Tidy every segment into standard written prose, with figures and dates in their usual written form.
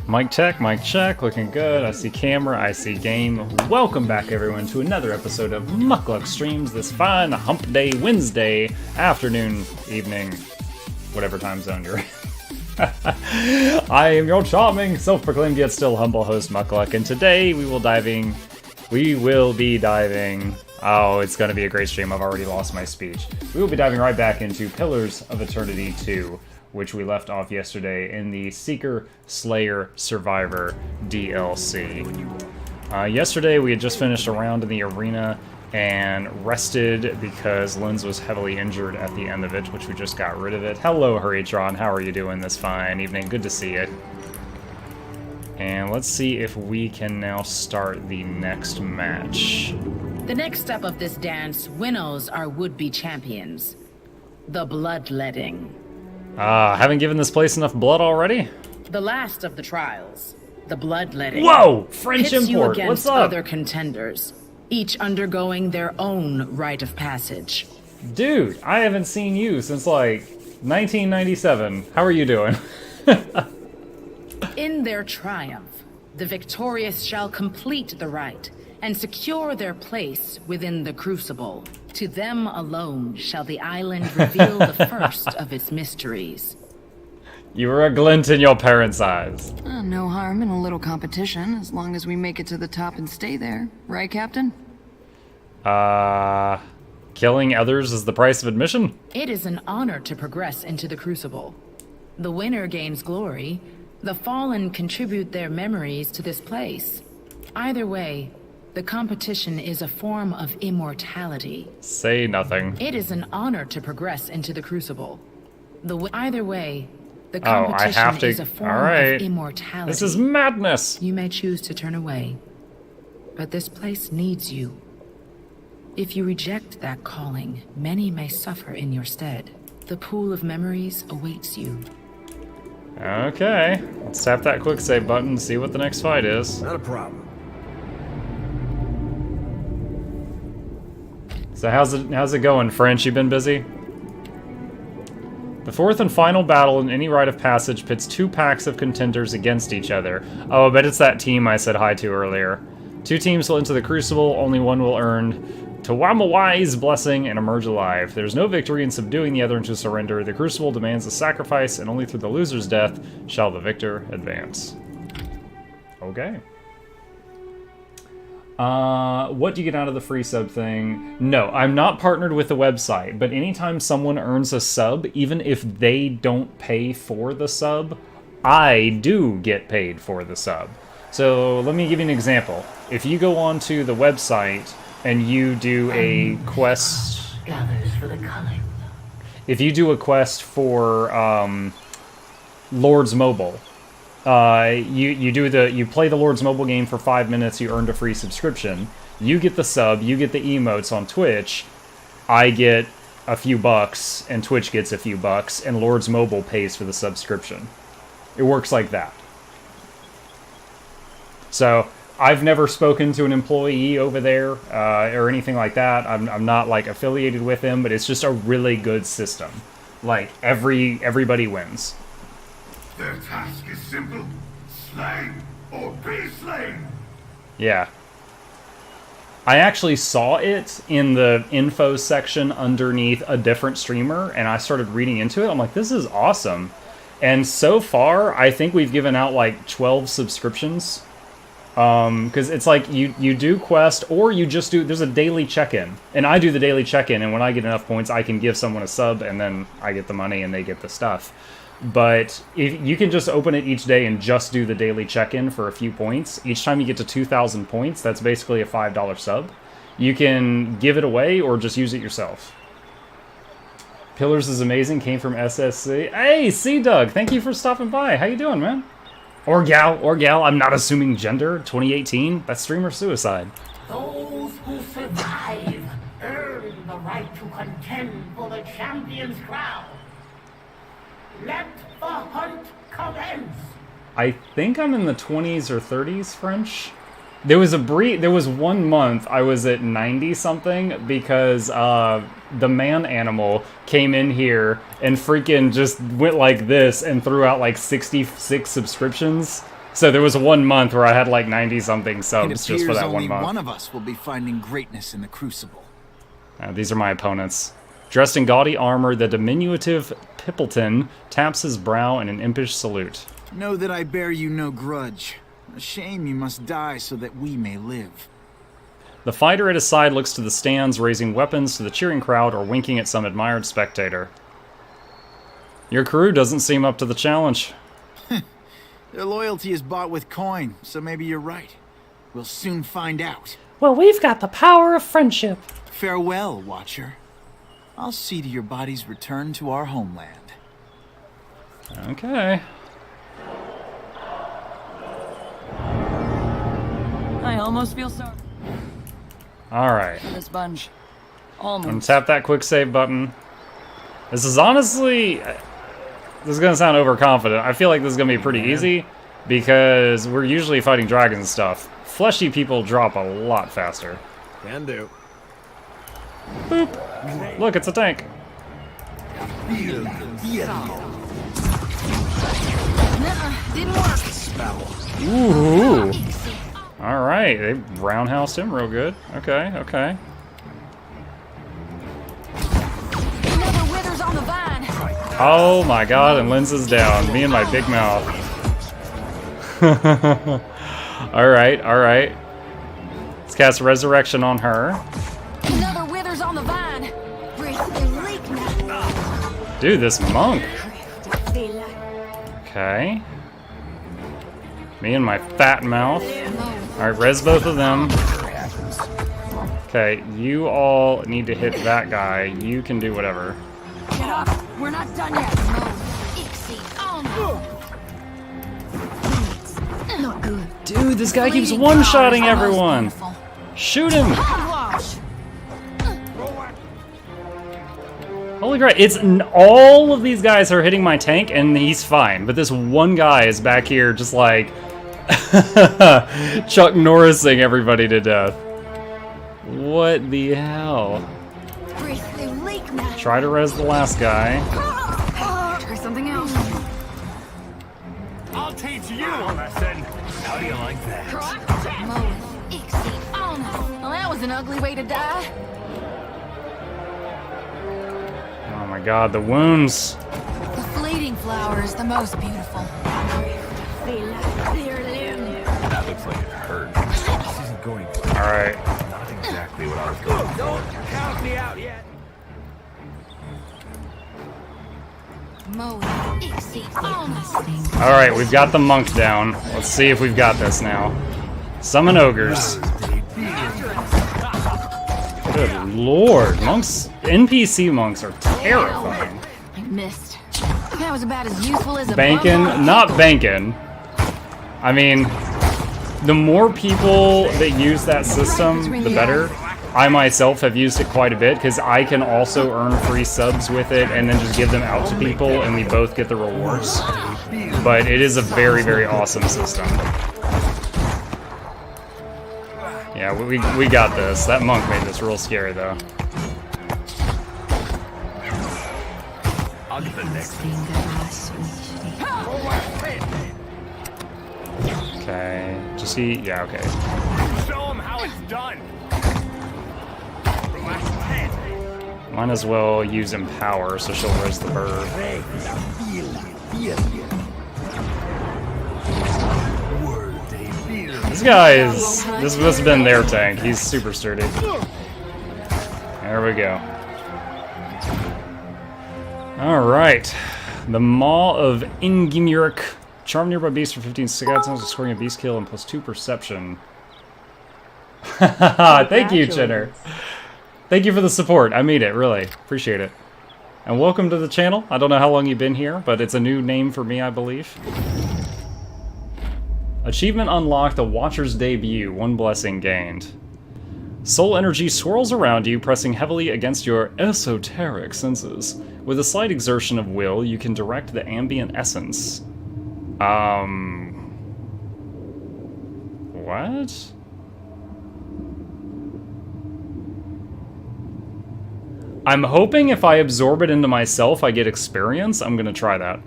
Mic check, looking good. I see camera, I see game. Welcome back, everyone, to another episode of Muckluck Streams this fine Hump Day Wednesday afternoon, evening, whatever time zone you're in. I am your charming, self-proclaimed yet still humble host, Muckluck, and today we will be diving. Oh, it's going to be a great stream. I've already lost my speech. We will be diving right back into Pillars of Eternity 2, which we left off yesterday in the Seeker Slayer Survivor DLC. Yesterday we had just finished a round in the arena and rested because Linz was heavily injured at the end of it, which we just got rid of it. Hello, Hurrytron. How are you doing this fine evening? Good to see you. And let's see if we can now start the next match. The next step of this dance winnows our would-be champions. The bloodletting. Haven't given this place enough blood already? The last of the trials. The bloodletting. Whoa! French pits import, you against what's up? Other contenders, each undergoing their own rite of passage. Dude, I haven't seen you since like 1997. How are you doing? In their triumph, the victorious shall complete the rite and secure their place within the crucible. To them alone shall the island reveal the first of its mysteries. You were a glint in your parents' eyes. No harm in a little competition, as long as we make it to the top and stay there. Right, Captain? Killing others is the price of admission? It is an honor to progress into the crucible. The winner gains glory. The fallen contribute their memories to this place. Either way, the competition is a form of immortality. Say nothing. It is an honor to progress into the crucible. Either way, the I competition have to. is a form Alright. of immortality. This is madness. You may choose to turn away, but this place needs you. If you reject that calling, many may suffer in your stead. The pool of memories awaits you. Okay. Let's tap that quick save button and see what the next fight is. Not a problem. So how's it going, French? You been busy? The fourth and final battle in any rite of passage pits two packs of contenders against each other. Oh, I bet it's that team I said hi to earlier. Two teams will enter the crucible, only one will earn Tawamawai's blessing and emerge alive. There's no victory in subduing the other into surrender. The crucible demands a sacrifice, and only through the loser's death shall the victor advance. Okay. What do you get out of the free sub thing? No, I'm not partnered with the website, but anytime someone earns a sub, even if they don't pay for the sub, I do get paid for the sub. So let me give you an example. If you go onto the website and you do a quest... If you do a quest for Lord's Mobile, you play the Lord's Mobile game for 5 minutes, you earned a free subscription. You get the sub, you get the emotes on Twitch, I get a few bucks, and Twitch gets a few bucks, and Lord's Mobile pays for the subscription. It works like that. So, I've never spoken to an employee over there, or anything like that. I'm not, like, affiliated with them, but it's just a really good system. Like, everybody wins. Their task is simple. Slay or be slain. Yeah. I actually saw it in the info section underneath a different streamer, and I started reading into it. I'm like, this is awesome. And so far, I think we've given out like 12 subscriptions. Because it's like you do quest, or you just do, there's a daily check-in. And I do the daily check-in, and when I get enough points, I can give someone a sub, and then I get the money and they get the stuff. But if you can just open it each day and just do the daily check-in for a few points. Each time you get to 2,000 points, that's basically a $5 sub. You can give it away or just use it yourself. Pillars is amazing, came from SSC. Hey, C-Doug, thank you for stopping by. How you doing, man? Or gal, I'm not assuming gender. 2018, that's streamer suicide. Those who survive earn the right to contend for the champion's crown. Let the hunt commence. I think I'm in the 20s or 30s French. There was 1 month I was at 90 something because the man animal came in here and freaking just went like this and threw out like 66 subscriptions. So there was 1 month where I had like 90-something It subs just for appears that only 1 month. one of us will be finding greatness in the Crucible. These are my opponents. Dressed in gaudy armor, the diminutive Pippleton taps his brow in an impish salute. Know that I bear you no grudge. A shame you must die so that we may live. The fighter at his side looks to the stands, raising weapons to the cheering crowd or winking at some admired spectator. Your crew doesn't seem up to the challenge. Their loyalty is bought with coin, so maybe you're right. We'll soon find out. Well, we've got the power of friendship. Farewell, Watcher. I'll see to your body's return to our homeland. Okay. I almost feel sorry Alright. for this bunch. I'm Almost. gonna tap that quick save button. This is honestly... This is gonna sound overconfident. I feel like this is gonna be pretty easy because we're usually fighting dragons and stuff. Fleshy people drop a lot faster. Can do. Boop! Look, it's a tank. Didn't work. Ooh! Alright, they roundhoused him real good. Okay, okay. Another withers on the vine. Oh my god, and Linz is down. Me and my big mouth. Alright, alright. Let's cast Resurrection on her. Another withers on the vine. Dude, this monk. Okay. Me and my fat mouth. Alright, res both of them. Okay, you all need to hit that guy. You can do whatever. Get up. We're not done yet. Not good. Dude, this guy keeps one-shotting everyone. Shoot him! Holy crap, all of these guys are hitting my tank and he's fine, but this one guy is back here just like Chuck Norrising everybody to death. What the hell? Try to res the last guy. Try something else. I'll teach you a lesson. How do you like that? Well, that was an ugly way to die. Oh my god, the wounds. The fleeting flower is the most beautiful. That looks like it hurt. This isn't going to. Alright. Not exactly what I was going for. Don't count me out yet. Alright, we've got the monk down. Let's see if we've got this now. Summon ogres. Good lord, monks, NPC monks are terrifying. I missed. That was about as useful as a Bankin', not bankin'. I mean, the more people that use that system, the better. I myself have used it quite a bit because I can also earn free subs with it and then just give them out to people and we both get the rewards. But it is a very, very awesome system. Yeah, we got this. That monk made this real scary though. I'll get the next Okay, just see, yeah, okay. Show them how it's done. Might as well use Empower so she'll res the bird. This guy is, this must have been their tank. He's super sturdy. There we go. Alright. The Maw of Ingimuric. Charm nearby beast for 15 seconds, scoring a beast kill and +2 perception. Thank you, Jenner. Thank you for the support. I mean it, really. Appreciate it. And welcome to the channel. I don't know how long you've been here, but it's a new name for me, I believe. Achievement unlocked, the Watcher's debut. 1 blessing gained. Soul energy swirls around you, pressing heavily against your esoteric senses. With a slight exertion of will, you can direct the ambient essence. What? I'm hoping if I absorb it into myself, I get experience. I'm gonna try that.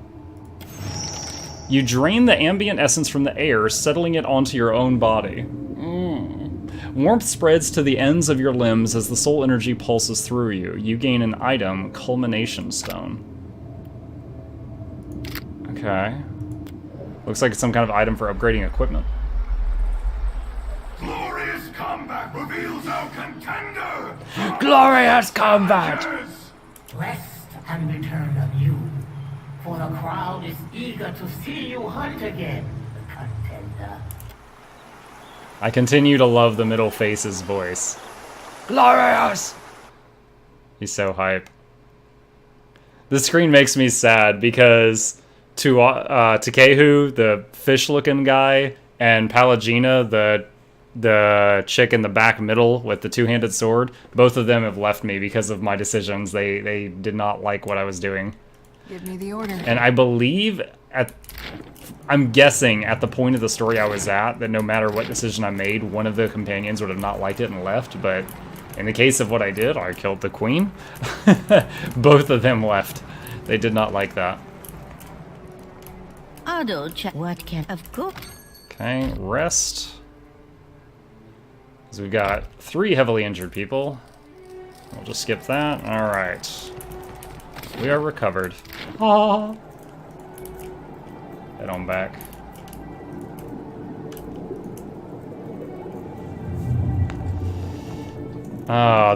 You drain the ambient essence from the air, settling it onto your own body. Warmth spreads to the ends of your limbs as the soul energy pulses through you. You gain an item, Culmination Stone. Okay. Looks like it's some kind of item for upgrading equipment. Glorious combat reveals our contender! Glorious combat! Rest and return anew, for the crowd is eager to see you hunt again, contender. I continue to love the middle face's voice. Glorious! He's so hype. This screen makes me sad because Takehu, the fish-looking guy, and Palagina, the chick in the back middle with the two-handed sword, both of them have left me because of my decisions. They did not like what I was doing. Give me the order. And I believe I'm guessing at the point of the story I was at that no matter what decision I made, one of the companions would have not liked it and left, but in the case of what I did, I killed the queen. Both of them left. They did not like that. Auto check. What can of go? Okay, rest. So we've got 3 heavily injured people. We'll just skip that. Alright. We are recovered. Ah. Head on back.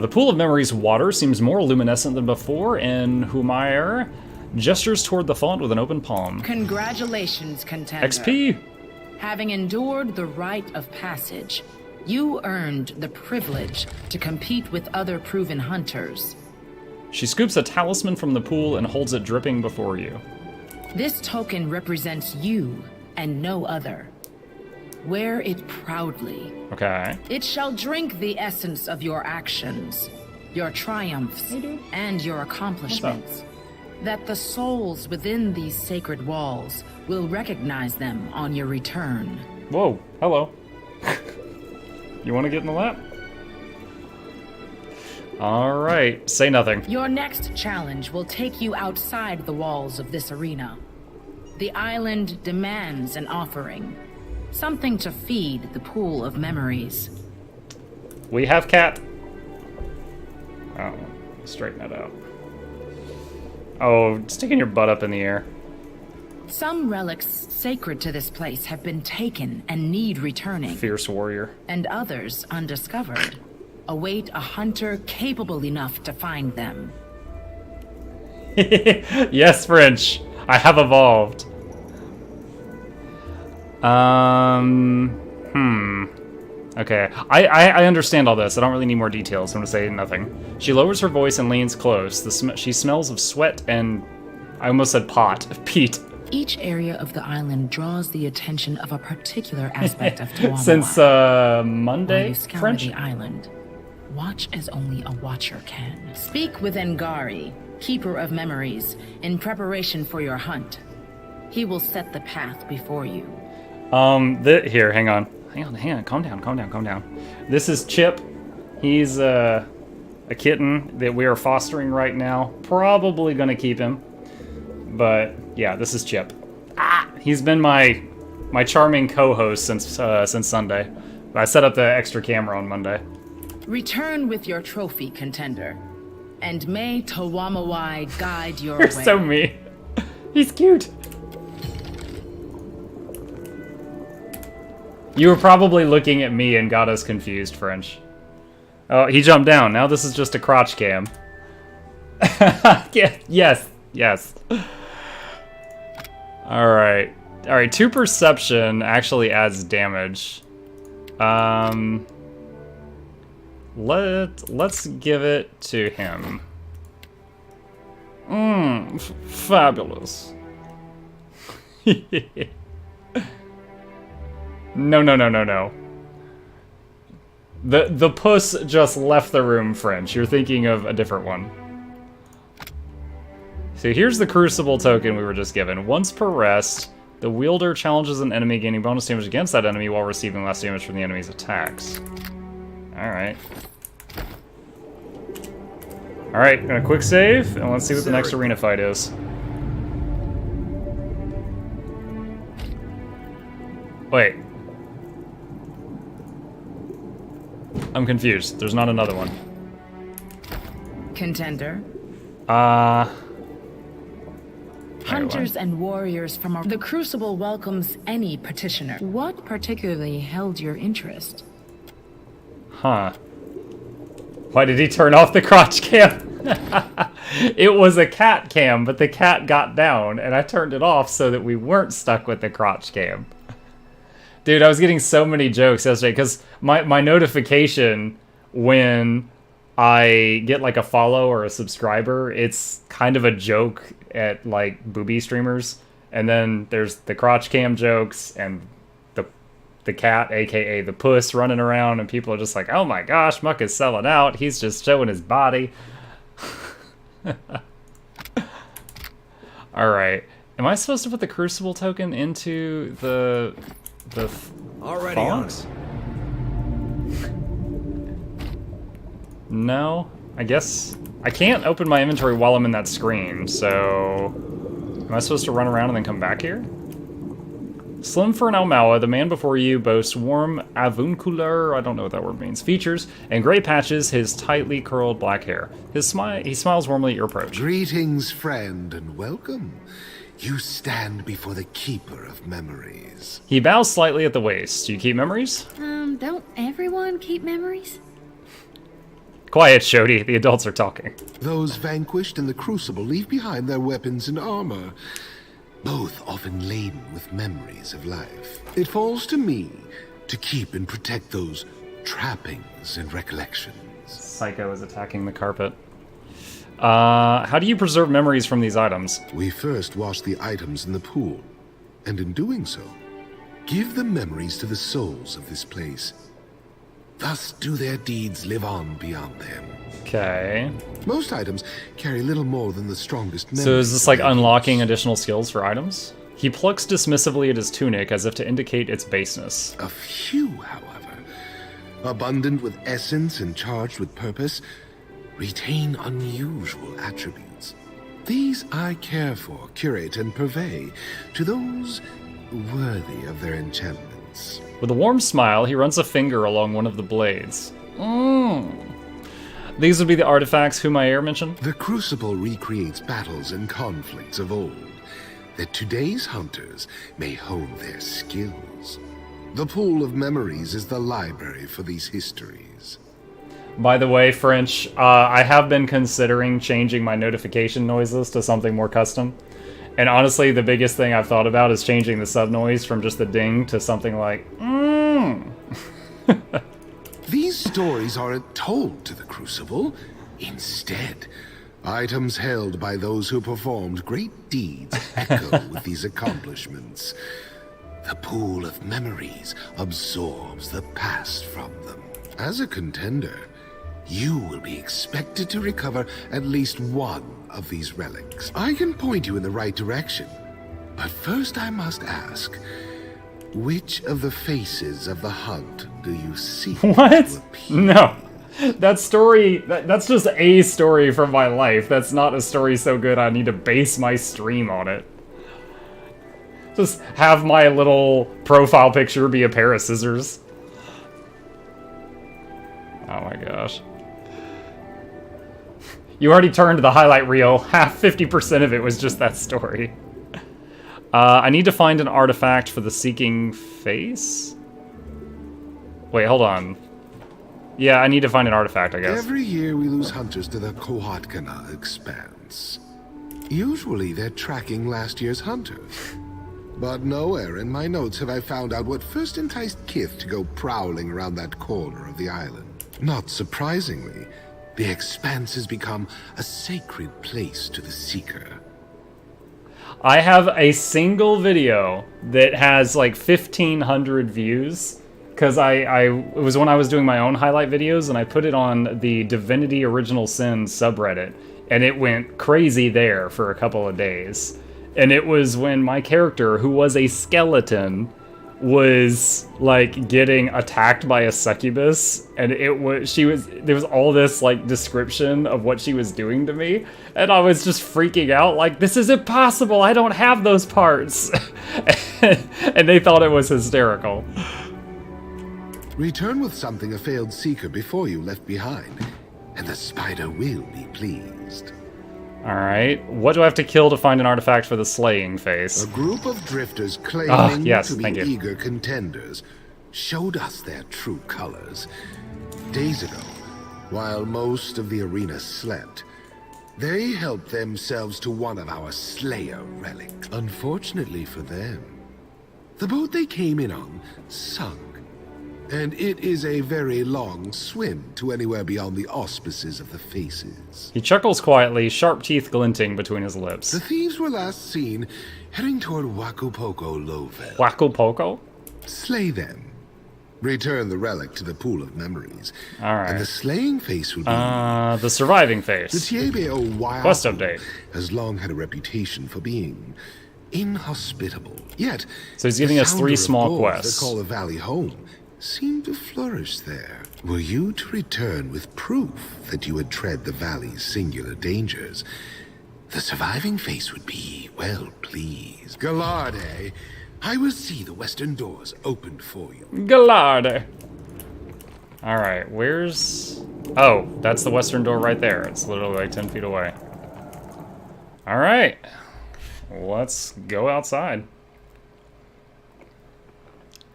The pool of memories water seems more luminescent than before, and Humair gestures toward the font with an open palm. Congratulations, contender. XP! Having endured the rite of passage, you earned the privilege to compete with other proven hunters. She scoops a talisman from the pool and holds it dripping before you. This token represents you and no other. Wear it proudly. Okay. It shall drink the essence of your actions, your triumphs, and your accomplishments. That the souls within these sacred walls will recognize them on your return. Whoa, hello. You want to get in the lap? Alright, say nothing. Your next challenge will take you outside the walls of this arena. The island demands an offering. Something to feed the pool of memories. We have cat. Oh, straighten that out. Oh, sticking your butt up in the air. Some relics sacred to this place have been taken and need returning. Fierce warrior. And others undiscovered. Await a hunter capable enough to find them. Yes, French. I have evolved. Okay. I understand all this. I don't really need more details. So I'm gonna say nothing. She lowers her voice and leans close. She smells of sweat and... I almost said pot. Peat. Each area of the island draws the attention of a particular aspect of Tawamawa. Since, Monday? While you scour French? the island, watch as only a watcher can. Speak with Ngari, keeper of memories, in preparation for your hunt. He will set the path before you. Here, hang on. Calm down. This is Chip. He's, a kitten that we are fostering right now. Probably gonna keep him. But, yeah, this is Chip. He's been my charming co-host since Sunday. I set up the extra camera on Monday. Return with your trophy, contender. And may Tawamawai guide your You're way. so mean. He's cute. You were probably looking at me and got us confused, French. Oh, he jumped down. Now this is just a crotch cam. Yeah, yes. Alright. Alright, 2 perception actually adds damage. Let's give it to him. Fabulous. No. The puss just left the room, French. You're thinking of a different one. So here's the Crucible token we were just given. Once per rest, the wielder challenges an enemy, gaining bonus damage against that enemy while receiving less damage from the enemy's attacks. Alright. Alright, gonna quick save, and let's see what the next arena fight is. Wait. I'm confused. There's not another one. Contender. Hunters and warriors from the Crucible welcomes any petitioner. What particularly held your interest? Huh. Why did he turn off the crotch cam? It was a cat cam, but the cat got down, and I turned it off so that we weren't stuck with the crotch cam. Dude, I was getting so many jokes yesterday, because my notification when I get like a follow or a subscriber, it's kind of a joke at like booby streamers. And then there's the crotch cam jokes and the cat, aka the puss, running around, and people are just like, oh my gosh, Muck is selling out. He's just showing his body. Alright. Am I supposed to put the Crucible token into the Already fonts? No, I guess I can't open my inventory while I'm in that screen, so am I supposed to run around and then come back here? Slim for an Almawa, the man before you boasts warm avuncular, I don't know what that word means, features, and gray patches his tightly curled black hair. He smiles warmly at your approach. Greetings, friend, and welcome. You stand before the Keeper of Memories. He bows slightly at the waist. Do you keep memories? Don't everyone keep memories? Quiet, Shodi. The adults are talking. Those vanquished in the Crucible leave behind their weapons and armor, both often laden with memories of life. It falls to me to keep and protect those trappings and recollections. Psycho is attacking the carpet. How do you preserve memories from these items? We first wash the items in the pool, and in doing so, give the memories to the souls of this place. Thus do their deeds live on beyond them. Okay. Most items carry little more than the strongest memories. So is this like unlocking additional skills for items? He plucks dismissively at his tunic as if to indicate its baseness. A few, however, abundant with essence and charged with purpose, retain unusual attributes. These I care for, curate, and purvey to those worthy of their enchantments. With a warm smile, he runs a finger along one of the blades. These would be the artifacts Humair mentioned? The Crucible recreates battles and conflicts of old, that today's hunters may hone their skills. The Pool of Memories is the library for these histories. By the way, French, I have been considering changing my notification noises to something more custom. And honestly, the biggest thing I've thought about is changing the sub noise from just the ding to something like, These stories aren't told to the Crucible. Instead, items held by those who performed great deeds echo with these accomplishments. The Pool of Memories absorbs the past from them. As a contender, you will be expected to recover at least one of these relics. I can point you in the right direction, but first I must ask, which of the faces of the hunt do you see? What? No. That story, that's just a story from my life. That's not a story so good I need to base my stream on it. Just have my little profile picture be a pair of scissors. Oh my gosh. You already turned the highlight reel. Half 50% of it was just that story. I need to find an artifact for the Seeking Face? Wait, hold on. Yeah, I need to find an artifact, I guess. Every year we lose hunters to the Kohatkana expanse. Usually they're tracking last year's hunters. But nowhere in my notes have I found out what first enticed Kith to go prowling around that corner of the island. Not surprisingly, the expanse has become a sacred place to the Seeker. I have a single video that has like 1,500 views because it was when I was doing my own highlight videos, and I put it on the Divinity Original Sin subreddit, and it went crazy there for a couple of days. And it was when my character, who was a skeleton, was like getting attacked by a succubus, and there was all this like description of what she was doing to me, and I was just freaking out like, this is impossible, I don't have those parts. And they thought it was hysterical. Return with something a failed seeker before you left behind, and the spider will be pleased. Alright, what do I have to kill to find an artifact for the slaying face? A group of drifters claiming yes, to be thank you. eager contenders showed us their true colors. Days ago, while most of the arena slept, they helped themselves to one of our Slayer relics. Unfortunately for them, the boat they came in on sunk, and it is a very long swim to anywhere beyond the auspices of the Faces. He chuckles quietly, sharp teeth glinting between his lips. The thieves were last seen heading toward Wakupoko Lovel. Wakupoko? Slay them. Return the relic to the pool of memories. Alright. And the slaying face will be... the surviving face. The Tiebe Wild Quest update. has long had a reputation for being inhospitable. Yet, So he's giving the us 3 sounder of small goals quests. that call the valley home seem to flourish there. Were you to return with proof that you had tread the valley's singular dangers, the surviving face would be well pleased. Gallarde, I will see the western doors opened for you. Gallarde. Alright, where's... Oh, that's the western door right there. It's literally like 10 feet away. Alright. Let's go outside.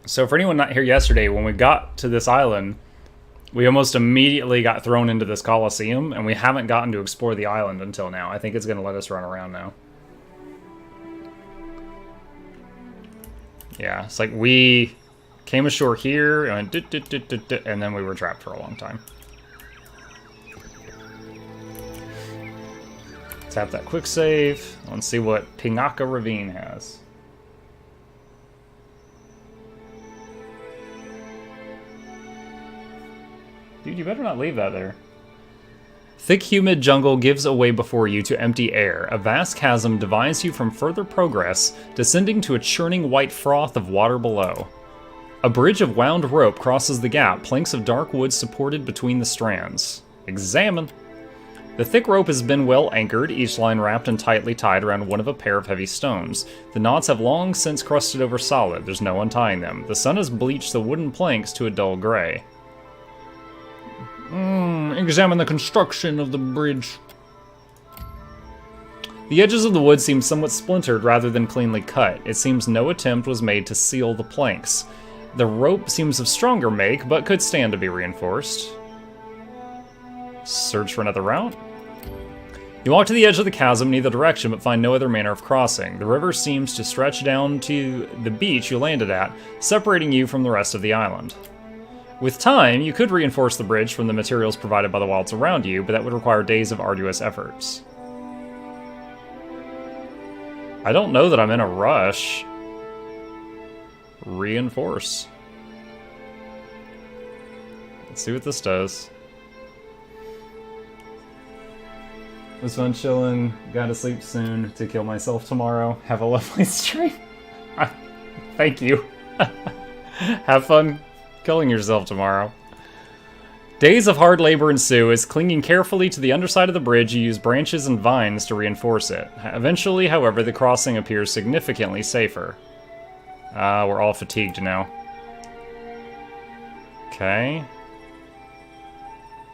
So for anyone not here yesterday, when we got to this island, we almost immediately got thrown into this Colosseum, and we haven't gotten to explore the island until now. I think it's going to let us run around now. Yeah, it's like we came ashore here, and and then we were trapped for a long time. Tap that quick save. Let's see what Pingaka Ravine has. Dude, you better not leave that there. Thick, humid jungle gives away before you to empty air. A vast chasm divides you from further progress, descending to a churning white froth of water below. A bridge of wound rope crosses the gap, planks of dark wood supported between the strands. Examine. The thick rope has been well anchored, each line wrapped and tightly tied around one of a pair of heavy stones. The knots have long since crusted over solid, there's no untying them. The sun has bleached the wooden planks to a dull gray. Examine the construction of the bridge. The edges of the wood seem somewhat splintered rather than cleanly cut. It seems no attempt was made to seal the planks. The rope seems of stronger make, but could stand to be reinforced. Search for another route. You walk to the edge of the chasm in either direction, but find no other manner of crossing. The river seems to stretch down to the beach you landed at, separating you from the rest of the island. With time, you could reinforce the bridge from the materials provided by the wilds around you, but that would require days of arduous efforts. I don't know that I'm in a rush. Reinforce. Let's see what this does. Was fun chilling. Gotta sleep soon to kill myself tomorrow. Have a lovely stream. Thank you. Have fun killing yourself tomorrow. Days of hard labor ensue as, clinging carefully to the underside of the bridge, you use branches and vines to reinforce it. Eventually, however, the crossing appears significantly safer. We're all fatigued now. Okay.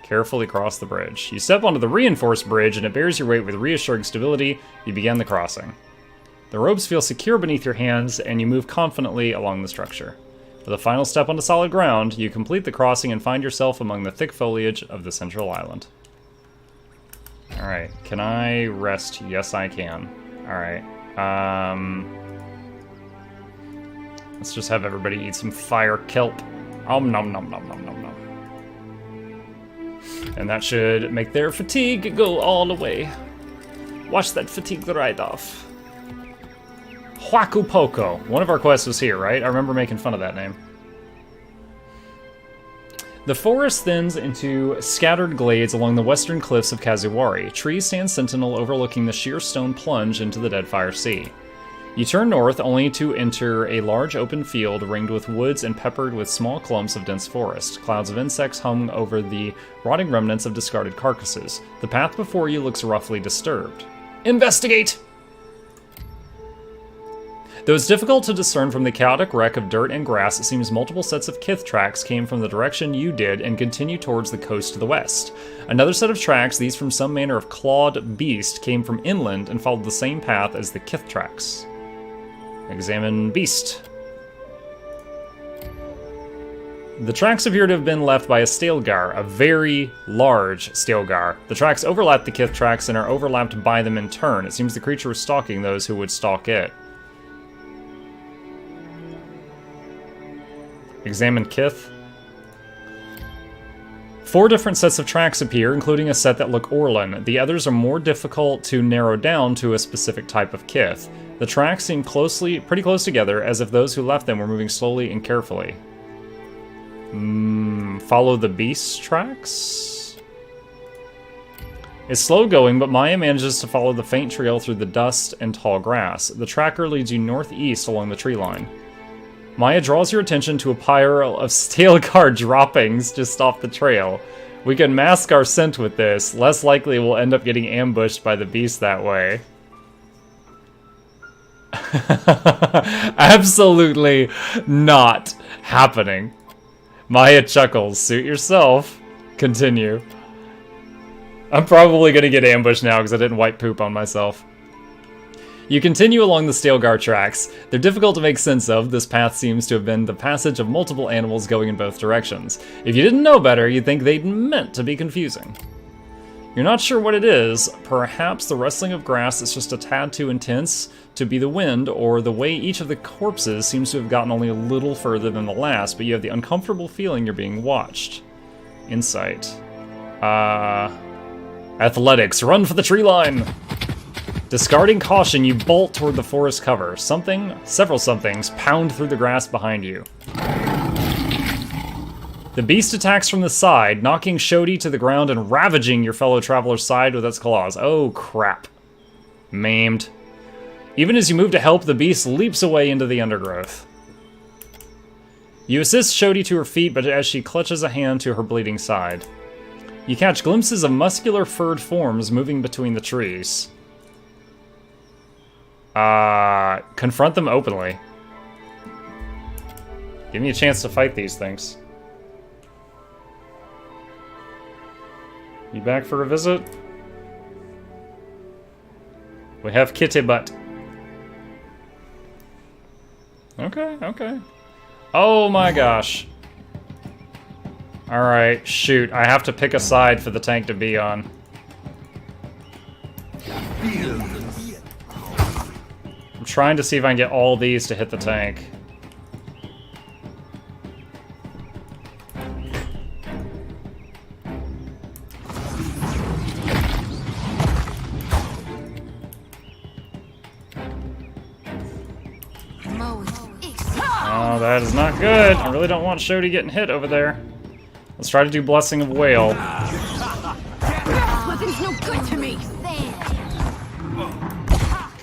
Carefully cross the bridge. You step onto the reinforced bridge and it bears your weight with reassuring stability. You begin the crossing. The ropes feel secure beneath your hands and you move confidently along the structure. With a final step onto solid ground, you complete the crossing and find yourself among the thick foliage of the central island. Alright, can I rest? Yes, I can. Alright, let's just have everybody eat some fire kelp. Nom nom nom nom nom nom nom. And that should make their fatigue go all the way. Watch that fatigue right off. Huacupoko. One of our quests was here, right? I remember making fun of that name. The forest thins into scattered glades along the western cliffs of Kazuwari. Trees stand sentinel overlooking the sheer stone plunge into the Deadfire Sea. You turn north only to enter a large open field ringed with woods and peppered with small clumps of dense forest. Clouds of insects hung over the rotting remnants of discarded carcasses. The path before you looks roughly disturbed. Investigate! Though it's difficult to discern from the chaotic wreck of dirt and grass, it seems multiple sets of kith tracks came from the direction you did and continue towards the coast to the west. Another set of tracks, these from some manner of clawed beast, came from inland and followed the same path as the kith tracks. Examine beast. The tracks appear to have been left by a Stilgar, a very large Stilgar. The tracks overlap the kith tracks and are overlapped by them in turn. It seems the creature was stalking those who would stalk it. Examine kith. 4 different sets of tracks appear, including a set that look Orlan. The others are more difficult to narrow down to a specific type of kith. The tracks seem pretty close together, as if those who left them were moving slowly and carefully. Follow the beast's tracks? It's slow going, but Maya manages to follow the faint trail through the dust and tall grass. The tracker leads you northeast along the tree line. Maya draws your attention to a pile of Stilgar droppings just off the trail. We can mask our scent with this. Less likely we'll end up getting ambushed by the beast that way. Absolutely not happening. Maya chuckles. Suit yourself. Continue. I'm probably gonna get ambushed now because I didn't wipe poop on myself. You continue along the Stilgar tracks. They're difficult to make sense of. This path seems to have been the passage of multiple animals going in both directions. If you didn't know better, you'd think they'd meant to be confusing. You're not sure what it is. Perhaps the rustling of grass is just a tad too intense to be the wind, or the way each of the corpses seems to have gotten only a little further than the last, but you have the uncomfortable feeling you're being watched. Insight. Athletics. Run for the tree line! Discarding caution, you bolt toward the forest cover. Several somethings pound through the grass behind you. The beast attacks from the side, knocking Shodi to the ground and ravaging your fellow traveler's side with its claws. Oh, crap. Maimed. Even as you move to help, the beast leaps away into the undergrowth. You assist Shodi to her feet, but as she clutches a hand to her bleeding side. You catch glimpses of muscular furred forms moving between the trees. Confront them openly. Give me a chance to fight these things. You back for a visit? We have Kitty Butt. Okay, okay. Oh my gosh. Alright, shoot. I have to pick a side for the tank to be on. I'm trying to see if I can get all these to hit the tank. Oh, that is not good. I really don't want Shodi getting hit over there. Let's try to do Blessing of Whale. Weapon's no good to me.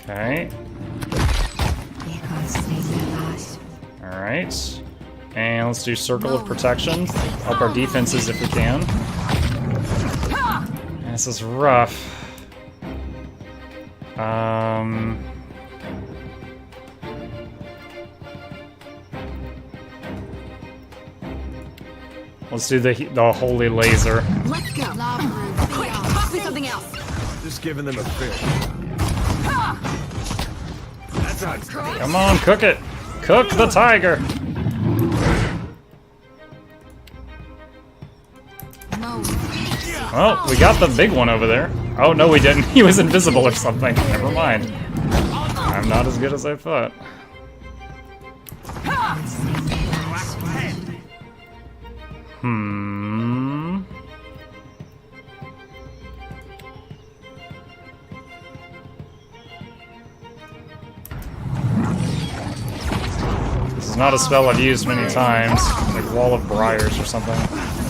Okay. Alright. And let's do Circle of Protection. Help our defenses if we can. This is rough. Let's do the holy laser. Let's go. Quick, toss me something else. Just giving them a fair. That's how it's done. Come on, cook it. Cook the tiger. Well, we got the big one over there. Oh, no, we didn't. He was invisible or something. Never mind. I'm not as good as I thought. This is not a spell I've used many times. Like Wall of Briars or something.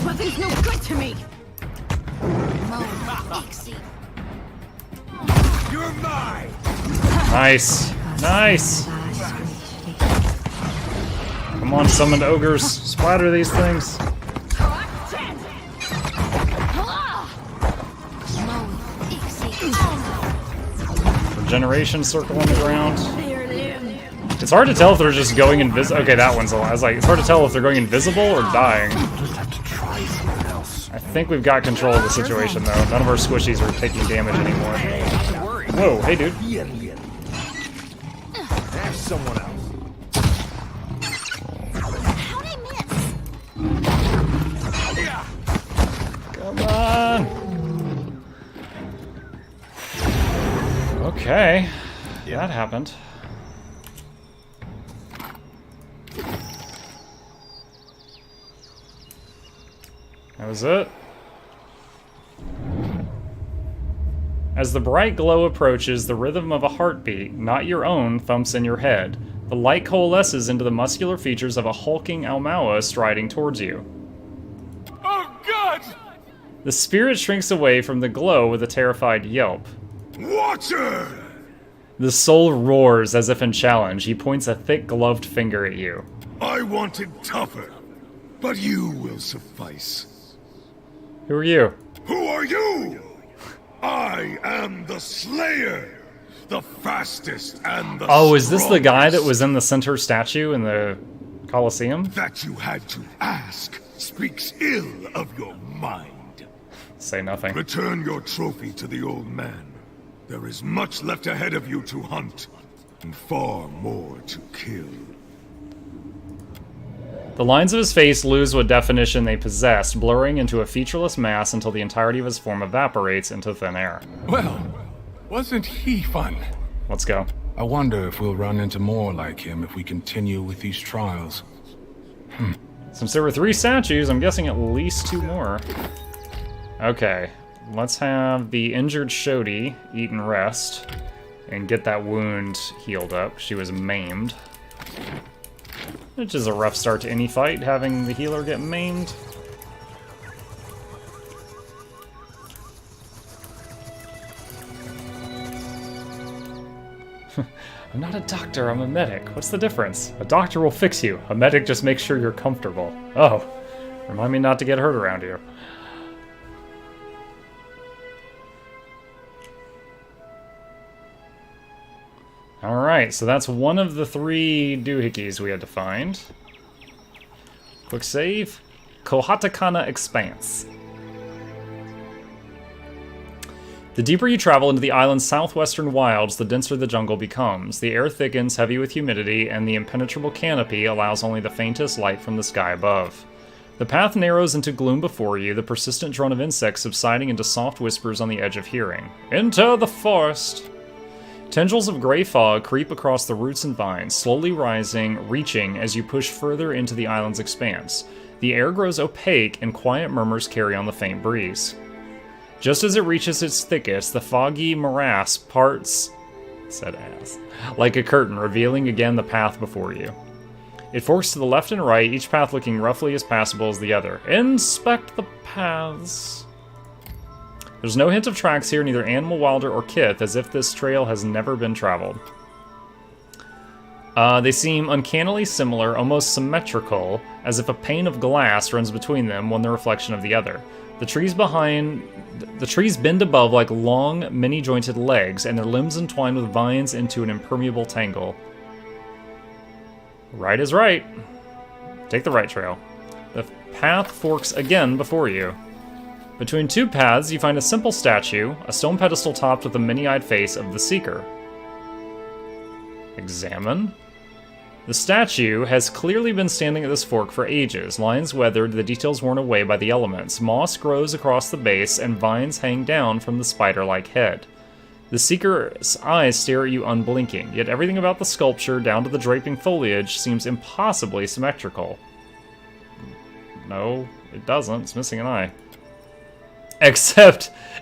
Weapon's no good to me. You're mine. Nice. Nice! Come on, summoned ogres. Splatter these things. Regeneration circle on the ground. It's hard to tell if they're just going invisible. Okay, that one's alive. I was like, it's hard to tell if they're going invisible or dying. Just have to try something else. I think we've got control of the situation, though. None of our squishies are taking damage anymore. Whoa, hey, dude. Ask someone else. Come on. Okay. That happened. That was it. As the bright glow approaches, the rhythm of a heartbeat, not your own, thumps in your head. The light coalesces into the muscular features of a hulking Almaua striding towards you. Oh, God! The spirit shrinks away from the glow with a terrified yelp. Water! The soul roars as if in challenge. He points a thick gloved finger at you. I wanted tougher, but you will suffice. Who are you? Who are you? I am the Slayer, the fastest and the Oh, is this the guy that strongest. was in the center statue in the Colosseum? That you had to ask speaks ill of your mind. Say nothing. Return your trophy to the old man. There is much left ahead of you to hunt, and far more to kill. The lines of his face lose what definition they possessed, blurring into a featureless mass until the entirety of his form evaporates into thin air. Well, wasn't he fun? Let's go. I wonder if we'll run into more like him if we continue with these trials. Since there were 3 statues, I'm guessing at least 2 more. Okay, let's have the injured Shodi eat and rest, and get that wound healed up. She was maimed. Which is a rough start to any fight, having the healer get maimed. I'm not a doctor, I'm a medic. What's the difference? A doctor will fix you. A medic just makes sure you're comfortable. Oh, remind me not to get hurt around you. Alright, so that's one of the 3 doohickeys we had to find. Quick save. Kohatakana Expanse. The deeper you travel into the island's southwestern wilds, the denser the jungle becomes. The air thickens, heavy with humidity, and the impenetrable canopy allows only the faintest light from the sky above. The path narrows into gloom before you, the persistent drone of insects subsiding into soft whispers on the edge of hearing. Enter the forest! Tendrils of gray fog creep across the roots and vines, slowly rising, reaching as you push further into the island's expanse. The air grows opaque and quiet murmurs carry on the faint breeze. Just as it reaches its thickest, the foggy morass parts, said ass, like a curtain, revealing again the path before you. It forks to the left and right, each path looking roughly as passable as the other. Inspect the paths. There's no hint of tracks here, neither animal, wilder, or kith, as if this trail has never been traveled. They seem uncannily similar, almost symmetrical, as if a pane of glass runs between them, one the reflection of the other. The trees bend above like long, many-jointed legs, and their limbs entwine with vines into an impermeable tangle. Right is right. Take the right trail. The path forks again before you. Between 2 paths, you find a simple statue, a stone pedestal topped with the many-eyed face of the Seeker. Examine. The statue has clearly been standing at this fork for ages, lines weathered, the details worn away by the elements. Moss grows across the base, and vines hang down from the spider-like head. The Seeker's eyes stare at you unblinking, yet everything about the sculpture, down to the draping foliage, seems impossibly symmetrical. No, it doesn't. It's missing an eye.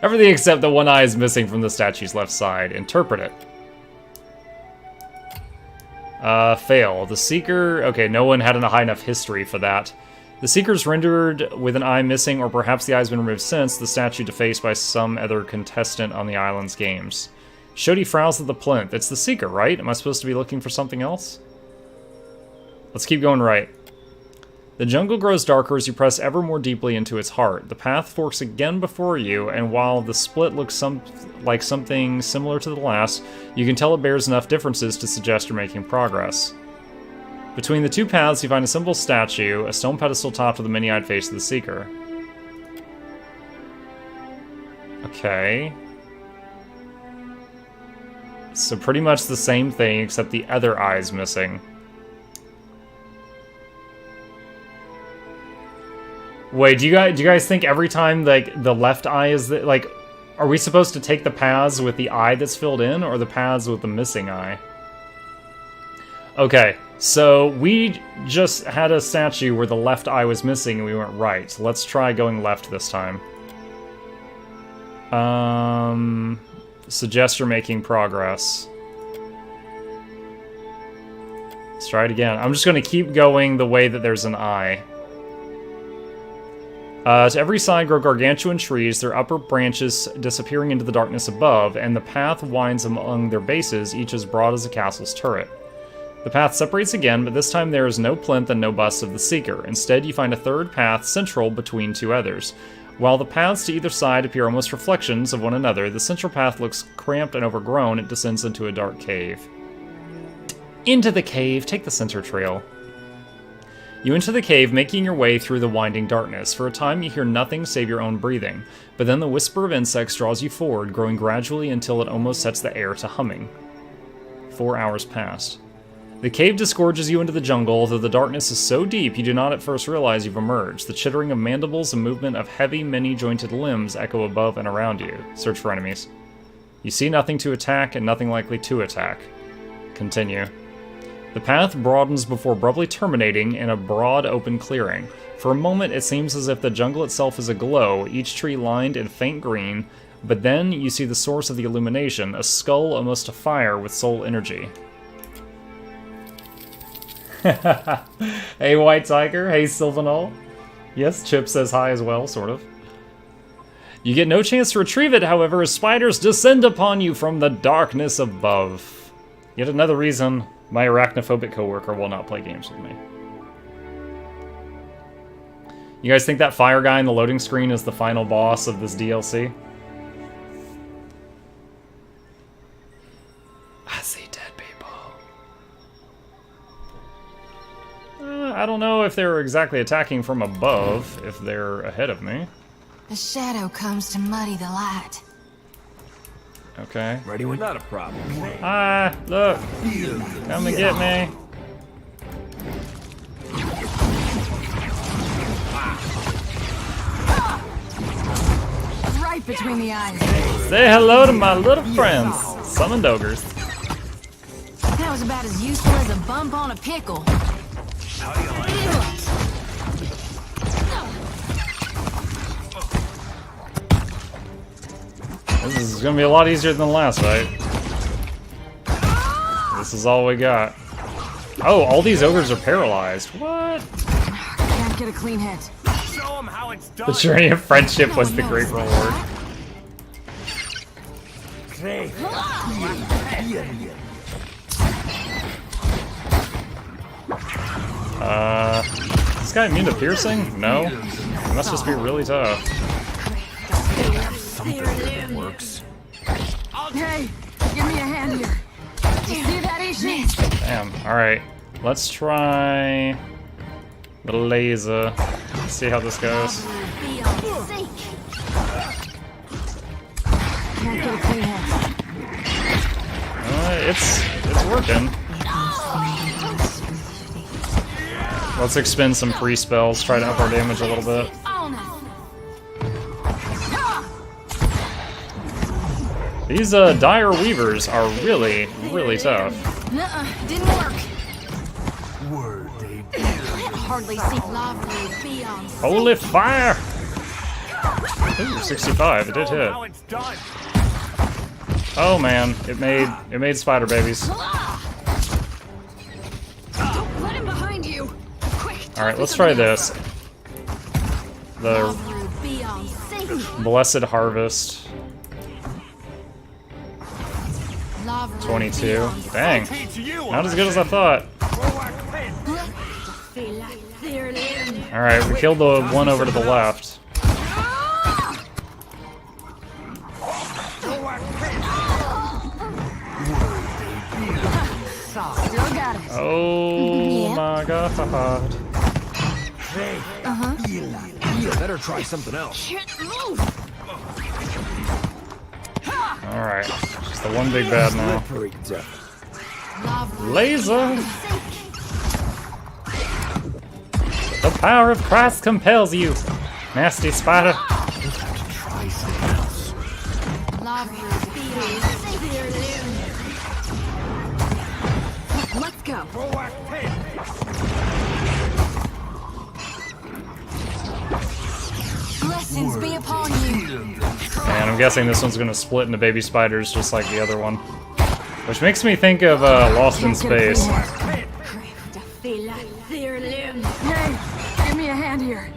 Everything except the one eye is missing from the statue's left side. Interpret it. Fail. The Seeker... Okay, no one had a high enough history for that. The Seeker's rendered with an eye missing, or perhaps the eye's been removed since, the statue defaced by some other contestant on the island's games. Shodi frowns at the plinth. It's the Seeker, right? Am I supposed to be looking for something else? Let's keep going right. The jungle grows darker as you press ever more deeply into its heart. The path forks again before you, and while the split looks like something similar to the last, you can tell it bears enough differences to suggest you're making progress. Between the two paths, you find a simple statue, a stone pedestal topped with a many-eyed face of the Seeker. Okay. So pretty much the same thing, except the other eye's missing. Wait, do you guys think every time, like, the left eye is like, are we supposed to take the paths with the eye that's filled in, or the paths with the missing eye? Okay, so we just had a statue where the left eye was missing and we went right. So let's try going left this time. Suggest you're making progress. Let's try it again. I'm just going to keep going the way that there's an eye. To every side grow gargantuan trees, their upper branches disappearing into the darkness above, and the path winds among their bases, each as broad as a castle's turret. The path separates again, but this time there is no plinth and no bust of the Seeker. Instead, you find a third path central between two others. While the paths to either side appear almost reflections of one another, the central path looks cramped and overgrown. It descends into a dark cave. Into the cave, take the center trail. You enter the cave, making your way through the winding darkness. For a time, you hear nothing save your own breathing, but then the whisper of insects draws you forward, growing gradually until it almost sets the air to humming. 4 hours passed. The cave disgorges you into the jungle, though the darkness is so deep you do not at first realize you've emerged. The chittering of mandibles and movement of heavy, many-jointed limbs echo above and around you. Search for enemies. You see nothing to attack and nothing likely to attack. Continue. The path broadens before abruptly terminating in a broad open clearing. For a moment it seems as if the jungle itself is aglow, each tree lined in faint green, but then you see the source of the illumination, a skull almost afire with soul energy. Hey White Tiger, hey Sylvanol. Yes, Chip says hi as well, sort of. You get no chance to retrieve it, however, as spiders descend upon you from the darkness above. Yet another reason my arachnophobic coworker will not play games with me. You guys think that fire guy in the loading screen is the final boss of this DLC? I see dead people. I don't know if they're exactly attacking from above, if they're ahead of me. The shadow comes to muddy the light. Okay. Ready when not a problem. Ah, look. Come and get me. Right between the eyes. Say hello to my little friends, summoned ogres. That was about as useful as a bump on a pickle. How do you like that? This is gonna be a lot easier than the last fight. This is all we got. Oh, all these ogres are paralyzed. What? Can't get a clean hit. Show 'em how it's done. The journey of friendship was the great reward. This guy immune to piercing? No. He must just be really tough. Something that works. Hey, give me a hand here. You see that, Ishi? Damn. Alright. Let's try the laser. Let's see how this goes. Can't get a clean hit. It's working. Let's expend some free spells, try to up our damage a little bit. These dire weavers are really, really tough. Nuh-uh, didn't work. Hardly see lava beyond. Holy fire! Ooh, 65, it did hit. How it's done. Oh man, it made spider babies. Don't let him behind you. Quick. Alright, let's try this. The Blessed Harvest. 22. Dang. Not as good as I thought. Alright, we killed the one over to the left. Oh my god. You better try something else. Alright, just the one big bad now. Laser! The power of Christ compels you, nasty spider. Let's go. Blessings be upon you. And I'm guessing this one's gonna split into baby spiders just like the other one. Which makes me think of Lost in Space. Hey, give me a hand here.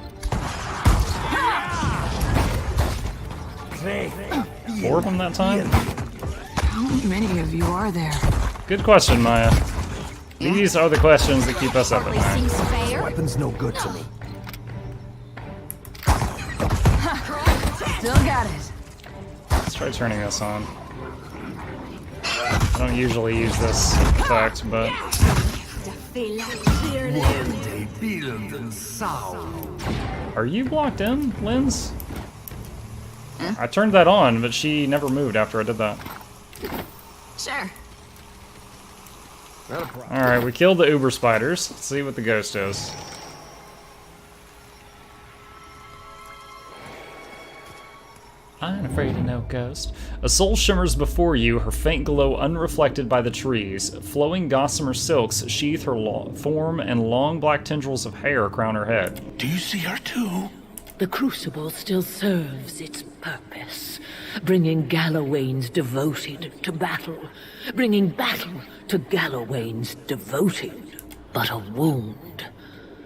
4 of them that time? How many of you are there? Good question, Maya. These are the questions that keep us up at night. Weapon's no good to me. Still got it. Let's try turning this on. I don't usually use this effect, but... Are you blocked in, Linz? I turned that on, but she never moved after I did that. Sure. Alright, we killed the Uber spiders. Let's see what the ghost is. I'm afraid of no ghost. A soul shimmers before you, her faint glow unreflected by the trees. Flowing gossamer silks sheath her form, and long black tendrils of hair crown her head. Do you see her too? The Crucible still serves its purpose, bringing Gallowaynes devoted to battle, bringing battle to Gallowaynes devoted. But a wound,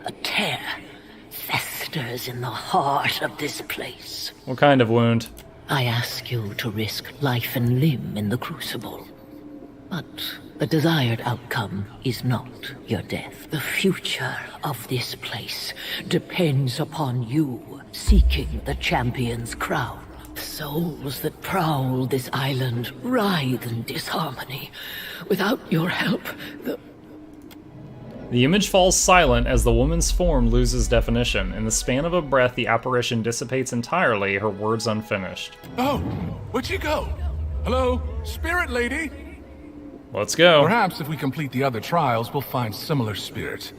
a tear, festers in the heart of this place. What kind of wound? I ask you to risk life and limb in the Crucible. But the desired outcome is not your death. The future of this place depends upon you seeking the champion's crown. Souls that prowl this island writhe in disharmony. Without your help, The image falls silent as the woman's form loses definition. In the span of a breath, the apparition dissipates entirely, her words unfinished. Oh, where'd you go? Hello, spirit lady? Let's go. Perhaps if we complete the other trials, we'll find similar spirits.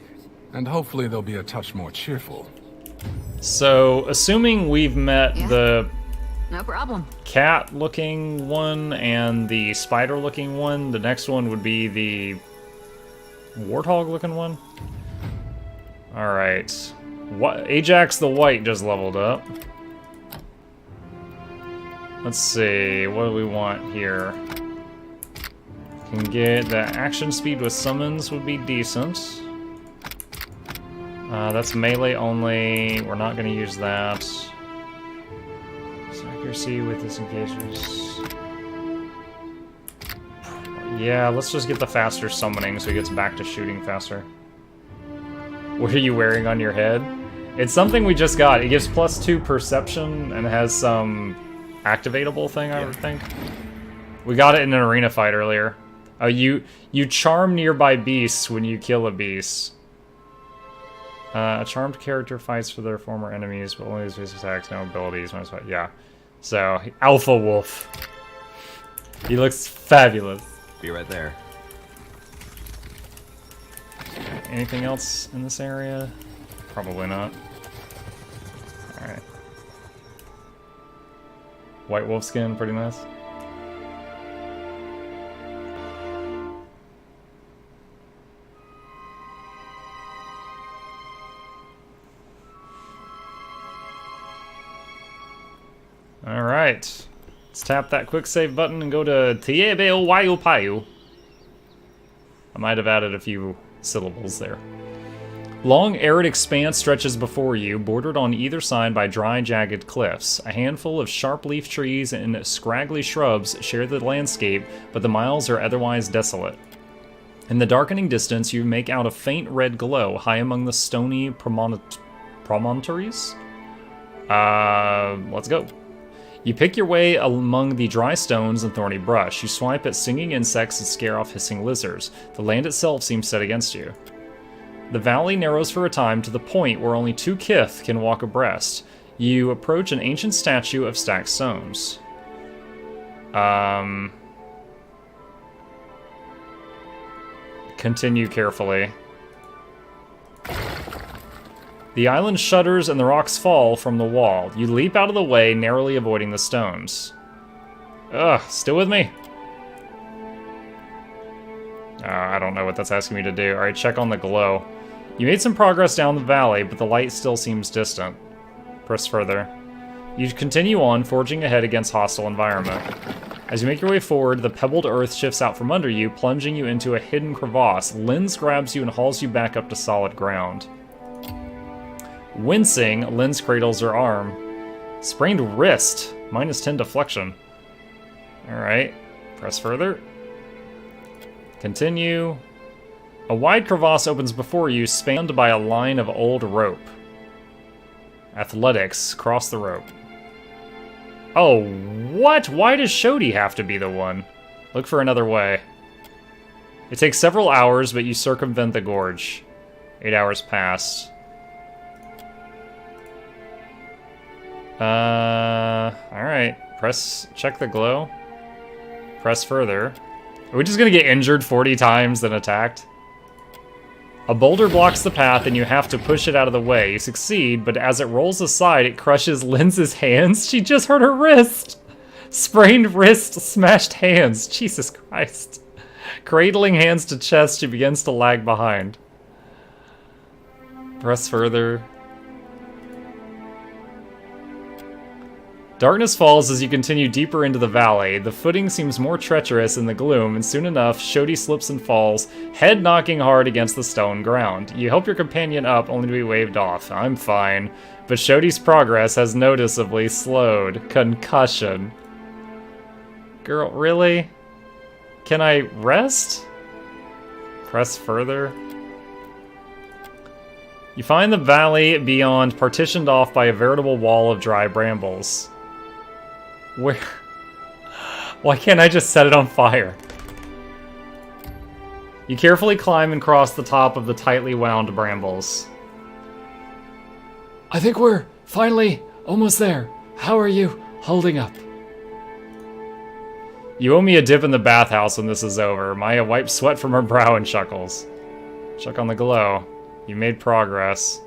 And hopefully they'll be a touch more cheerful. So, assuming we've met the No problem. cat-looking one and the spider-looking one, the next one would be the warthog-looking one? Alright. Ajax the White just leveled up. Let's see, what do we want here? Can get the action speed with summons would be decent. That's melee only. We're not going to use that. Accuracy with disengages. Yeah, let's just get the faster summoning so he gets back to shooting faster. What are you wearing on your head? It's something we just got. It gives +2 perception and has some activatable thing, I would think. We got it in an arena fight earlier. Oh, you charm nearby beasts when you kill a beast. A charmed character fights for their former enemies, but only uses attacks, no abilities. Yeah. So, Alpha Wolf. He looks fabulous. Be right there. Anything else in this area? Probably not. Alright. White wolf skin, pretty nice. Alright. Let's tap that quick save button and go to Tiebe Wayu. I might have added a few syllables there. Long, arid expanse stretches before you, bordered on either side by dry, jagged cliffs. A handful of sharp-leaf trees and scraggly shrubs share the landscape, but the miles are otherwise desolate. In the darkening distance, you make out a faint red glow high among the stony promontories. Let's go. You pick your way among the dry stones and thorny brush. You swipe at singing insects and scare off hissing lizards. The land itself seems set against you. The valley narrows for a time to the point where only two kith can walk abreast. You approach an ancient statue of stacked stones. Continue carefully. The island shudders and the rocks fall from the wall. You leap out of the way, narrowly avoiding the stones. Ugh, still with me? I don't know what that's asking me to do. Alright, check on the glow. You made some progress down the valley, but the light still seems distant. Press further. You continue on, forging ahead against hostile environment. As you make your way forward, the pebbled earth shifts out from under you, plunging you into a hidden crevasse. Lens grabs you and hauls you back up to solid ground. Wincing, Lens cradles her arm. Sprained wrist. -10 deflection. Alright. Press further. Continue. A wide crevasse opens before you, spanned by a line of old rope. Athletics. Cross the rope. Oh, what? Why does Shodi have to be the one? Look for another way. It takes several hours, but you circumvent the gorge. 8 hours pass. Alright. Check the glow. Press further. Are we just gonna get injured 40 times then attacked? A boulder blocks the path and you have to push it out of the way. You succeed, but as it rolls aside, it crushes Lens's hands. She just hurt her wrist! Sprained wrist, smashed hands. Jesus Christ. Cradling hands to chest, she begins to lag behind. Press further. Darkness falls as you continue deeper into the valley. The footing seems more treacherous in the gloom, and soon enough, Shodi slips and falls, head knocking hard against the stone ground. You help your companion up, only to be waved off. I'm fine. But Shodi's progress has noticeably slowed. Concussion. Girl, really? Can I rest? Press further. You find the valley beyond partitioned off by a veritable wall of dry brambles. Where? Why can't I just set it on fire? You carefully climb and cross the top of the tightly wound brambles. I think we're finally almost there. How are you holding up? You owe me a dip in the bathhouse when this is over. Maya wipes sweat from her brow and chuckles. Check on the glow. You made progress.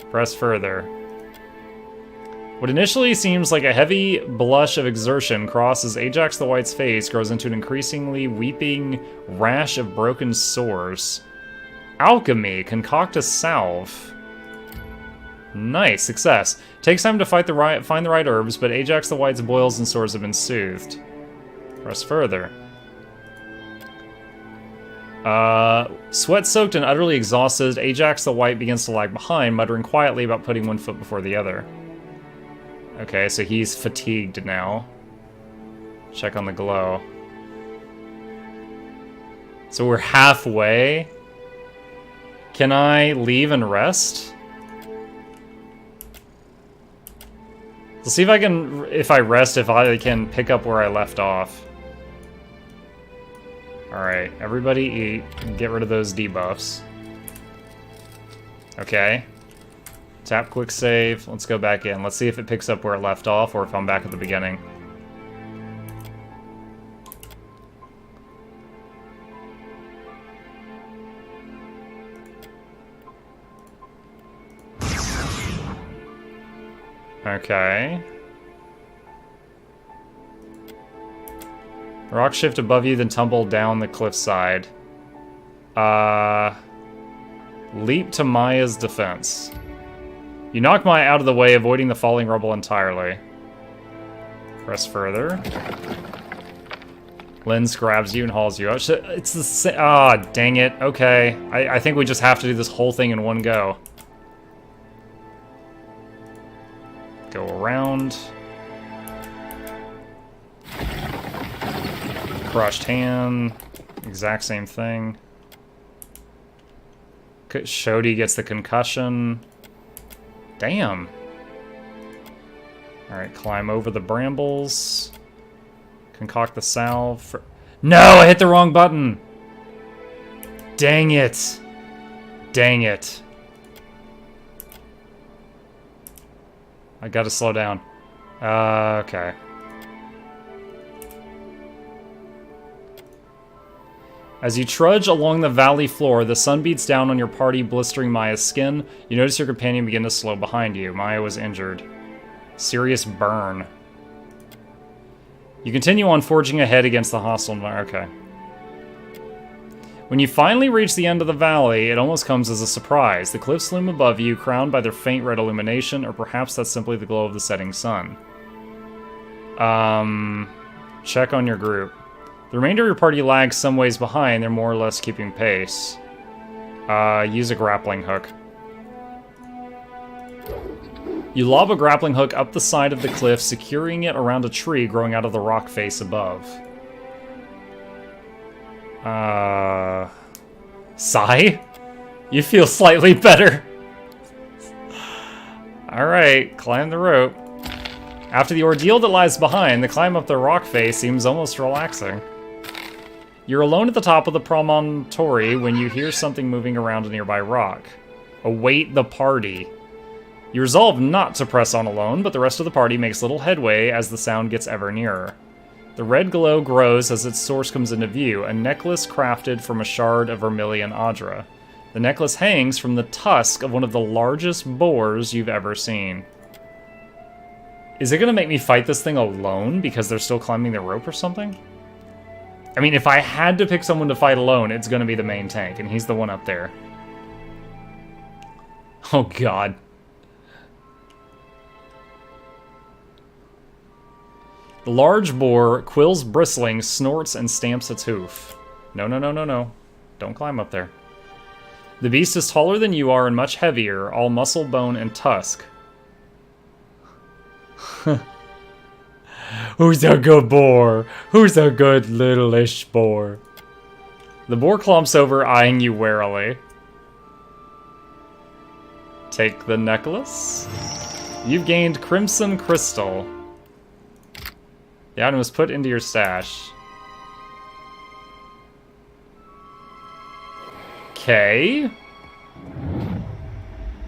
Press further. What initially seems like a heavy blush of exertion crosses Ajax the White's face, grows into an increasingly weeping rash of broken sores. Alchemy. Concoct a salve. Nice. Success. Takes time to find the right herbs, but Ajax the White's boils and sores have been soothed. Press further. Sweat-soaked and utterly exhausted, Ajax the White begins to lag behind, muttering quietly about putting one foot before the other. Okay, so he's fatigued now. Check on the glow. So we're halfway. Can I leave and rest? Let's see if I can, if I can pick up where I left off. Alright, everybody eat and get rid of those debuffs. Okay. Tap quick save. Let's go back in. Let's see if it picks up where it left off or if I'm back at the beginning. Okay. Rock shift above you, then tumble down the cliffside. Leap to Maya's defense. You knock Maya out of the way, avoiding the falling rubble entirely. Press further. Lens grabs you and hauls you out. It's the same. Ah, dang it. Okay. I think we just have to do this whole thing in one go. Go around. Crushed hand. Exact same thing. Shodi gets the concussion. Damn. Alright, climb over the brambles. Concoct the salve for... No! I hit the wrong button! Dang it. Dang it. I gotta slow down. Okay. As you trudge along the valley floor, the sun beats down on your party, blistering Maya's skin. You notice your companion begin to slow behind you. Maya was injured. Serious burn. You continue on forging ahead against the hostile environment. Okay. When you finally reach the end of the valley, it almost comes as a surprise. The cliffs loom above you, crowned by their faint red illumination, or perhaps that's simply the glow of the setting sun. Check on your group. The remainder of your party lags some ways behind. They're more or less keeping pace. Use a grappling hook. You lob a grappling hook up the side of the cliff, securing it around a tree growing out of the rock face above. Sigh? You feel slightly better. Alright, climb the rope. After the ordeal that lies behind, the climb up the rock face seems almost relaxing. You're alone at the top of the promontory when you hear something moving around a nearby rock. Await the party. You resolve not to press on alone, but the rest of the party makes little headway as the sound gets ever nearer. The red glow grows as its source comes into view, a necklace crafted from a shard of vermilion Adra. The necklace hangs from the tusk of one of the largest boars you've ever seen. Is it going to make me fight this thing alone because they're still climbing the rope or something? I mean, if I had to pick someone to fight alone, it's going to be the main tank, and he's the one up there. Oh, God. The large boar, quills bristling, snorts and stamps its hoof. No, no, no, no, no. Don't climb up there. The beast is taller than you are and much heavier, all muscle, bone, and tusk. Who's a good boar? Who's a good little-ish boar? The boar clumps over, eyeing you warily. Take the necklace. You've gained Crimson Crystal. The item was put into your stash. Okay.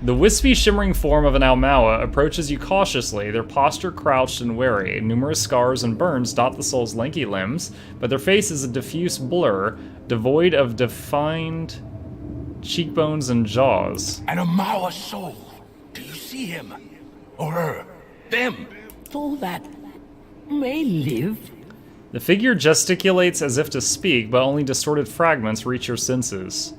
The wispy, shimmering form of an Almawa approaches you cautiously, their posture crouched and wary. Numerous scars and burns dot the soul's lanky limbs, but their face is a diffuse blur, devoid of defined cheekbones and jaws. An Almawa soul. Do you see him? Or her? Them? So that may live. The figure gesticulates as if to speak, but only distorted fragments reach your senses.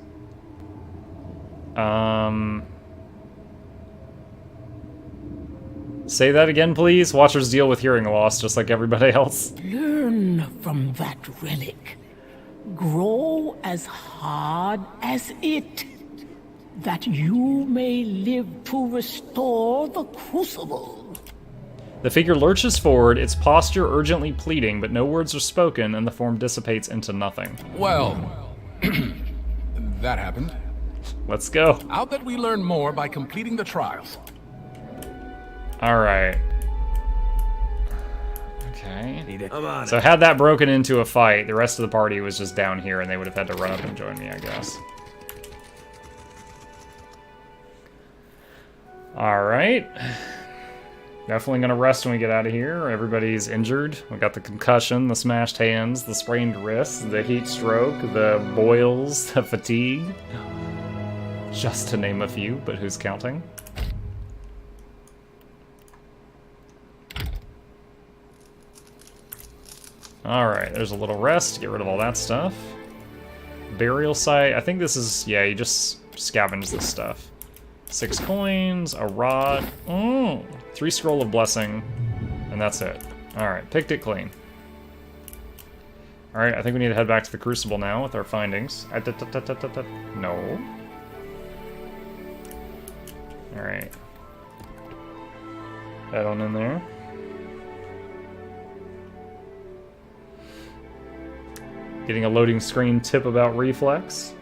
Say that again, please? Watchers deal with hearing loss, just like everybody else. Learn from that relic. Grow as hard as it, that you may live to restore the Crucible. The figure lurches forward, its posture urgently pleading, but no words are spoken, and the form dissipates into nothing. Well, that happened. Let's go. I'll bet we learn more by completing the trials. Alright. Okay. So had that broken into a fight, the rest of the party was just down here, and they would have had to run up and join me, I guess. Alright. Definitely gonna rest when we get out of here. Everybody's injured. We got the concussion, the smashed hands, the sprained wrists, the heat stroke, the boils, the fatigue. Just to name a few, but who's counting? Alright, there's a little rest, get rid of all that stuff. Burial site, I think this is, yeah, you just scavenge this stuff. 6 coins, a rod, 3 scroll of blessing, and that's it. Alright, picked it clean. Alright, I think we need to head back to the Crucible now with our findings. No. Alright. Head on in there. Getting a loading screen tip about Reflex.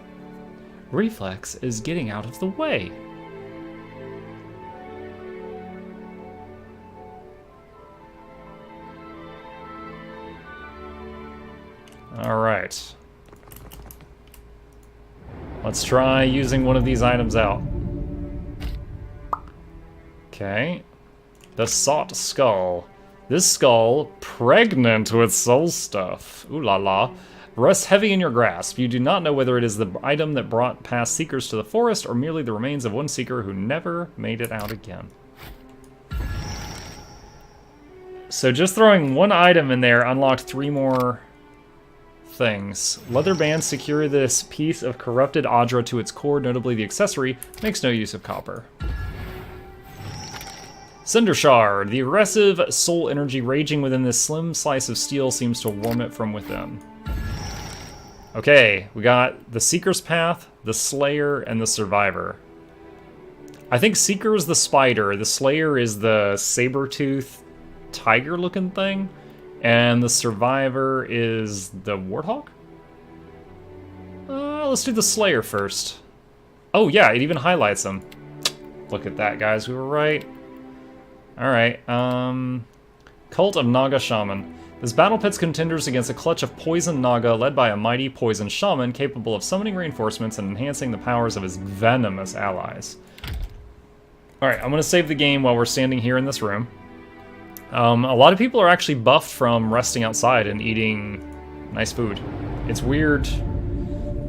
Reflex is getting out of the way. Alright. Let's try using one of these items out. Okay. The Sought Skull. This skull, pregnant with soul stuff. Ooh la la. Rests heavy in your grasp. You do not know whether it is the item that brought past seekers to the forest or merely the remains of one seeker who never made it out again. So just throwing one item in there unlocked 3 more things. Leather bands secure this piece of corrupted Adra to its core, notably the accessory makes no use of copper. Cinder Shard. The aggressive soul energy raging within this slim slice of steel seems to warm it from within. Okay, we got the Seeker's Path, the Slayer, and the Survivor. I think Seeker is the spider, the Slayer is the saber-tooth tiger-looking thing, and the Survivor is the Warthog? Let's do the Slayer first. Oh yeah, it even highlights them. Look at that, guys, we were right. Alright, Cult of Naga Shaman. This battle pits contenders against a clutch of poison Naga led by a mighty poison shaman capable of summoning reinforcements and enhancing the powers of his venomous allies. Alright, I'm going to save the game while we're standing here in this room. A lot of people are actually buffed from resting outside and eating nice food. It's weird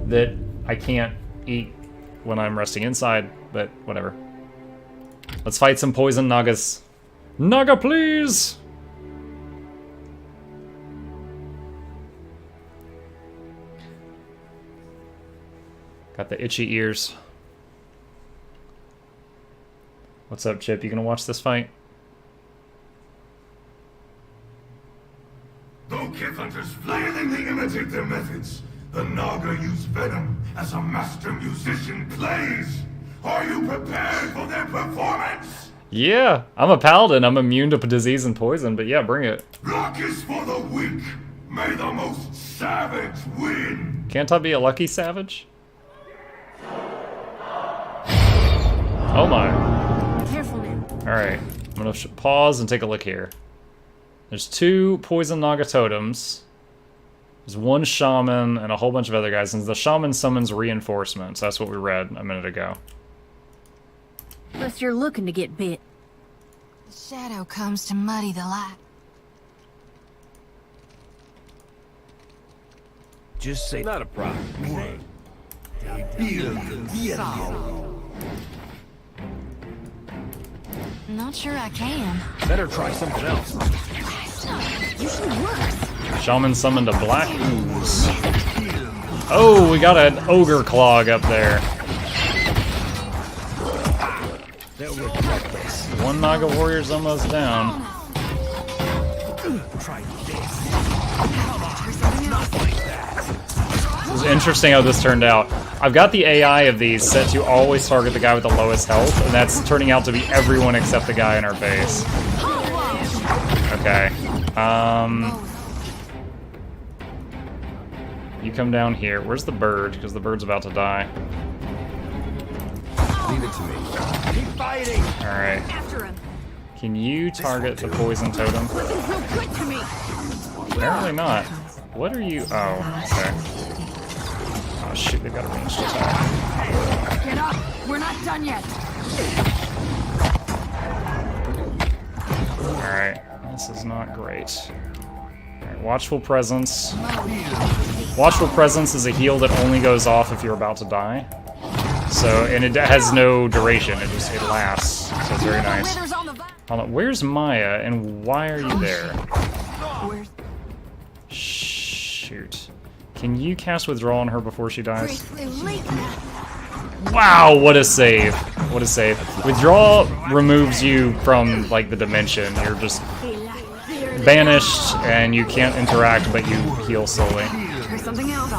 that I can't eat when I'm resting inside, but whatever. Let's fight some poison Nagas. Naga, please! Got the itchy ears. What's up, Chip? You gonna watch this fight? Though Kith Hunters flailingly imitate their methods, the Naga use venom as a master musician plays. Are you prepared for their performance? Yeah, I'm a paladin. I'm immune to disease and poison, but yeah, bring it. Luck is for the weak. May the most savage win. Can't I be a lucky savage? Oh my. Careful now. Alright, I'm gonna pause and take a look here. There's 2 poison Naga totems. There's 1 shaman and a whole bunch of other guys, and the shaman summons reinforcements. That's what we read a minute ago. Unless you're looking to get bit. The shadow comes to muddy the light. Just say not a problem. Not sure I can. Better try something else. Usually works. Shaman summoned a black ooze. Oh, we got an ogre clog up there. One Naga warrior's almost down. This is interesting how this turned out. I've got the AI of these set to always target the guy with the lowest health, and that's turning out to be everyone except the guy in our base. Okay. You come down here. Where's the bird? Because the bird's about to die. Leave it to me. Keep fighting. All right. Can you target the poison totem? Apparently not. What are you? Oh, okay. Oh shoot, they got a ranged attack. Get up! We're not done yet. All right, this is not great. All right, Watchful Presence. Watchful Presence is a heal that only goes off if you're about to die. So, and it has no duration. It lasts. So it's very nice. Hold on, where's Maya, and why are you there? Shoot. Can you cast Withdraw on her before she dies? Wow, what a save. What a save. Withdraw removes you from, like, the dimension. You're just banished, and you can't interact, but you heal slowly. Try something else.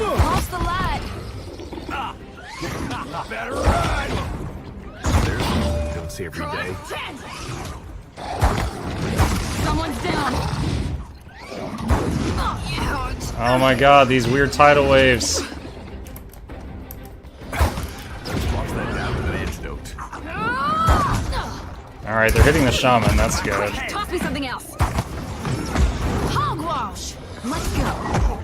Lost the light. Better run! There's don't see every day. Someone's down. Oh my god, these weird tidal waves. Alright, they're hitting the shaman, that's good. Toss me something else. Hogwash. Let's go.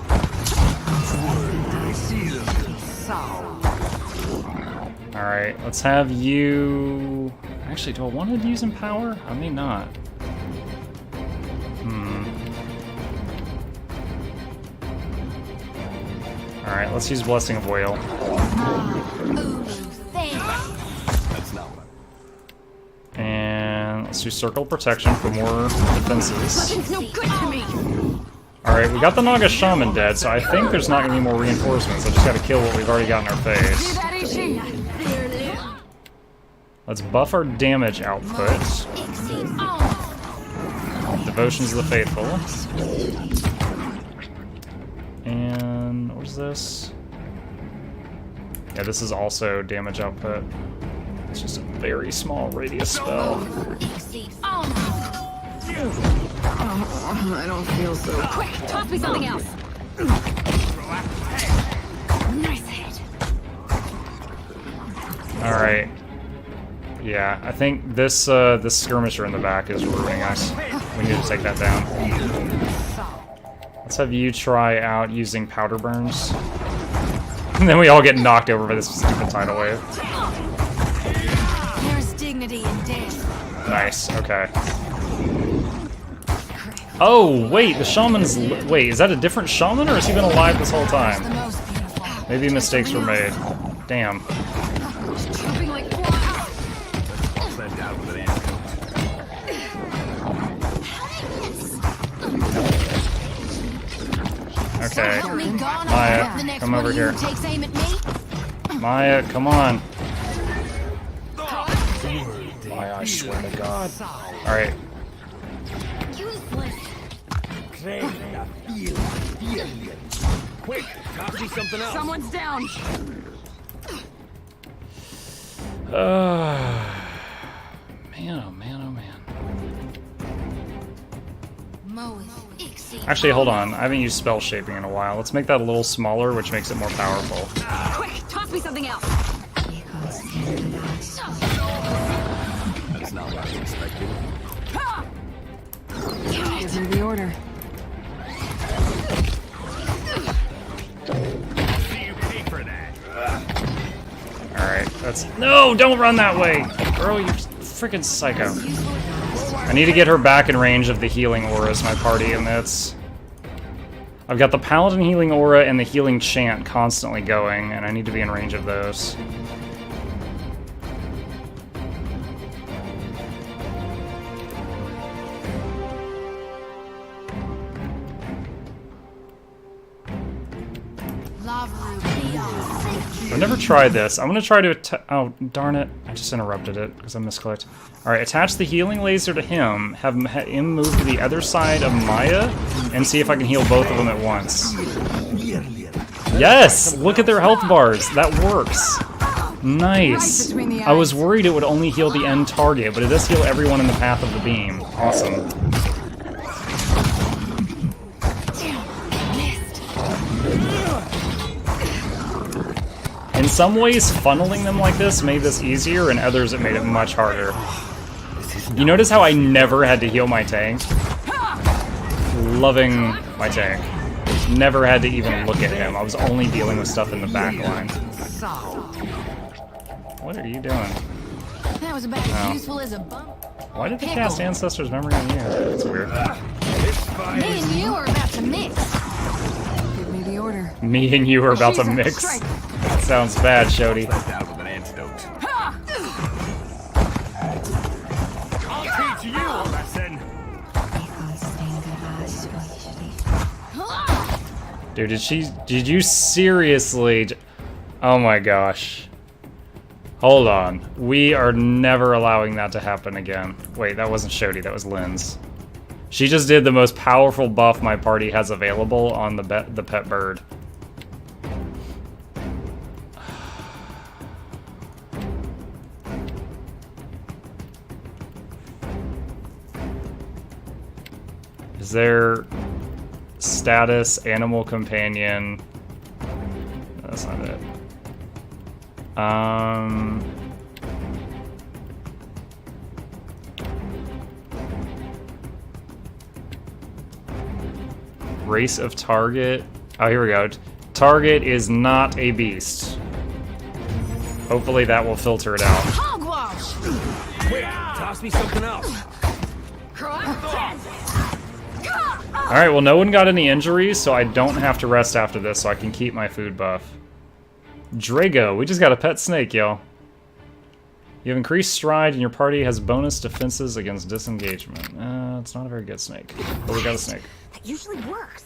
Alright, let's have you... Actually, do I want to use Empower? I may not. Alright, let's use Blessing of Whale. That's not what. And let's do Circle of Protection for more defenses. No good to me. Alright, we got the Naga Shaman dead, so I think there's not going to be more reinforcements. I just got to kill what we've already got in our face. Let's buff our damage output. Devotions of the Faithful. And what is this? Yeah, this is also damage output. It's just a very small radius spell. I don't feel so... Quick, toss me something else. Nice hit. Alright. Yeah, I think this this skirmisher in the back is ruining us. We need to take that down. Let's have you try out using powder burns. And then we all get knocked over by this stupid tidal wave. There's dignity in death. Nice, okay. Oh, wait, the shaman's... Wait, is that a different shaman, or has he been alive this whole time? Maybe mistakes were made. Damn. Okay. Maya, come over here. Maya, come on. Maya, I swear to God. Alright. Quick, copy something else. Someone's down. Man, oh man, oh man. Actually, hold on. I haven't used spell shaping in a while. Let's make that a little smaller, which makes it more powerful. Quick, toss me something else. That's not what I was expecting. Give me the order. Alright, that's... No, don't run that way! Girl, you're freaking psycho. I need to get her back in range of the healing auras my party emits. I've got the Paladin healing aura and the healing chant constantly going, and I need to be in range of those. I've never tried this. I'm gonna try to oh, darn it. I just interrupted it because I misclicked. Alright, attach the healing laser to him, have him move to the other side of Maya, and see if I can heal both of them at once. Yes! Look at their health bars. That works. Nice. I was worried it would only heal the end target, but it does heal everyone in the path of the beam. Awesome. In some ways, funneling them like this made this easier, and others it made it much harder. You notice how I never had to heal my tank? Loving my tank. Never had to even look at him. I was only dealing with stuff in the back line. What are you doing? That was about as useful as a bump. Why did they cast Ancestor's Memory on you? That's weird. Me and you are about to mix. Give me the order. Me and you are about to mix. That sounds bad, Shody. With an antidote. I'll teach you a lesson. Dude, did you seriously... Oh my gosh. Hold on. We are never allowing that to happen again. Wait, that wasn't Shodi, that was Lynn's. She just did the most powerful buff my party has available on the pet bird. Is there status, animal companion? No, that's not it. Race of target. Oh, here we go. Target is not a beast. Hopefully that will filter it out. Hogwash! Quick, toss me something else. Alright, well no one got any injuries, so I don't have to rest after this, so I can keep my food buff. Drago, we just got a pet snake, y'all. You have increased stride and your party has bonus defenses against disengagement. It's not a very good snake. But we got a snake. That usually works.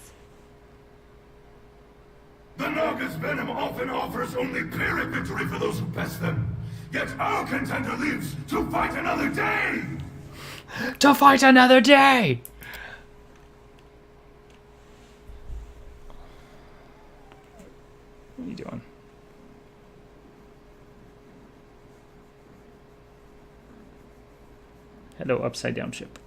The Naga's venom often offers only pyrrhic victory for those who best them. Yet our contender lives to fight another day! To fight another day! What are you doing? Hello, upside down ship.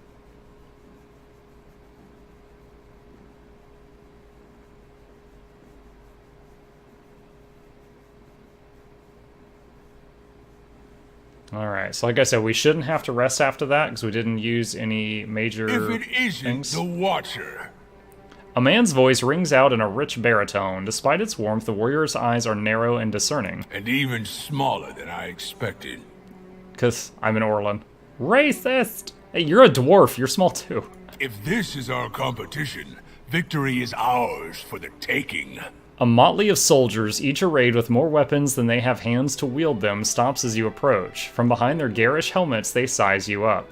Alright, so like I said, we shouldn't have to rest after that because we didn't use any major If it isn't things. the Watcher. A man's voice rings out in a rich baritone. Despite its warmth, the warrior's eyes are narrow and discerning. And even smaller than I expected. Because I'm an Orlan. Racist! Hey, you're a dwarf. You're small too. If this is our competition, victory is ours for the taking. A motley of soldiers, each arrayed with more weapons than they have hands to wield them, stops as you approach. From behind their garish helmets, they size you up.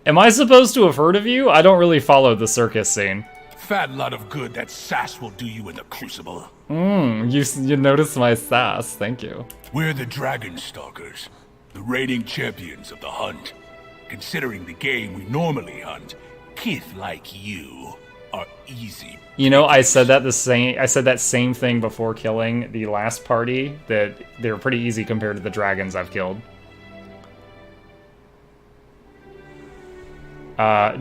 Am I supposed to have heard of you? I don't really follow the circus scene. Fat lot of good that sass will do you in the Crucible. You noticed my sass. Thank you. We're the Dragon Stalkers, the reigning champions of the hunt. Considering the game we normally hunt, kith like you are easy. You know, I said that same thing before killing the last party, that they're pretty easy compared to the dragons I've killed.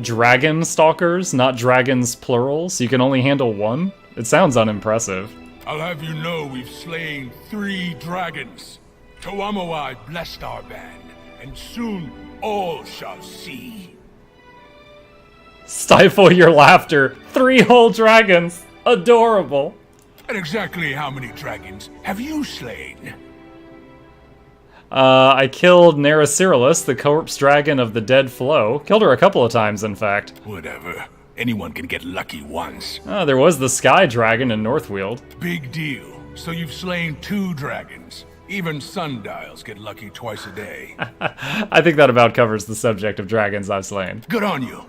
Dragon stalkers, not dragons plural, so you can only handle one? It sounds unimpressive. I'll have you know we've slain 3 dragons. Toamawai blessed our band, and soon all shall see. Stifle your laughter. 3 whole dragons. Adorable. And exactly how many dragons have you slain? I killed Naracirillus, the corpse dragon of the dead flow. Killed her a couple of times, in fact. Whatever. Anyone can get lucky once. There was the sky dragon in Northfield. Big deal. So you've slain 2 dragons. Even sundials get lucky twice a day. I think that about covers the subject of dragons I've slain. Good on you.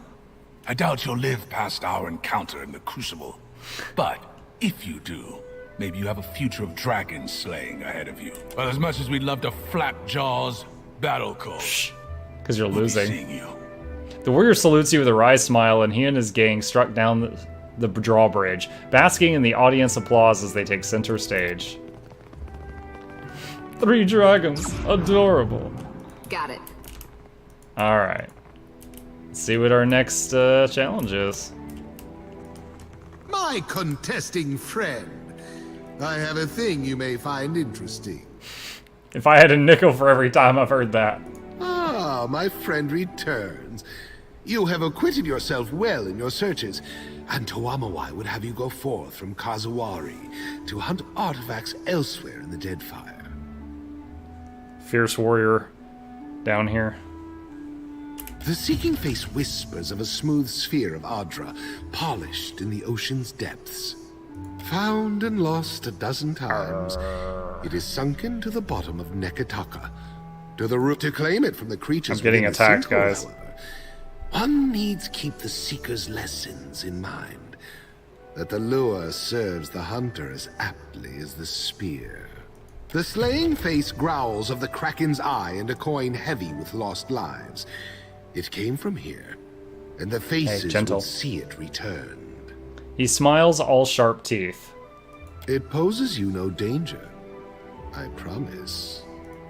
I doubt you'll live past our encounter in the Crucible. But if you do, maybe you have a future of dragon slaying ahead of you. But as much as we'd love to flap jaws, battle call. Shh, because you're We'll be losing. seeing you. The warrior salutes you with a wry smile, and he and his gang struck down the drawbridge, basking in the audience applause as they take center stage. 3 dragons. Adorable. Got it. Alright. Let's see what our next challenge is. My contesting friend, I have a thing you may find interesting. If I had a nickel for every time I've heard that. Ah, my friend returns. You have acquitted yourself well in your searches, and Toamawai would have you go forth from Kazuwari to hunt artifacts elsewhere in the Deadfire. Fierce warrior down here. The seeking face whispers of a smooth sphere of Adra, polished in the ocean's depths. Found and lost a dozen times, it is sunken to the bottom of Nekataka. To the root to claim it from the creatures. I'm getting within the attacked, sinkhole, guys. however, one needs keep the seeker's lessons in mind. that the lure serves the hunter as aptly as the spear. The slaying face growls of the Kraken's eye and a coin heavy with lost lives. It came from here, and the faces will see it returned. He smiles, all sharp teeth. It poses you no danger, I promise.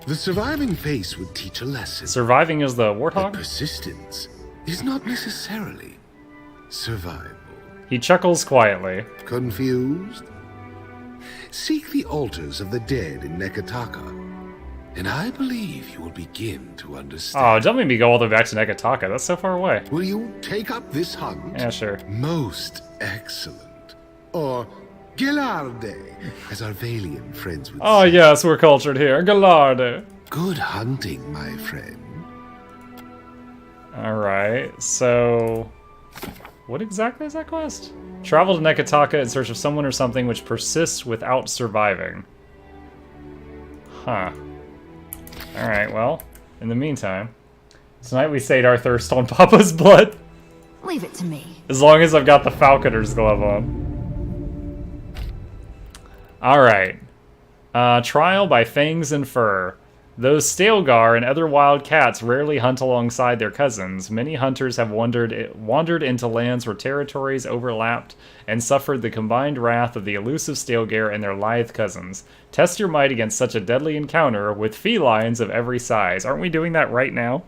The surviving face would teach a lesson. Surviving is the warthog? That persistence is not necessarily survival. He chuckles quietly. Confused? Seek the altars of the dead in Nekataka, and I believe you will begin to understand. Oh, don't make me go all the way back to Nekataka. That's so far away. Will you take up this hunt? Yeah, sure. Most excellent. Or Gelarde, as our Valian friends would say. Oh, yes, we're cultured here. Gelarde. Good hunting, my friend. Alright, so... what exactly is that quest? Travel to Nekataka in search of someone or something which persists without surviving. Huh. Alright, well, in the meantime, tonight we sate our thirst on Papa's blood. Leave it to me. As long as I've got the Falconer's glove on. Alright. Trial by Fangs and Fur. Though Stalgar and other wild cats rarely hunt alongside their cousins, many hunters have wandered into lands where territories overlapped and suffered the combined wrath of the elusive Stalgar and their lithe cousins. Test your might against such a deadly encounter with felines of every size. Aren't we doing that right now?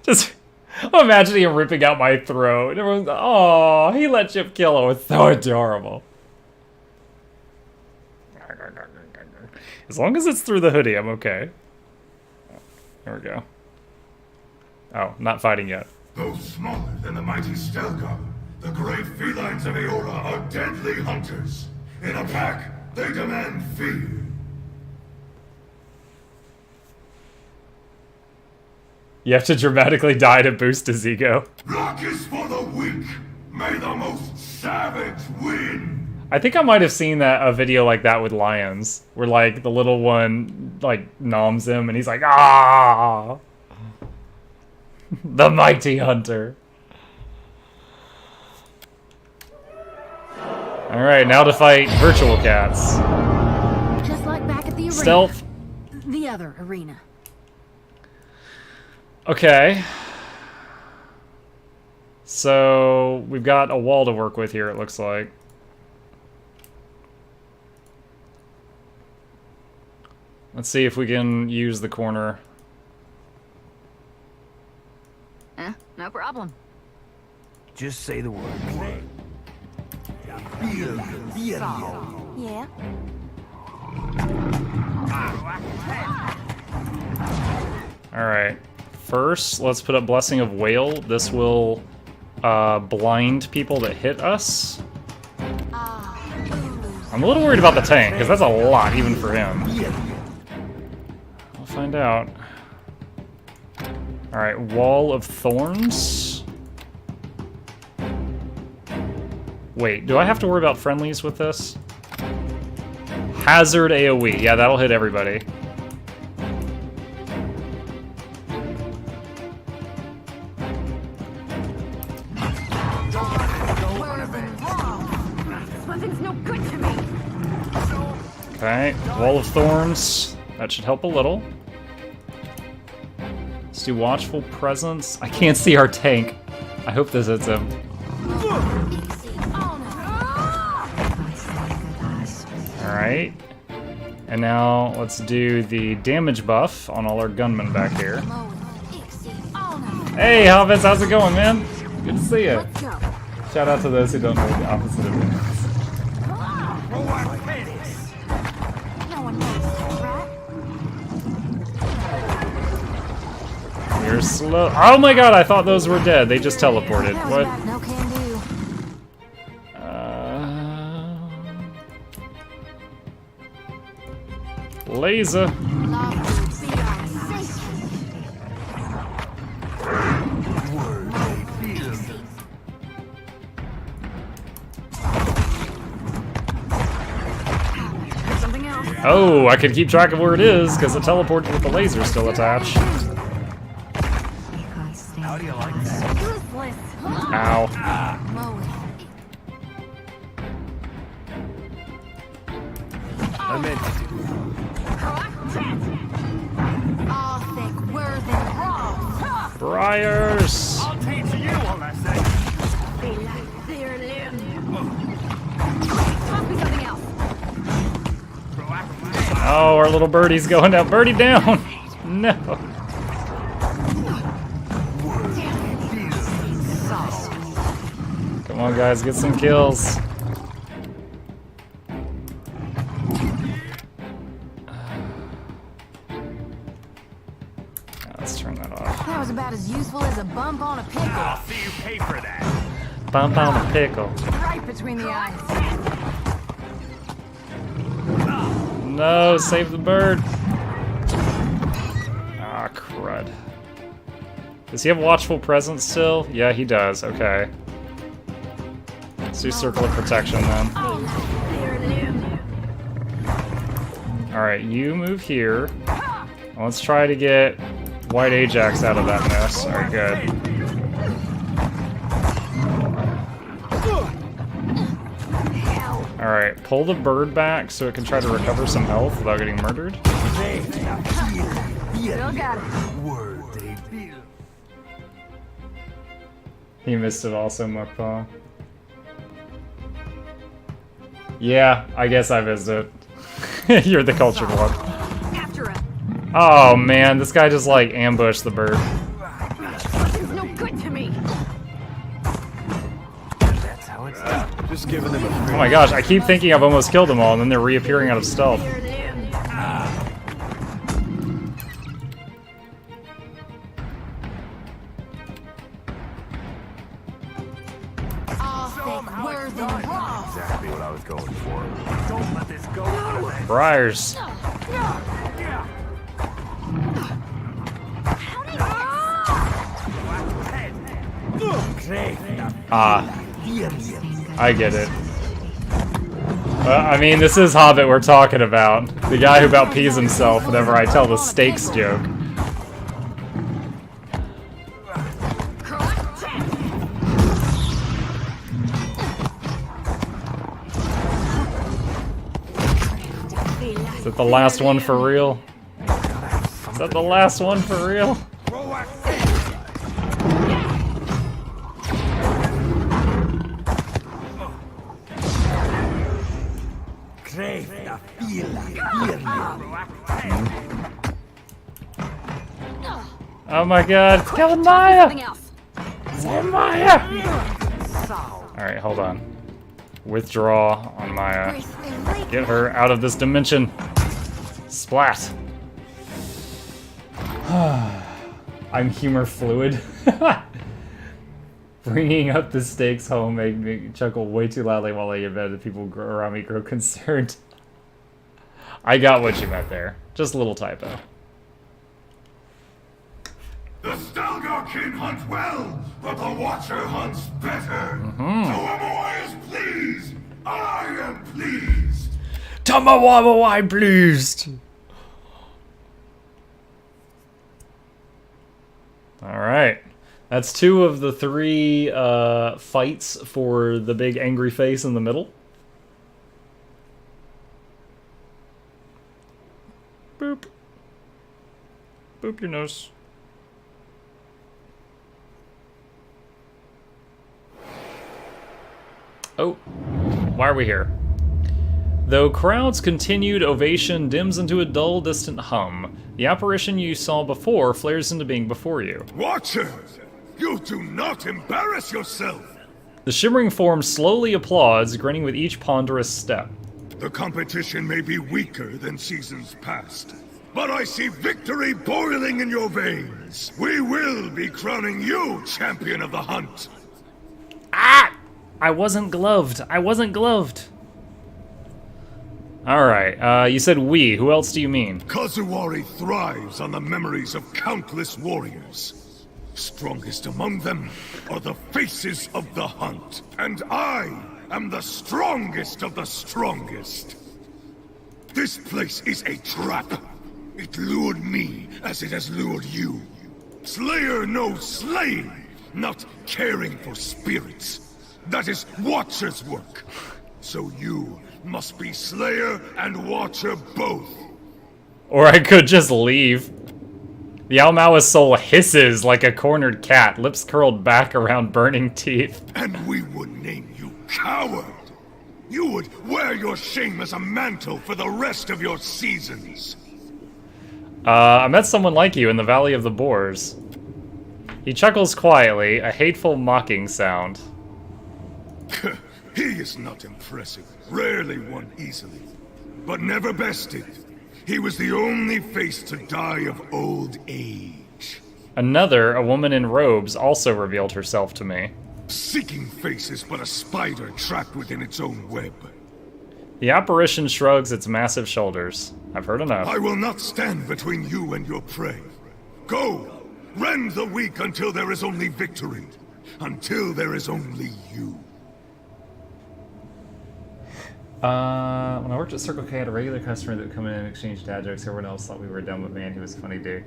Just... I'm imagining him ripping out my throat. And everyone's, oh, he let Chip kill him. It's so adorable. As long as it's through the hoodie, I'm okay. There we go. Oh, not fighting yet. Though smaller than the mighty Stelgar, the great felines of Aeora are deadly hunters. In a pack, they demand fear. You have to dramatically die to boost his ego. Luck is for the weak. May the most savage win. I think I might have seen a video like that with lions, where like the little one like noms him, and he's like, ah, the mighty hunter. All right, now to fight virtual cats. Just like back at the arena. Stealth. The other arena. Okay. So, we've got a wall to work with here, it looks like. Let's see if we can use the corner. No problem. Just say the word. Yeah. Alright. First, let's put up Blessing of Whale. This will blind people that hit us. I'm a little worried about the tank, because that's a lot, even for him. I'll find out. Alright, Wall of Thorns. Wait, do I have to worry about friendlies with this? Hazard AoE. Yeah, that'll hit everybody. Okay, Wall of Thorns. That should help a little. Let's do Watchful Presence. I can't see our tank. I hope this hits him. Alright. And now let's do the damage buff on all our gunmen back here. Hey, Hobbits, how's it going, man? Good to see you. Shout out to those who don't know what the opposite of it is. You're slow. Oh my god, I thought those were dead. They just teleported. What? No can do. Laser. Oh, I can keep track of where it is because it teleported with the laser still attached. How do you like that? Useless. Ow. I meant to do. All thick, worthy, raw. Briars! I'll teach you a lesson. Be like their limb. Toss me something else. Oh, our little birdie's going down. Birdie down! No. Come on, guys, get some kills. Let's turn that off. That was about as useful as a bump on a pickle. I'll see you pay for that. Bump on a pickle. Right between the eyes. No, save the bird. Ah, crud. Does he have watchful presence still? Yeah, he does. Okay. Let's do circle of protection then. Alright, you move here. Let's try to get White Ajax out of that mess. Alright, good. Alright, pull the bird back so it can try to recover some health without getting murdered. Still got it. He missed it also, Mukbang. Yeah, I guess I missed it. You're the cultured one. After him. Oh man, this guy just like ambushed the bird. He's no good to me. That's how it's done. Just giving them a Oh my gosh, I keep thinking I've almost killed them all, and then they're reappearing out of stealth. Exactly what I was going for. Don't let this go. Briars. Ah, I get it. I mean, this is Hobbit we're talking about. The guy who about pees himself whenever I tell the stakes joke. Is that the last one for real? Is that the last one for real? Oh my god, it's killing Maya! Save Maya! Alright, hold on. Withdraw on Maya. Get her out of this dimension. Splat. I'm humor fluid. Bringing up the stakes home made me chuckle way too loudly while I get bed and people around me grow concerned. I got what you meant there. Just a little typo. The Stalgarkin hunt well, but the Watcher hunts better. Tamawai is pleased. I am pleased. Tamawai pleased. All right. That's 2 of the 3 fights for the big angry face in the middle. Boop. Boop your nose. Oh, why are we here? Though crowd's continued ovation dims into a dull, distant hum, the apparition you saw before flares into being before you. Watcher, you do not embarrass yourself. The shimmering form slowly applauds, grinning with each ponderous step. The competition may be weaker than seasons past, but I see victory boiling in your veins. We will be crowning you champion of the hunt. Ah! I wasn't gloved. I wasn't gloved. Alright, you said we. Who else do you mean? Kazuwari thrives on the memories of countless warriors. Strongest among them are the faces of the hunt. And I am the strongest of the strongest. This place is a trap. It lured me as it has lured you. Slayer knows slaying, not caring for spirits. That is Watcher's work. So you must be Slayer and Watcher both. Or I could just leave. The Aomawa's soul hisses like a cornered cat, lips curled back around burning teeth. And we would name you coward. You would wear your shame as a mantle for the rest of your seasons. I met someone like you in the Valley of the Boars. He chuckles quietly, a hateful mocking sound. He is not impressive, rarely won easily, but never bested. He was the only face to die of old age. Another, a woman in robes, also revealed herself to me. Seeking face is but a spider trapped within its own web. The apparition shrugs its massive shoulders. I've heard enough. I will not stand between you and your prey. Go! Rend the weak until there is only victory. Until there is only you. When I worked at Circle K, I had a regular customer that would come in and exchange dad jokes. Everyone else thought we were dumb, but man, he was a funny dude.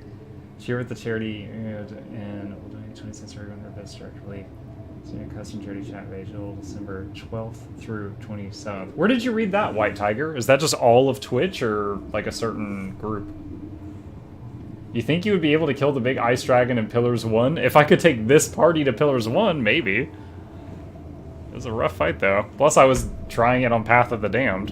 Cheer with the charity and we'll donate 20 cents for everyone who best directly. Senior custom charity chat page, December 12th through 27th. Where did you read that, White Tiger? Is that just all of Twitch or like a certain group? You think you would be able to kill the big ice dragon in Pillars 1? If I could take this party to Pillars 1, maybe. It was a rough fight, though. Plus, I was trying it on Path of the Damned.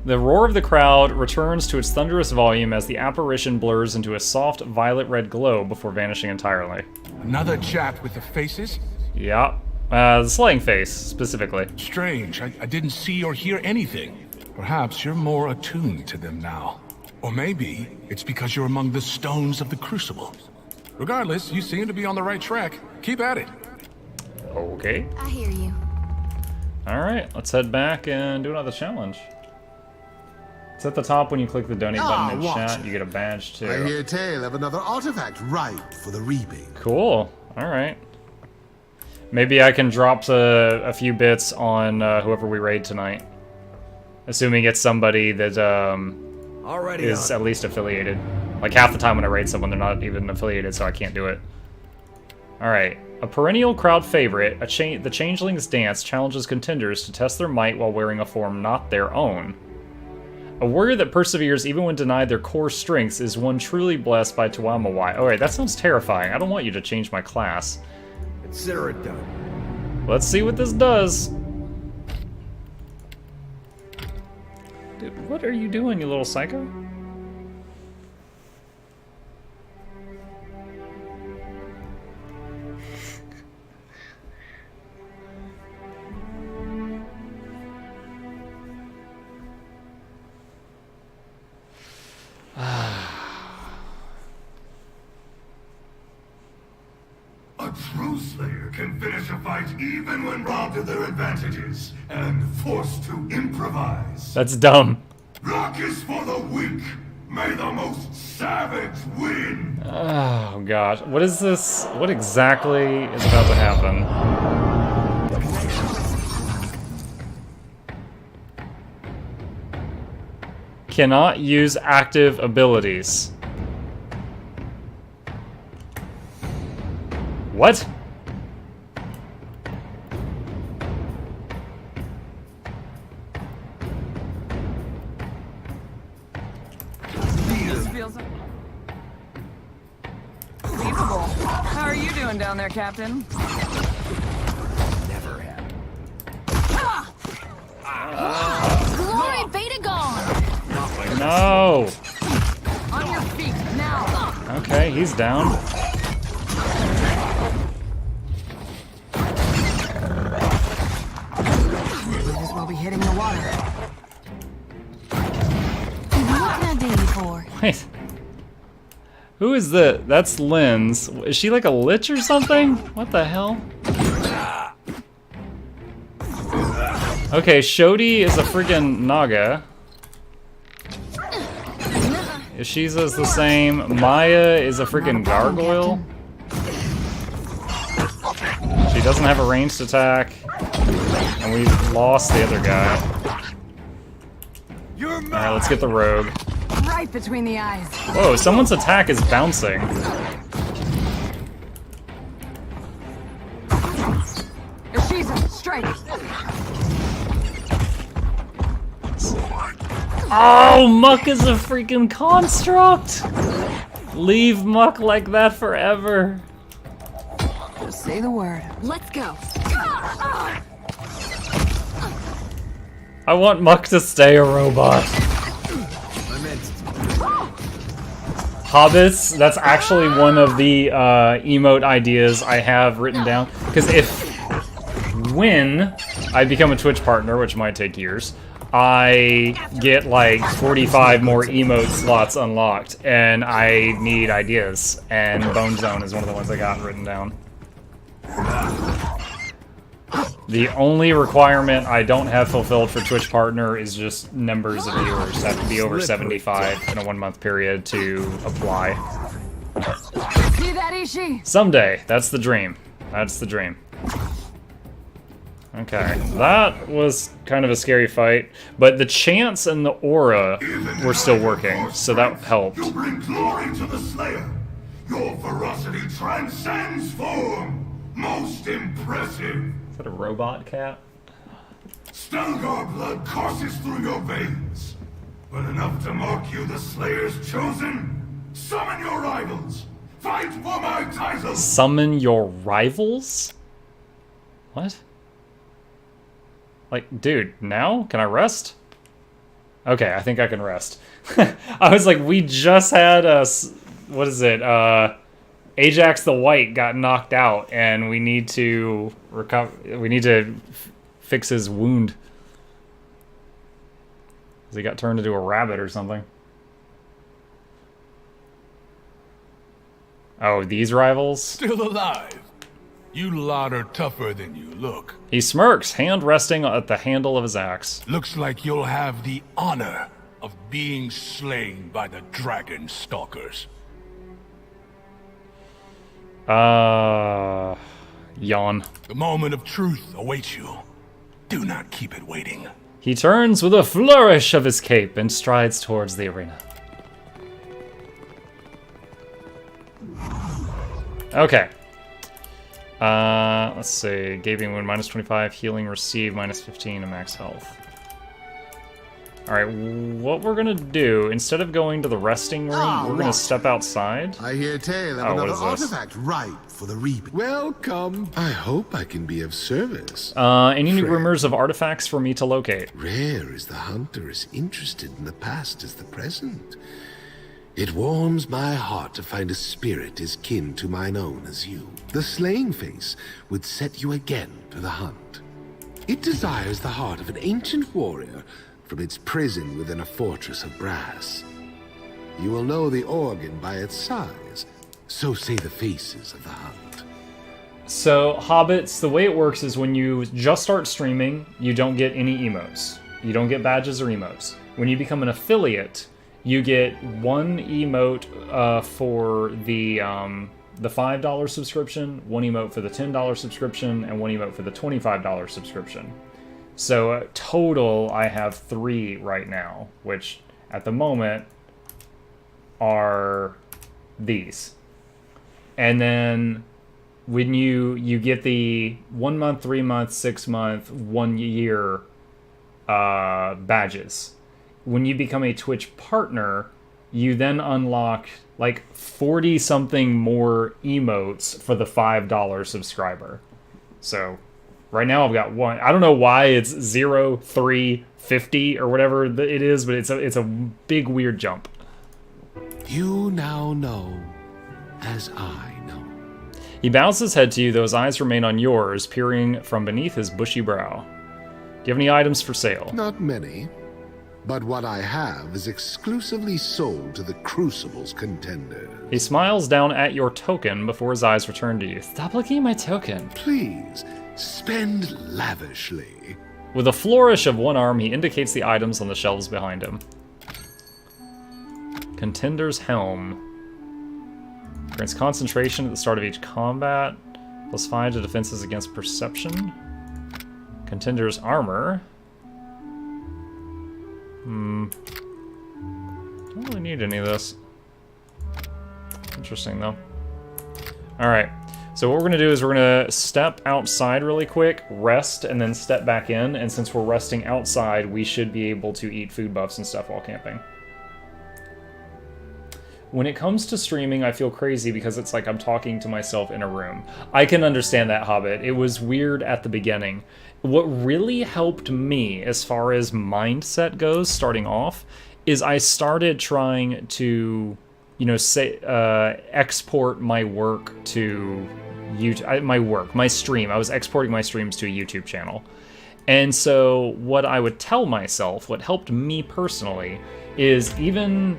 The roar of the crowd returns to its thunderous volume as the apparition blurs into a soft violet-red glow before vanishing entirely. Another chat with the faces? Yeah. The slaying face, specifically. Strange. I didn't see or hear anything. Perhaps you're more attuned to them now. Or maybe it's because you're among the stones of the Crucible. Regardless, you seem to be on the right track. Keep at it. Okay. I hear you. Alright, let's head back and do another challenge. It's at the top when you click the donate button in chat, you get a badge too. I hear tale of another artifact ripe for the reaping. Cool. Alright. Maybe I can drop a few bits on whoever we raid tonight. Assuming it's somebody that is at least affiliated. Like half the time when I raid someone, they're not even affiliated, so I can't do it. Alright. A perennial crowd favorite, the Changeling's Dance challenges contenders to test their might while wearing a form not their own. A warrior that perseveres even when denied their core strengths is one truly blessed by Tuamawai. Alright, that sounds terrifying. I don't want you to change my class. Consider it done. Let's see what this does. Dude, what are you doing, you little psycho? A true Slayer can finish a fight even when robbed of their advantages and forced to improvise. That's dumb. Luck is for the weak. May the most savage win. Oh gosh, what is this? What exactly is about to happen? Cannot use active abilities. What? This feels believable. How are you doing down there, Captain? Never happened. Glory Beta gone! No. On your feet now. Okay, he's down. Might as well be hitting the water. What can I do you for? Wait. Who is the? That's Lynn's. Is she like a lich or something? What the hell? Okay, Shodi is a friggin' Naga. Ishiza's the same. Maya is a friggin' gargoyle. She doesn't have a ranged attack. And we've lost the other guy. Alright, let's get the rogue. right between the eyes. Whoa, someone's attack is bouncing. Ishiza, strike. Oh, Muck is a freaking construct! Leave Muck like that forever. Just say the word. Let's go. I want Muck to stay a robot. Hobbits, that's actually one of the emote ideas I have written down. Because when I become a Twitch partner, which might take years, I get like 45 more emote slots unlocked, and I need ideas, and Bone Zone is one of the ones I got written down. The only requirement I don't have fulfilled for Twitch partner is just numbers of viewers. That have to be over 75 in a 1 month period to apply. See that, Ishi? Someday. That's the dream. That's the dream. Okay, that was kind of a scary fight, but the chants and the aura were still working, so that helped. You bring glory to the Slayer. Your ferocity transcends form. Most impressive. Is that a robot cat? Stungar blood courses through your veins, but enough to mark you the Slayer's chosen. Summon your rivals. Fight for my title. Summon your rivals? What? Like, dude, now? Can I rest? Okay, I think I can rest. I was like, we just had a... What is it? Ajax the White got knocked out, and we need to recover... We need to fix his wound. He got turned into a rabbit or something. Oh, these rivals? Still alive. You lot are tougher than you look. He smirks, hand resting at the handle of his axe. Looks like you'll have the honor of being slain by the dragon stalkers. Yawn. The moment of truth awaits you. Do not keep it waiting. He turns with a flourish of his cape and strides towards the arena. Okay. Let's see. Gaping wound minus 25, healing received minus 15 to max health. Alright, what we're gonna do, instead of going to the resting room, we're gonna step outside. I hear tale of another artifact ripe for the reaping. Welcome. I hope I can be of service. Any new rumors of artifacts for me to locate? Rare is the hunter as interested in the past as the present. It warms my heart to find a spirit as kin to mine own as you. The slaying face would set you again for the hunt. It desires the heart of an ancient warrior from its prison within a fortress of brass. You will know the organ by its size, so say the faces of the hunt. So, Hobbits, the way it works is when you just start streaming, you don't get any emotes. You don't get badges or emotes. When you become an affiliate, you get one emote for the $5 subscription, one emote for the $10 subscription, and one emote for the $25 subscription. So total, I have 3 right now, which at the moment are these. And then when you get the 1 month, 3 month, 6 month, 1 year badges. When you become a Twitch partner, you then unlock like 40 something more emotes for the $5 subscriber. So right now I've got 1. I don't know why it's 0, 3, 50 or whatever it is, but it's a big weird jump. You now know as I know. He bows his head to you, though his eyes remain on yours, peering from beneath his bushy brow. Do you have any items for sale? Not many. But what I have is exclusively sold to the Crucible's contenders. He smiles down at your token before his eyes return to you. Stop looking at my token. Please, spend lavishly. With a flourish of one arm, he indicates the items on the shelves behind him. Contender's Helm. Grants concentration at the start of each combat. +5 to defenses against perception. Contender's Armor. Don't really need need any of this. Interesting, though. Alright. So what we're going to do is we're going to step outside really quick, rest, and then step back in. And since we're resting outside, we should be able to eat food buffs and stuff while camping. When it comes to streaming, I feel crazy because it's like I'm talking to myself in a room. I can understand that, Hobbit. It was weird at the beginning. What really helped me as far as mindset goes, starting off, is I started trying to, you know, say export my work to YouTube. My stream. I was exporting my streams to a YouTube channel. And so what I would tell myself, what helped me personally, is even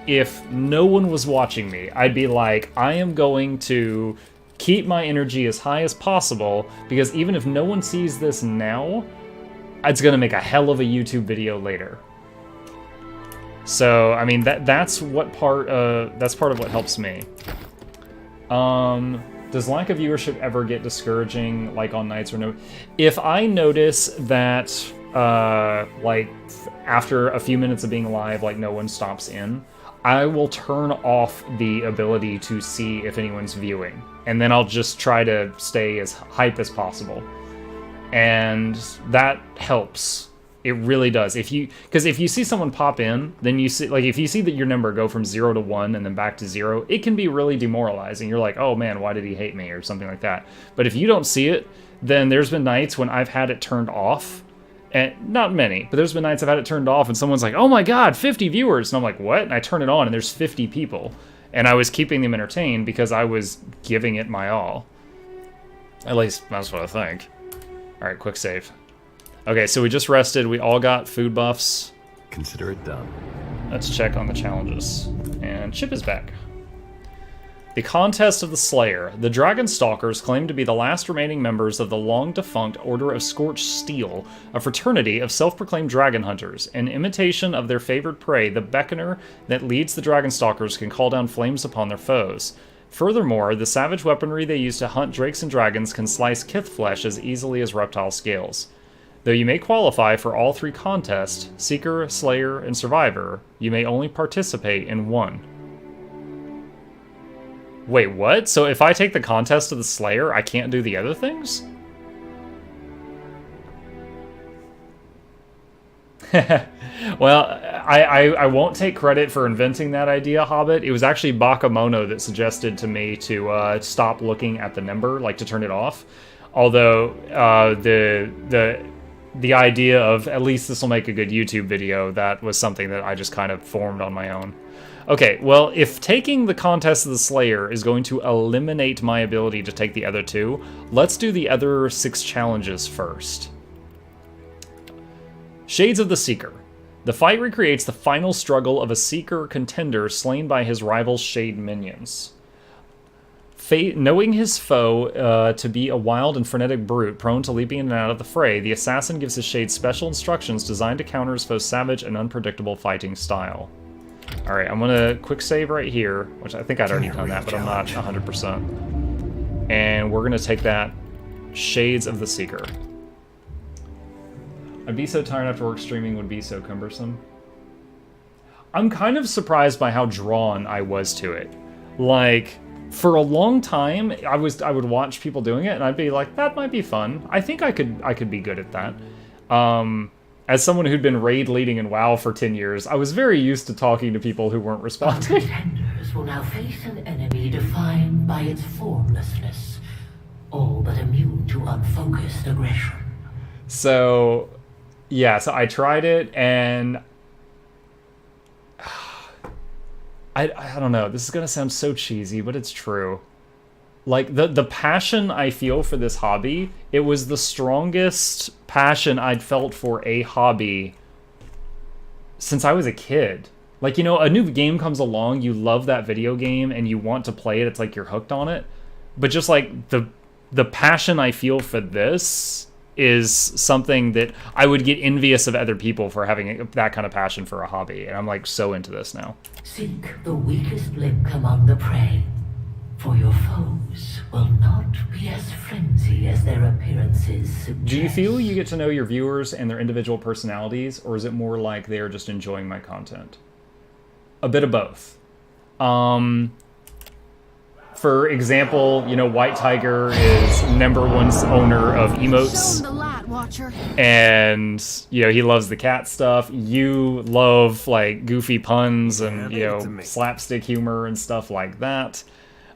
if no one was watching me, I'd be like, I am going to keep my energy as high as possible, because even if no one sees this now, it's going to make a hell of a YouTube video later. So, I mean, that's part of what helps me. Does lack of viewership ever get discouraging, like on nights or no? If I notice that, like, after a few minutes of being live, like, no one stops in, I will turn off the ability to see if anyone's viewing. And then I'll just try to stay as hype as possible. And that helps. It really does. Because if you see someone pop in, then you see, like, if you see that your number go from 0 to 1 and then back to 0, it can be really demoralizing. You're like, oh man, why did he hate me, or something like that. But if you don't see it, then there's been nights when I've had it turned off, and not many, but there's been nights I've had it turned off and someone's like, oh my god, 50 viewers, and I'm like, what? And I turn it on and there's 50 people, and I was keeping them entertained because I was giving it my all. At least that's what I think. All right, quick save. Okay, so we just rested. We all got food buffs. Consider it done. Let's check on the challenges. And Chip is back. The Contest of the Slayer. The Dragon Stalkers claim to be the last remaining members of the long-defunct Order of Scorched Steel, a fraternity of self-proclaimed dragon hunters. In imitation of their favored prey, the beckoner that leads the Dragon Stalkers can call down flames upon their foes. Furthermore, the savage weaponry they use to hunt drakes and dragons can slice kith flesh as easily as reptile scales. Though you may qualify for all three contests, Seeker, Slayer, and Survivor, you may only participate in one. Wait, what? So if I take the contest of the Slayer, I can't do the other things? Well, I won't take credit for inventing that idea, Hobbit. It was actually Bakamono that suggested to me to stop looking at the number, like to turn it off. Although the idea of at least this will make a good YouTube video, that was something that I just kind of formed on my own. Okay, well, if taking the Contest of the Slayer is going to eliminate my ability to take the other two, let's do the other 6 challenges first. Shades of the Seeker. The fight recreates the final struggle of a Seeker contender slain by his rival's Shade minions. Knowing his foe to be a wild and frenetic brute prone to leaping in and out of the fray, the assassin gives his Shade special instructions designed to counter his foe's savage and unpredictable fighting style. Alright, I'm gonna quick save right here, which I think I'd already done that, but I'm not 100%. And we're gonna take that Shades of the Seeker. I'd be so tired after work, streaming would be so cumbersome. I'm kind of surprised by how drawn I was to it. Like, for a long time, I would watch people doing it, and I'd be like, that might be fun. I think I could be good at that. As someone who'd been raid leading in WoW for 10 years, I was very used to talking to people who weren't responding. Contenders will now face an enemy defined by its formlessness, all but immune to unfocused aggression. So, yeah, so I tried it, and I don't know, this is gonna sound so cheesy, but it's true. Like, the passion I feel for this hobby, it was the strongest passion I'd felt for a hobby since I was a kid. Like, you know, a new game comes along, you love that video game, and you want to play it, it's like you're hooked on it. But just, like, the passion I feel for this is something that I would get envious of other people for having that kind of passion for a hobby, and I'm, like, so into this now. Seek the weakest link among the prey, for your foes will not be as frenzy as their appearances suggest. Do you feel you get to know your viewers and their individual personalities, or is it more like they're just enjoying my content? a bit of both. For example, you know, White Tiger is number one's owner of emotes. And, you know, he loves the cat stuff. You love, like, goofy puns and, you know, slapstick humor and stuff like that.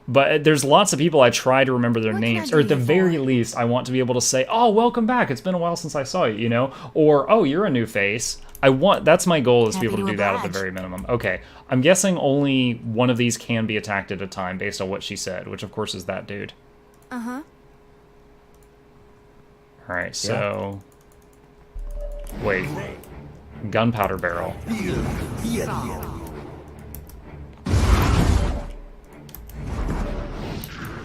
But there's lots of people I try to remember their names. Or at the very least, I want to be able to say, oh, welcome back. It's been a while since I saw you, you know? Or, oh, you're a new face. That's my goal, is to be able to do that at the very minimum. Okay, I'm guessing only one of these can be attacked at a time based on what she said, which of course is that dude. Uh-huh. Alright, so... Wait. Gunpowder barrel.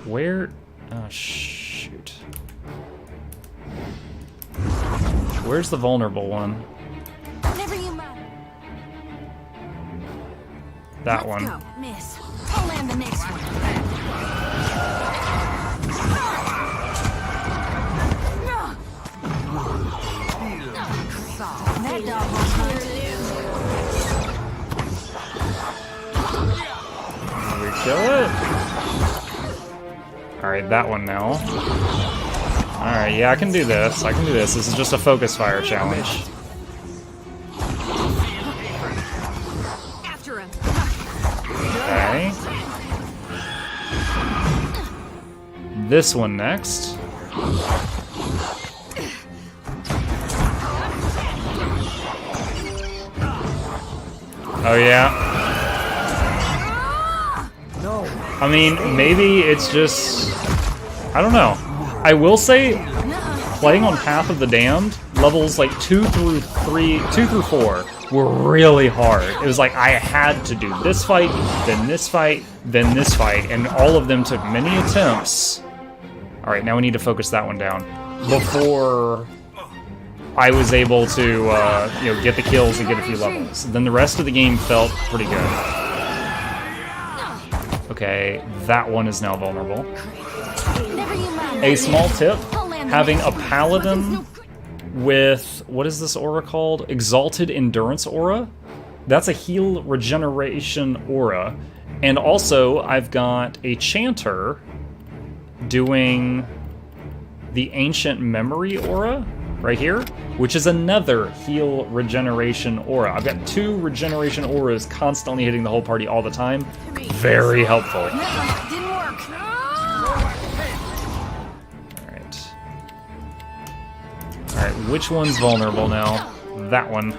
Where... Oh, shoot. Where's the vulnerable one? Never you mind. That one. Go, miss. I'll land the next one. That dog won't hunt. Did we kill it? Alright, that one now. Alright, yeah, I can do this. I can do this. This is just a focus fire challenge. Okay. This one next. Oh yeah. No. I mean, maybe it's just... I don't know. I will say, playing on Path of the Damned, levels like 2 through 4 were really hard. It was like I had to do this fight, then this fight, then this fight, and all of them took many attempts. Alright, now we need to focus that one down. Before I was able to, you know, get the kills and get a few levels. Then the rest of the game felt pretty good. Okay, that one is now vulnerable. A small tip, having a paladin with, what is this aura called? Exalted Endurance aura? That's a heal regeneration aura. And also, I've got a chanter doing the Ancient Memory aura right here, which is another heal regeneration aura. I've got 2 regeneration auras constantly hitting the whole party all the time. Very helpful. Didn't work. Alright, which one's vulnerable now? That one.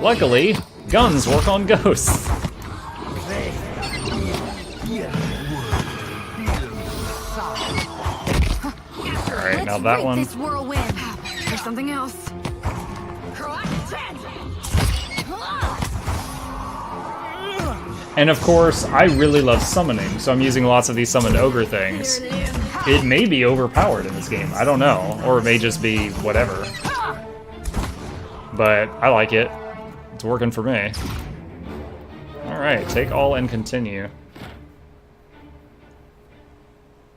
Luckily, guns work on ghosts. Alright, now that one. This whirlwind. There's something else. And of course, I really love summoning, so I'm using lots of these summoned ogre things. It may be overpowered in this game, I don't know. Or it may just be whatever. But I like it. It's working for me. Alright, take all and continue.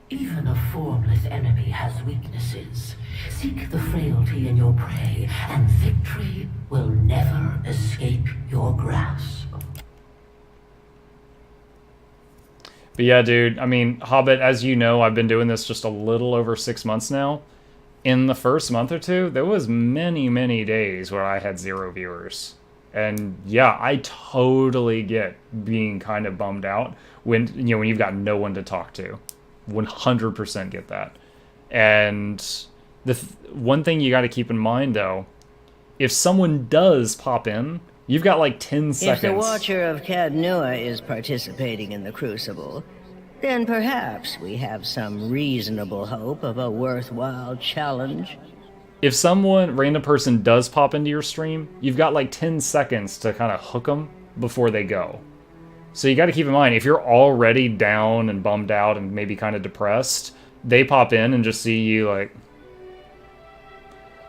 Even a formless enemy has weaknesses. Seek the frailty in your prey, and victory will never escape your grasp. But yeah, dude, I mean, Hobbit, as you know, I've been doing this just a little over 6 months now. In the first month or two, there was many, many days where I had 0 viewers. And yeah, I totally get being kind of bummed out when, you know, when you've got no one to talk to. 100% get that. And the one thing you got to keep in mind, though, if someone does pop in, you've got like 10 seconds. If the Watcher of Cadnua is participating in the Crucible, then perhaps we have some reasonable hope of a worthwhile challenge. If someone, random person, does pop into your stream, you've got like 10 seconds to kind of hook them before they go. So you got to keep in mind, if you're already down and bummed out and maybe kind of depressed, they pop in and just see you like...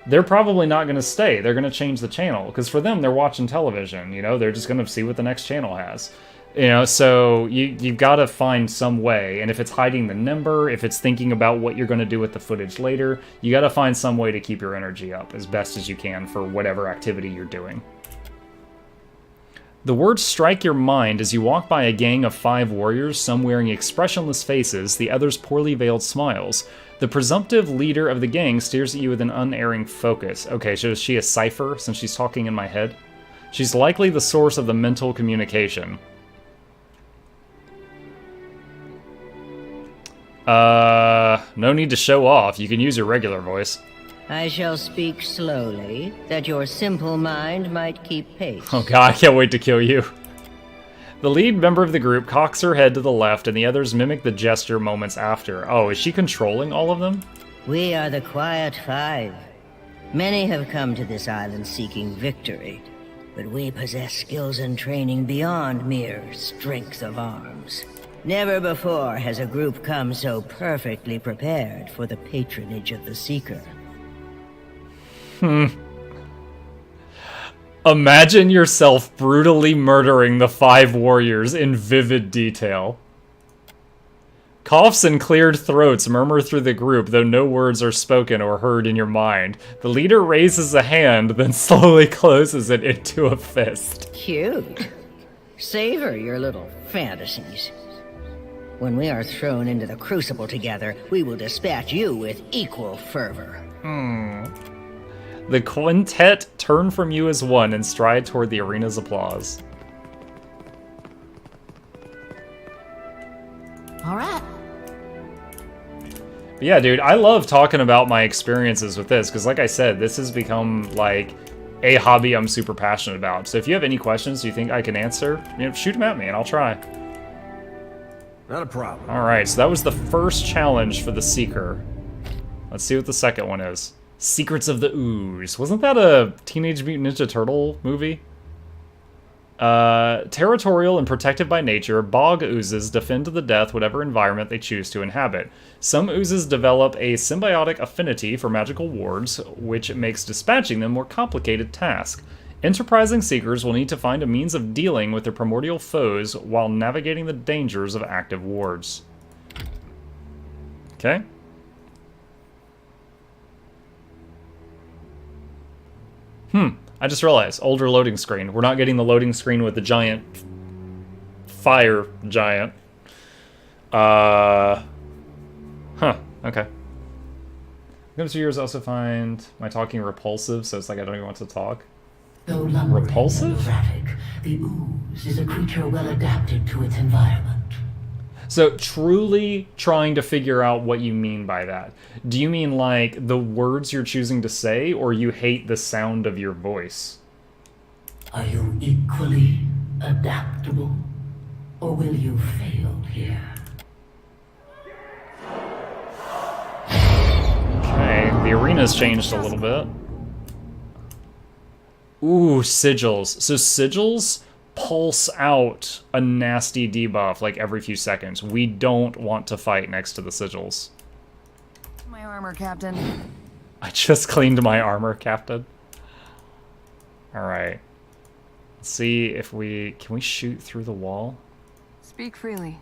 They're probably not going to stay. They're going to change the channel. Because for them, they're watching television, you know? They're just going to see what the next channel has. You know, so you've got to find some way. And if it's hiding the number, if it's thinking about what you're going to do with the footage later, you got to find some way to keep your energy up as best as you can for whatever activity you're doing. The words strike your mind as you walk by a gang of 5 warriors, some wearing expressionless faces, the others poorly veiled smiles. The presumptive leader of the gang stares at you with an unerring focus. Okay, so is she a cipher since she's talking in my head? She's likely the source of the mental communication. No need to show off. You can use your regular voice. I shall speak slowly, that your simple mind might keep pace. Oh god, I can't wait to kill you. The lead member of the group cocks her head to the left, and the others mimic the gesture moments after. Oh, is she controlling all of them? We are the Quiet Five. Many have come to this island seeking victory, but we possess skills and training beyond mere strength of arms. Never before has a group come so perfectly prepared for the patronage of the Seeker. Imagine yourself brutally murdering the 5 warriors in vivid detail. Coughs and cleared throats murmur through the group, though no words are spoken or heard in your mind. The leader raises a hand, then slowly closes it into a fist. Cute. Savor your little fantasies. When we are thrown into the Crucible together, we will dispatch you with equal fervor. The quintet turn from you as one and stride toward the arena's applause. All right. But yeah, dude, I love talking about my experiences with this, because like I said, this has become, like, a hobby I'm super passionate about. So if you have any questions you think I can answer, shoot them at me and I'll try. Not a problem. Alright, so that was the first challenge for the Seeker. Let's see what the second one is. Secrets of the Ooze. Wasn't that a Teenage Mutant Ninja Turtle movie? Territorial and protected by nature, bog oozes defend to the death whatever environment they choose to inhabit. Some oozes develop a symbiotic affinity for magical wards, which makes dispatching them a more complicated task. Enterprising seekers will need to find a means of dealing with their primordial foes while navigating the dangers of active wards. Okay. I just realized, older loading screen. We're not getting the loading screen with the giant fire giant. Okay. Those viewers also find my talking repulsive, so it's like I don't even want to talk. Though lumbering Repulsive? and erratic, the ooze is a creature well adapted to its environment. So, truly trying to figure out what you mean by that. Do you mean, like, the words you're choosing to say, or you hate the sound of your voice? Are you equally adaptable? Or will you fail here? Okay, the arena's changed a little bit. Ooh, sigils. So sigils pulse out a nasty debuff like every few seconds. We don't want to fight next to the sigils. My armor, Captain. I just cleaned my armor, Captain. Alright. Let's see if we... Can we shoot through the wall? Speak freely.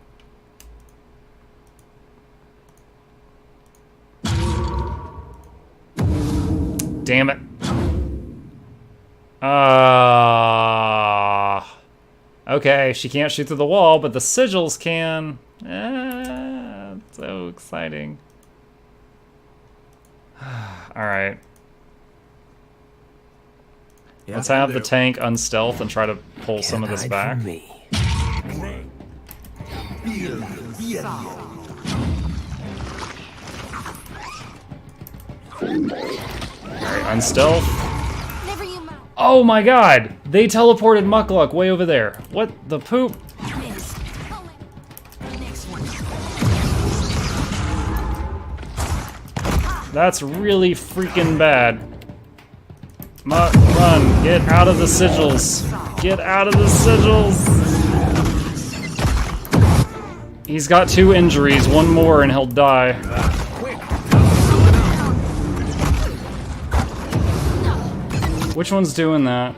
Damn it. Okay, she can't shoot through the wall, but the sigils can. So exciting. Alright. Yeah, let's have the tank unstealth and try to pull some of this back. Alright, unstealth. Oh my god! They teleported Muckluck way over there. What the poop? That's really freaking bad. Muck, run! Get out of the sigils! Get out of the sigils! He's got 2 injuries, 1 more and he'll die. Which one's doing that?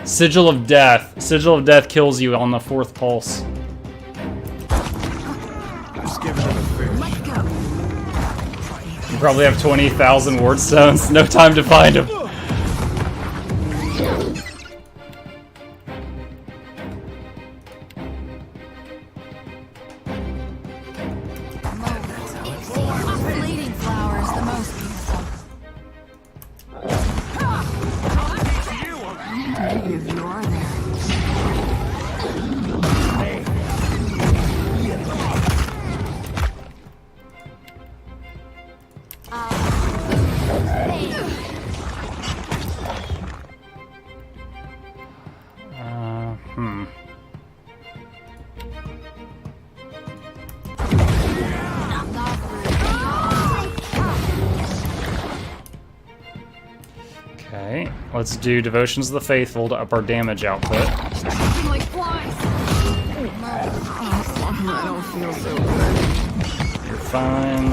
Sigil of Death. Sigil of Death kills you on the 4th pulse. You probably have 20,000 ward stones. No time to find them. Let's do Devotions of the Faithful to up our damage output. Like flies. I don't feel so good. You're fine.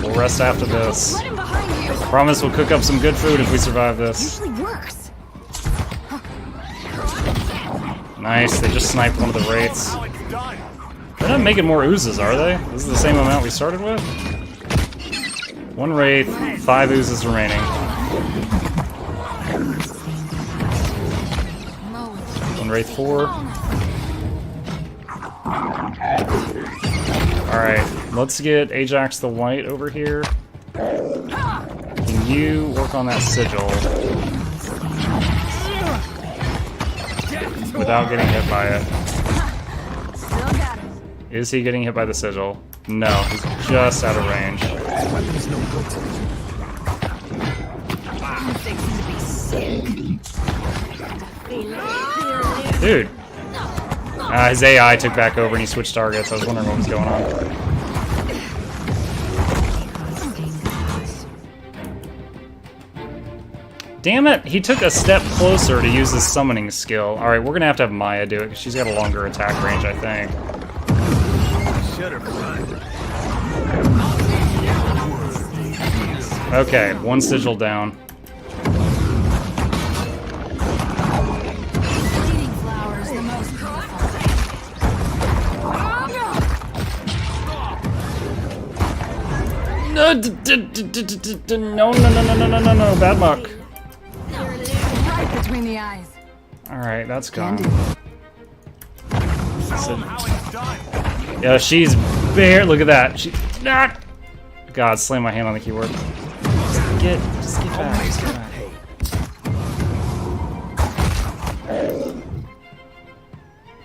We'll rest after this. Let him behind you. Promise we'll cook up some good food if we survive this. Usually works. Nice, they just sniped one of the wraiths. They're not making more oozes, are they? This is the same amount we started with? 1 wraith, 5 oozes remaining. 1 wraith 4. Alright, let's get Ajax the White over here. Can you work on that sigil without getting hit by it? Is he getting hit by the sigil? No, he's just out of range. Dude. His AI took back over and he switched targets. I was wondering what was going on. Damn it! He took a step closer to use his summoning skill. Alright, we're gonna have Maya do it because she's got a longer attack range, I think. Okay, 1 sigil down. No, bad luck. Right between the eyes. Alright, that's gone. Yeah, she's bare. Look at that. She. God, slam my hand on the keyboard. Just get back. Just get back.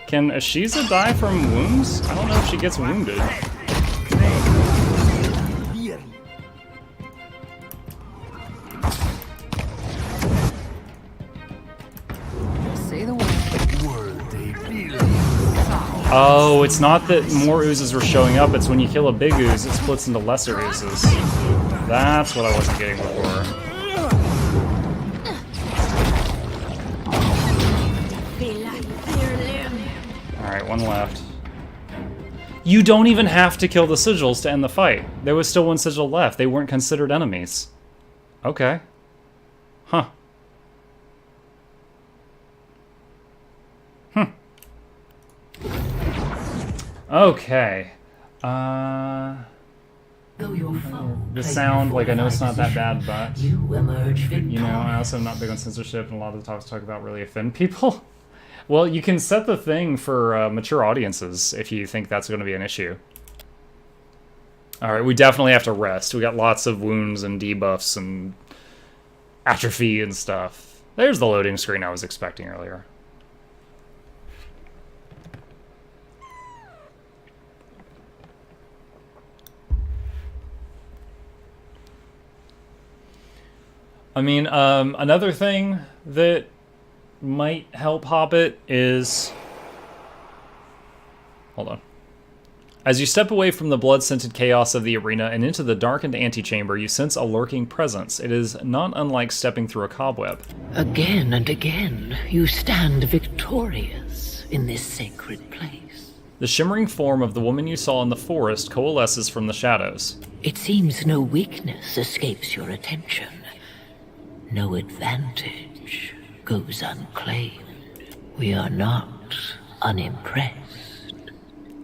Can Ashiza die from wounds? I don't know if she gets wounded. Oh, it's not that more oozes were showing up, it's when you kill a big ooze, it splits into lesser oozes. That's what I wasn't getting before. Alright, 1 left. You don't even have to kill the sigils to end the fight. There was still 1 sigil left. They weren't considered enemies. Okay. Huh. Okay. The sound, like, I know it's not that bad, but you know, I also am not big on censorship, and a lot of the topics talk about really offend people. Well, you can set the thing for mature audiences if you think that's going to be an issue. Alright, we definitely have to rest. We got lots of wounds and debuffs and atrophy and stuff. There's the loading screen I was expecting earlier. I mean, another thing that might help Hobbit is... Hold on. As you step away from the blood-scented chaos of the arena and into the darkened antechamber, you sense a lurking presence. It is not unlike stepping through a cobweb. Again and again, you stand victorious in this sacred place. The shimmering form of the woman you saw in the forest coalesces from the shadows. It seems no weakness escapes your attention. No advantage goes unclaimed. We are not unimpressed.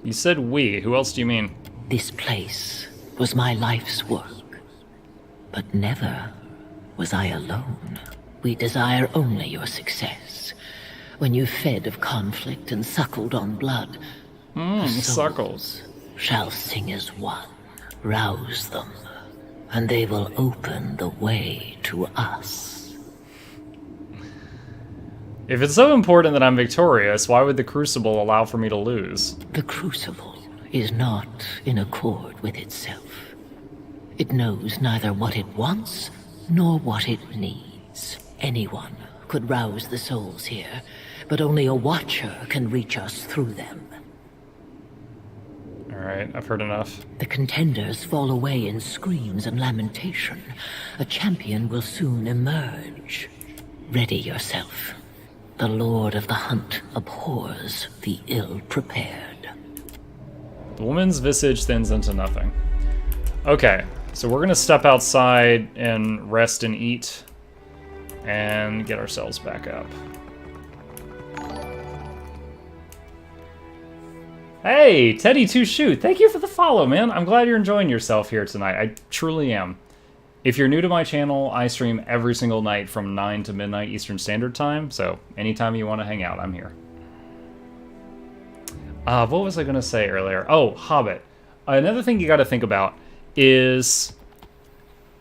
You said we. Who else do you mean? This place was my life's work. But never was I alone. We desire only your success. When you fed of conflict and suckled on blood, the souls shall sing as one. Rouse them, and they will open the way to us. If it's so important that I'm victorious, why would the Crucible allow for me to lose? The Crucible is not in accord with itself. It knows neither what it wants, nor what it needs. Anyone could rouse the souls here, but only a Watcher can reach us through them. Alright, I've heard enough. The contenders fall away in screams and lamentation. A champion will soon emerge. Ready yourself. The Lord of the Hunt abhors the ill-prepared. The woman's visage thins into nothing. Okay, so we're gonna step outside and rest and eat and get ourselves back up. Hey, Teddy2Shoot, thank you for the follow, man. I'm glad you're enjoying yourself here tonight. I truly am. If you're new to my channel, I stream every single night from 9 to midnight Eastern Standard Time, so anytime you want to hang out, I'm here. What was I going to say earlier? Oh, Hobbit. Another thing you got to think about is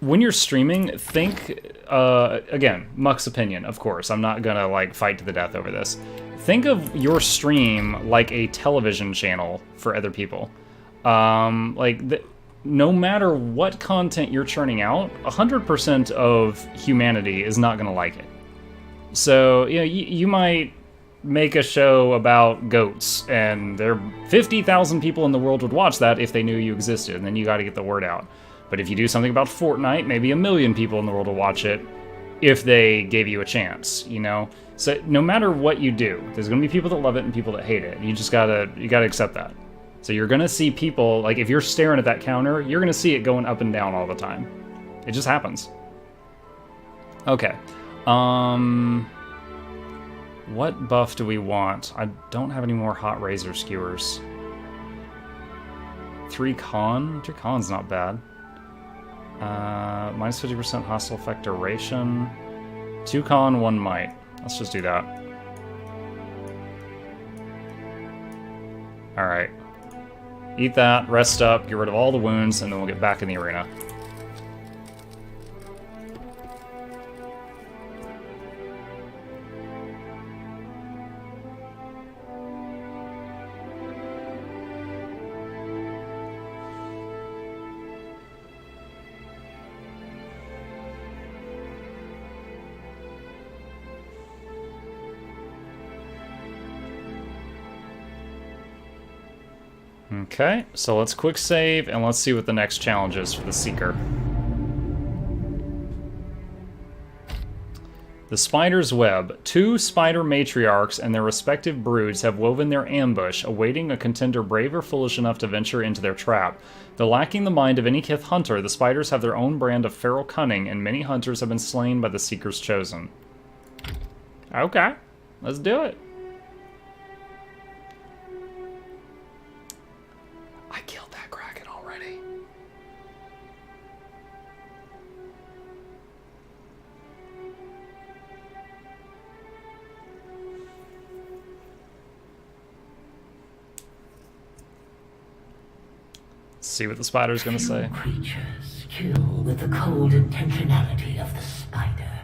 when you're streaming, think, again, Muck's opinion, of course. I'm not going to, like, fight to the death over this. Think of your stream like a television channel for other people. No matter what content you're churning out, 100% of humanity is not going to like it. So, you know, you might make a show about goats, and there are 50,000 people in the world would watch that if they knew you existed, and then you got to get the word out. But if you do something about Fortnite, maybe 1 million people in the world will watch it if they gave you a chance, you know? So no matter what you do, there's going to be people that love it and people that hate it. You just gotta accept that. So you're going to see people, like if you're staring at that counter, you're going to see it going up and down all the time. It just happens. Okay. What buff do we want? I don't have any more hot razor skewers. 3 con? 3 con's not bad. Minus 50% hostile effect duration. 2 con, 1 might. Let's just do that. Alright. Eat that, rest up, get rid of all the wounds, and then we'll get back in the arena. Okay, so let's quick save, and let's see what the next challenge is for the Seeker. The Spider's Web. 2 spider matriarchs and their respective broods have woven their ambush, awaiting a contender brave or foolish enough to venture into their trap. Though lacking the mind of any kith hunter, the spiders have their own brand of feral cunning, and many hunters have been slain by the Seekers chosen. Okay, let's do it. I killed that Kraken already. Let's see what the spider's gonna say. Creatures kill with the cold intentionality of the spider.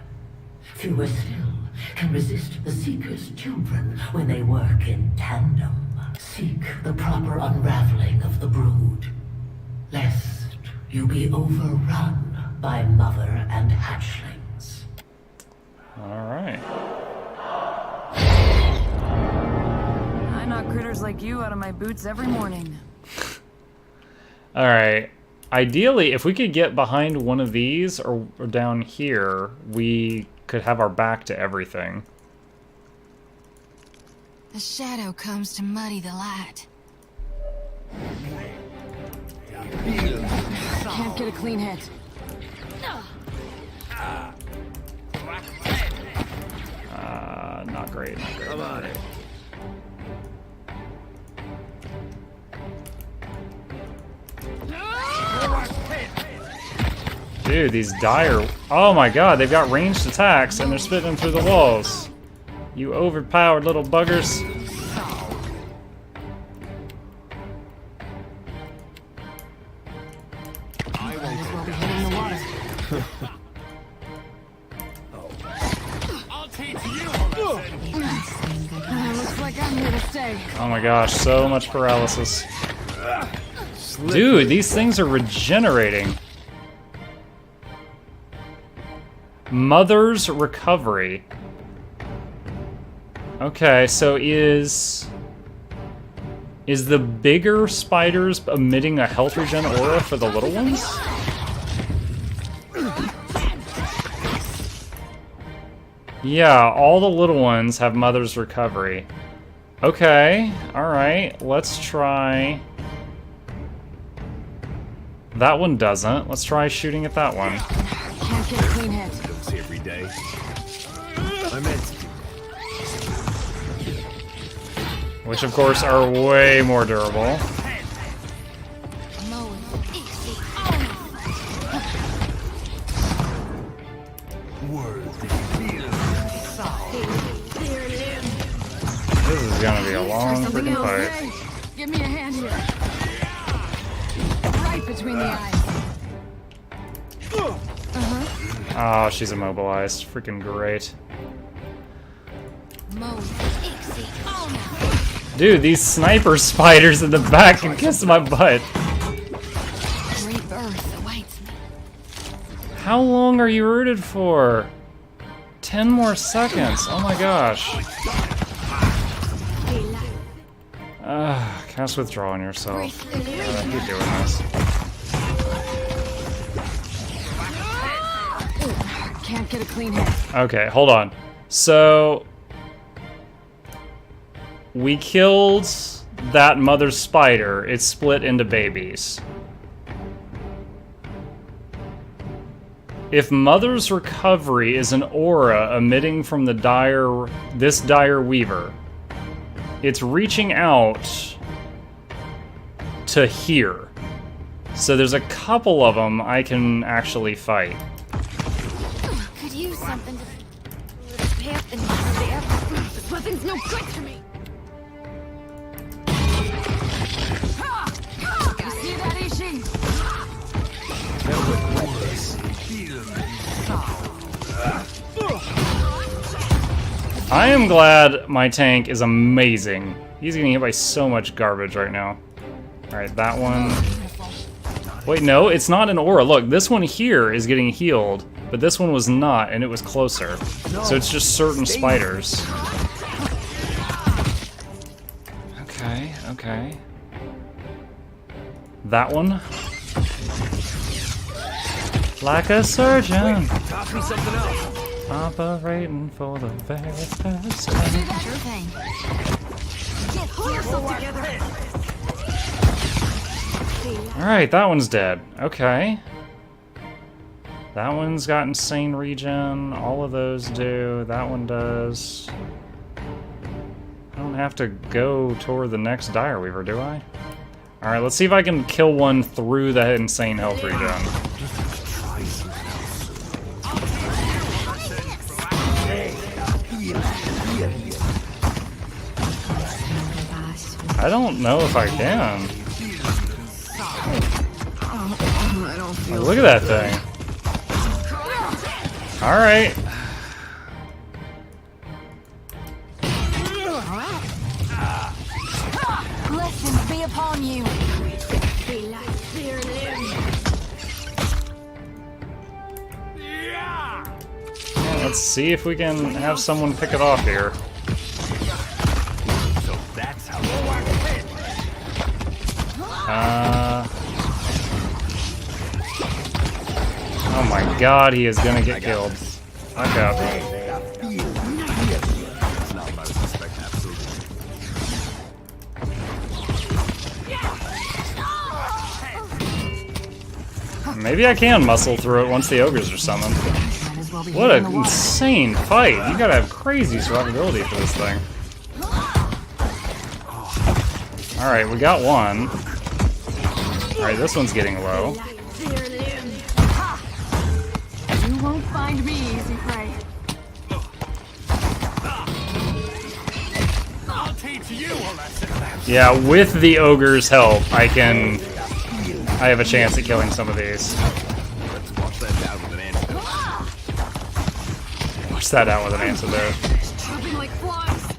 Fewer still can resist the Seeker's children when they work in tandem. Seek the proper unraveling of the brood, lest you be overrun by mother and hatchlings. Alright. I knock critters like you out of my boots every morning. Alright. Ideally, if we could get behind one of these or down here, we could have our back to everything. The shadow comes to muddy the light. Can't get a clean hit. Not great, not great. Not great. Dude, these dire... Oh my god, they've got ranged attacks and they're spitting them through the walls. You overpowered little buggers. Might as well be hitting the water. I'll teach you. Looks like I'm here to stay. Oh my gosh, so much paralysis. Dude, these things are regenerating. Mother's Recovery. Okay, so is the bigger spiders emitting a health regen aura for the little ones? Yeah, all the little ones have Mother's Recovery. Okay, alright, let's try... That one doesn't. Let's try shooting at that one. Can't get a clean hit. Don't see every day. I meant Which, of course, are way more durable. This is gonna be a long freaking fight. Give me a hand here. Right between the eyes. Oh, she's immobilized. Freaking great. Dude, these sniper spiders in the back can kiss my butt. Rebirth awaits me. How long are you rooted for? 10 more seconds. Oh my gosh. Cast withdraw on yourself. Keep doing this. Can't get a clean hit. Okay, hold on. So... we killed that mother spider. It split into babies. If Mother's Recovery is an aura emitting from the this dire weaver, it's reaching out to here. So there's a couple of them I can actually fight. Could use something to repair things there. This weapon's no good to me. You see that, Ishi? I am glad my tank is amazing. He's getting hit by so much garbage right now. Alright, that one. Wait, no, it's not an aura. Look, this one here is getting healed, but this one was not, and it was closer. So it's just certain spiders. Okay, okay. That one. Like a surgeon. toss me something else. Operating for the very first time. Sure thing. Get yourself together. Alright, that one's dead. Okay. That one's got insane regen. All of those do. That one does. I don't have to go toward the next Dire Weaver, do I? Alright, let's see if I can kill one through the insane health regen. I don't know if I can. Oh, look at that thing. Alright. Blessings be upon you. Let's see if we can have someone pick it off here. So that's how oh my god, he is gonna get killed. Fuck up. Maybe I can muscle through it once the ogres are summoned. What an insane fight! You gotta have crazy survivability for this thing. Alright, we got one. Alright, this one's getting low. You won't find me easy prey. I'll teach you a lesson. Yeah, with the ogre's help, I have a chance at killing some of these. Let's wash that down with an antidote. Watch that out with an antidote. Dropping like flies.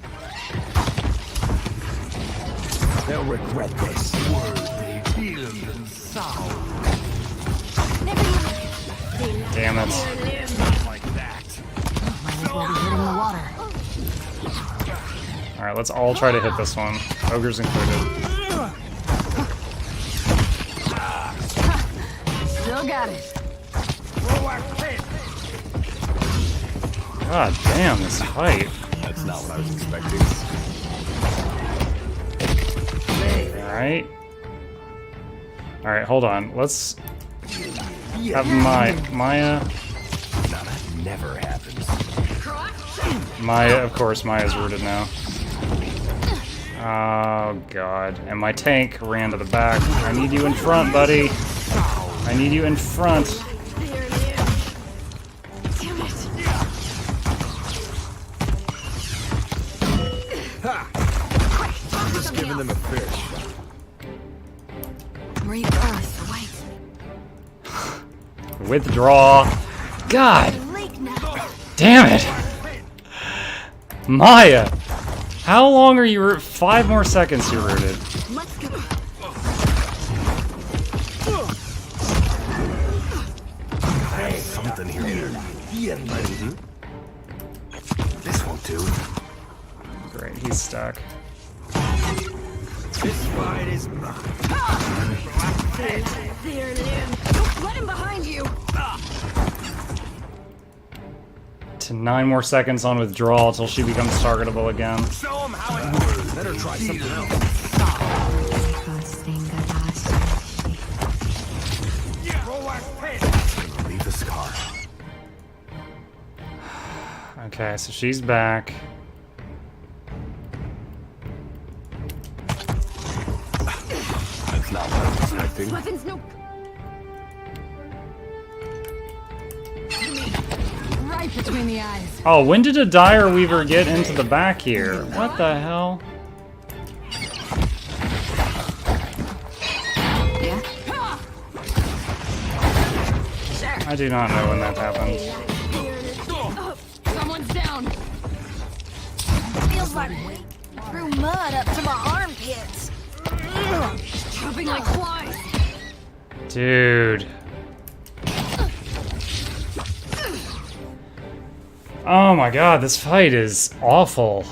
They'll regret this. Damn it. Like that. Might as well be hitting the water. Alright, let's all try to hit this one. Ogres included. Still got it. God damn, this fight. That's not what I was expecting. Alright. Alright, hold on. Let's have Maya. Now that never happens. Maya, of course, Maya's rooted now. Oh, God. And my tank ran to the back. I need you in front, buddy. I need you in front. Ha! Just giving them a fish. Rebirth awaits. Withdraw. God. Damn it. Maya. How long are you 5 more seconds you're rooted. Let's go. Something here. This won't do. Great, he's stuck. This fight is mine. There, Lim. Don't let him behind you. To 9 more seconds on withdrawal till she becomes targetable again. Show him how it works. Better try something else. Leave the scar. Okay, so she's back. That's not what I was expecting. Weapons, no. Right between the eyes. Oh, when did a Dire Weaver get into the back here? What the hell? Yeah. I do not know when that happened. Someone's down. Feels like we threw mud up to my armpits. Chopping like flies. Dude. Oh my god, this fight is awful.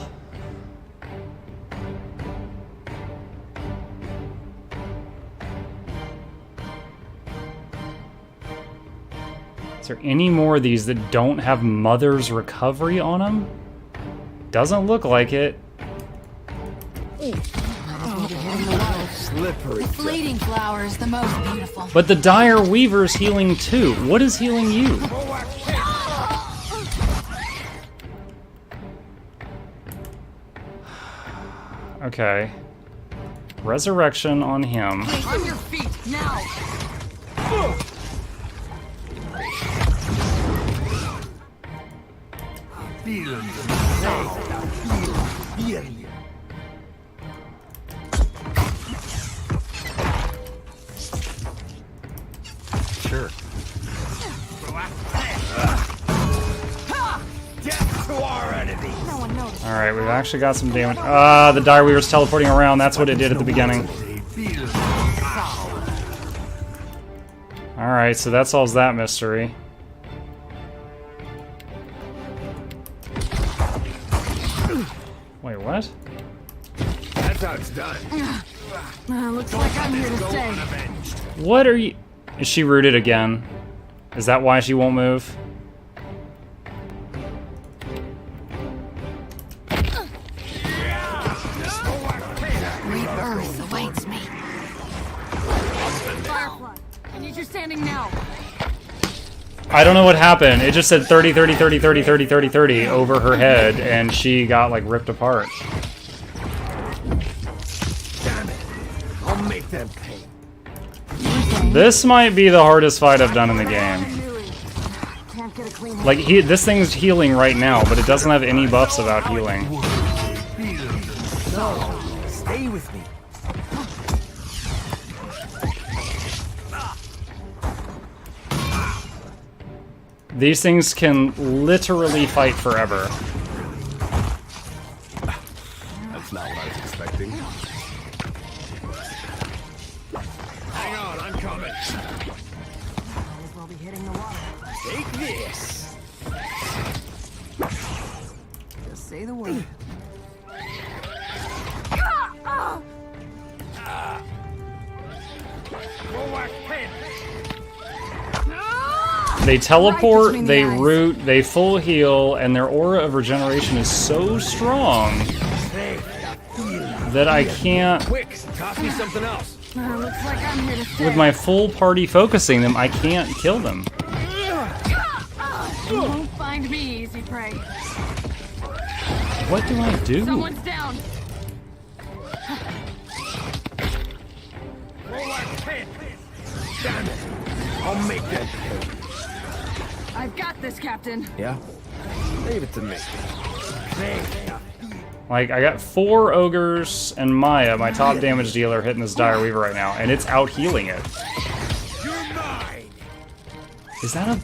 Is there any more of these that don't have Mother's Recovery on them? Doesn't look like it. Slippery. The fleeting flower is the most beautiful. But the Dire Weaver's healing too. What is healing you? Okay. Resurrection on him. On your feet now. Sure. Death to our enemy. No one noticed. Alright, we've actually got some damage. Ah, the Dire Weaver's teleporting around. That's what it did at the beginning. Alright, so that solves that mystery. Wait, what? That's how it's done. Looks like I'm here to stay. What are you... Is she rooted again? Is that why she won't move? Rebirth awaits me. Firefly, I need you standing now. I don't know what happened. It just said 30, 30, 30, 30, 30, 30, 30 over her head, and she got, like, ripped apart. Damn it. I'll make them pay. This might be the hardest fight I've done in the game. Can't get a clean Like, this thing's healing right now, but it doesn't have any buffs about healing. No, stay with me. These things can literally fight forever. That's not what I was expecting. Hang on, I'm coming. Might as well be hitting the water. Take this. Just say the word. Roll pin. They teleport, they root, they full heal, and their aura of regeneration is so strong that I can't... Quick, toss me something else. Looks like I'm here to stay. With my full party focusing them, I can't kill them. You won't find me easy prey. What do I do? Someone's down. Roll like pit. Damn it. I'll make that pay. I've got this, Captain. Yeah? Leave it to me. Like, I got 4 ogres and Maya, my top damage dealer, hitting this Dire Weaver right now, and it's out healing it. Is that a...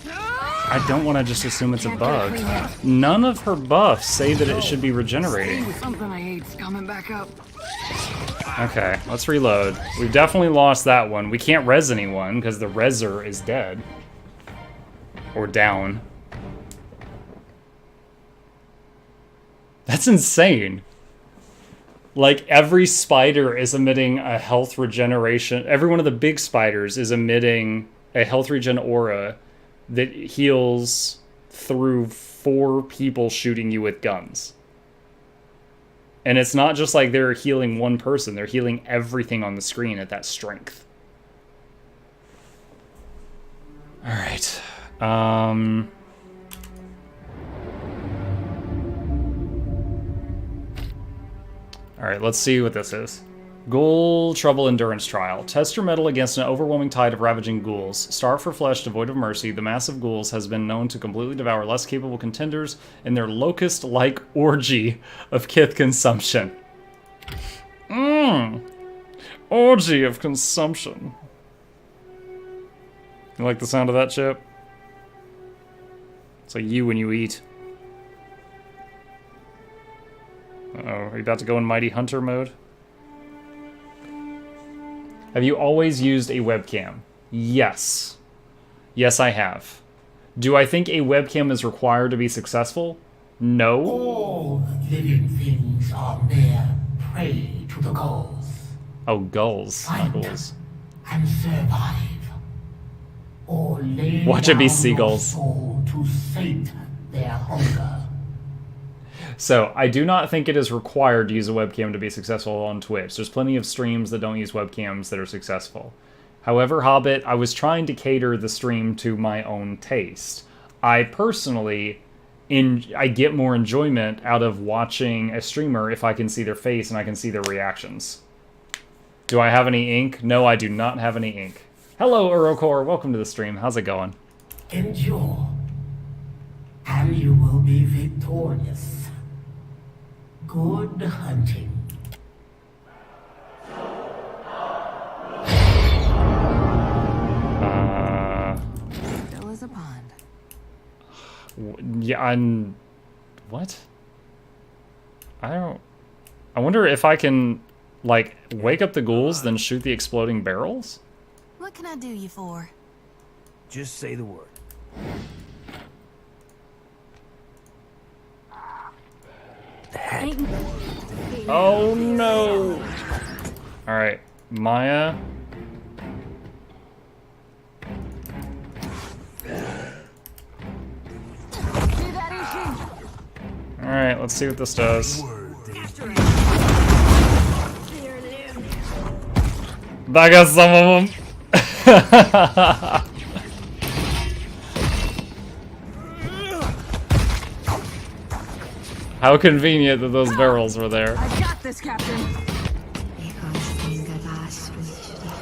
I don't want to just assume it's a bug. None of her buffs say that it should be regenerating. Something I hate's coming back up. Okay, let's reload. We've definitely lost that one. We can't res anyone because the reser is dead. Or down. That's insane. Like, every spider is emitting a health regeneration. Every one of the big spiders is emitting a health regen aura that heals through 4 people shooting you with guns. And it's not just like they're healing one person, they're healing everything on the screen at that strength. Alright. Alright, let's see what this is. Ghoul Trouble Endurance Trial. Test your mettle against an overwhelming tide of ravaging ghouls. Starved for flesh, devoid of mercy, the mass of ghouls has been known to completely devour less capable contenders in their locust-like orgy of kith consumption. Orgy of consumption. You like the sound of that, Chip? It's like you when you eat. Uh-oh, are you about to go in Mighty Hunter mode? Have you always used a webcam? Yes. Yes, I have. Do I think a webcam is required to be successful? No. All living things are mere prey to the gulls. Oh, gulls. Not ghouls. And survive. Or lay Watch it be down seagulls. your soul to sate their hunger. So, I do not think it is required to use a webcam to be successful on Twitch. There's plenty of streams that don't use webcams that are successful. However, Hobbit, I was trying to cater the stream to my own taste. I personally, I get more enjoyment out of watching a streamer if I can see their face and I can see their reactions. Do I have any ink? No, I do not have any ink. Hello, Urokor. Welcome to the stream. How's it going? Endure. And you will be victorious. Good hunting. Still as a pond. Yeah, what? I wonder if I can, like, wake up the ghouls, then shoot the exploding barrels? What can I do you for? Just say the word. Oh no! Alright, Maya. Alright, let's see what this does. I got some of them. How convenient that those barrels were there. I got this, Captain.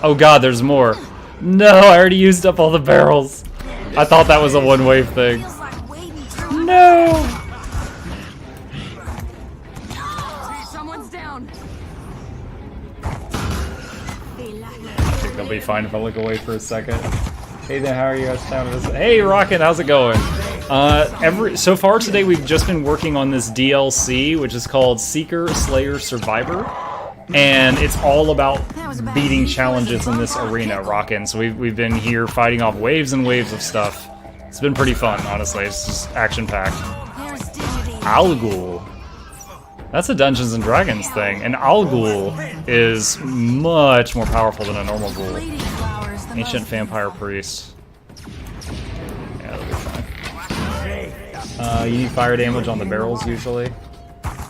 Oh god, there's more. No, I already used up all the barrels. I thought that was a one-wave thing. No! Someone's down. I think I'll be fine if I look away for a second. Hey there, how are you guys? Hey, Rocket, how's it going? So far today we've just been working on this DLC, which is called Seeker, Slayer, Survivor. And it's all about beating challenges in this arena, Rockin'. So we've been here fighting off waves and waves of stuff. It's been pretty fun, honestly. It's just action-packed. Alghoul. That's a Dungeons & Dragons thing. And Alghoul is much more powerful than a normal ghoul. Ancient Vampire Priest. Yeah, You need fire damage on the barrels usually.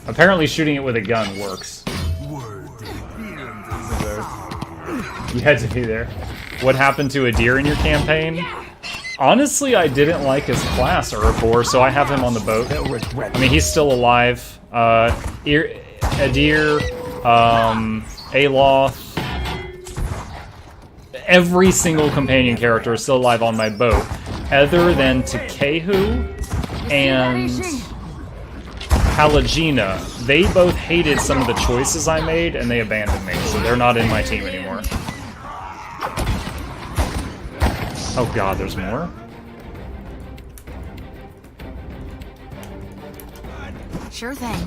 Apparently shooting it with a gun works. You had to be there. What happened to Adir in your campaign? Honestly, I didn't like his class, Urabor, so I have him on the boat. I mean, he's still alive. Adir, Aloth, every single companion character is still alive on my boat, other than Takehu and Palagina. They both hated some of the choices I made, and they abandoned me, so they're not in my team anymore. Oh god, there's more? Sure thing.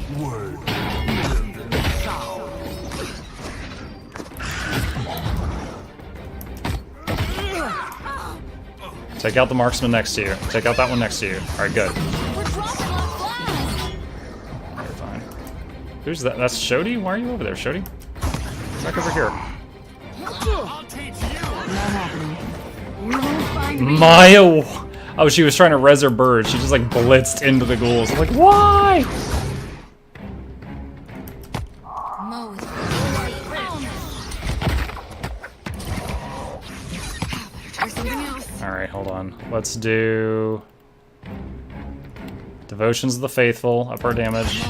Take out the marksman next to you. Take out that one next to you. Alright, good. Alright, fine. Who's that? That's Shodi? Why are you over there, Shodi? Back over here. Maya! Oh, she was trying to res her bird. She just like blitzed into the ghouls. I'm like, why? Alright, hold on. Let's do Devotions of the Faithful, up our damage.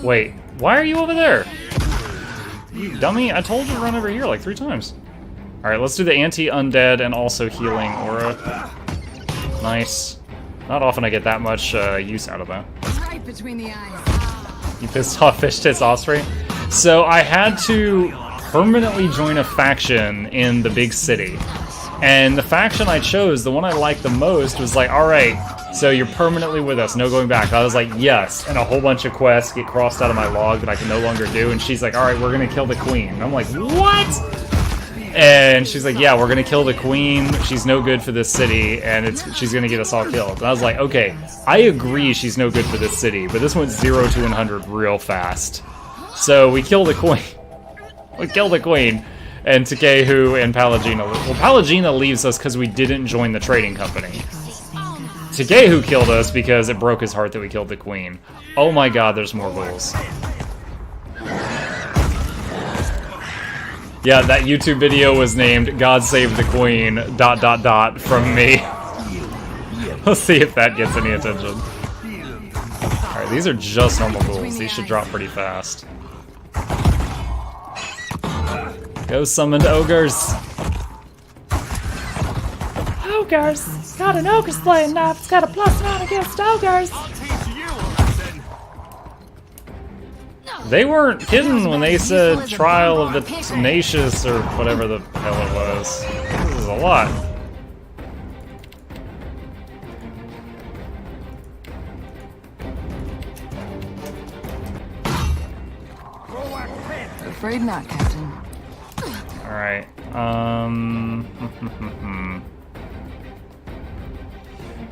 Wait, why are you over there? You dummy, I told you to run over here like 3 times. Alright, let's do the anti-undead and also healing aura. Nice. Not often I get that much use out of that. Right between the eyes. You pissed off Fish Tits Osprey? So I had to permanently join a faction in the big city. And the faction I chose, the one I liked the most, was like, alright, so you're permanently with us, no going back. I was like, yes, and a whole bunch of quests get crossed out of my log that I can no longer do, and she's like, alright, we're gonna kill the queen. And I'm like, what? And she's like, yeah, we're gonna kill the queen, she's no good for this city, and she's gonna get us all killed. And I was like, okay, I agree she's no good for this city, but this went 0 to 100 real fast. So we kill the queen. We kill the queen. And Takehu and Palagina. Well, Palagina leaves us because we didn't join the trading company. Takehu killed us because it broke his heart that we killed the queen. Oh my god, there's more ghouls. Yeah, that YouTube video was named God Save the Queen ... from me. Let's see if that gets any attention. Alright, these are just normal ghouls. These should drop pretty fast. Go summoned ogres. Ogres. Got an ogre slaying knife. It's got a +9 against ogres. They weren't kidding when they said Trial of the Tenacious or whatever the hell it was. This is a lot. Afraid not, Captain. Alright,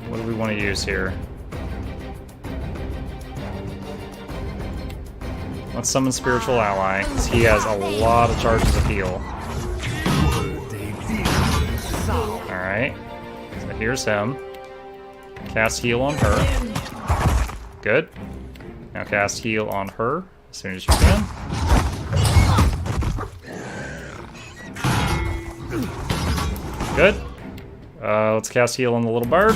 what do we want to use here? Let's summon Spiritual Ally, because he has a lot of charges of heal. Alright, so here's him. Cast heal on her. Good. Now cast heal on her as soon as you can. Good. Let's cast heal on the little bird.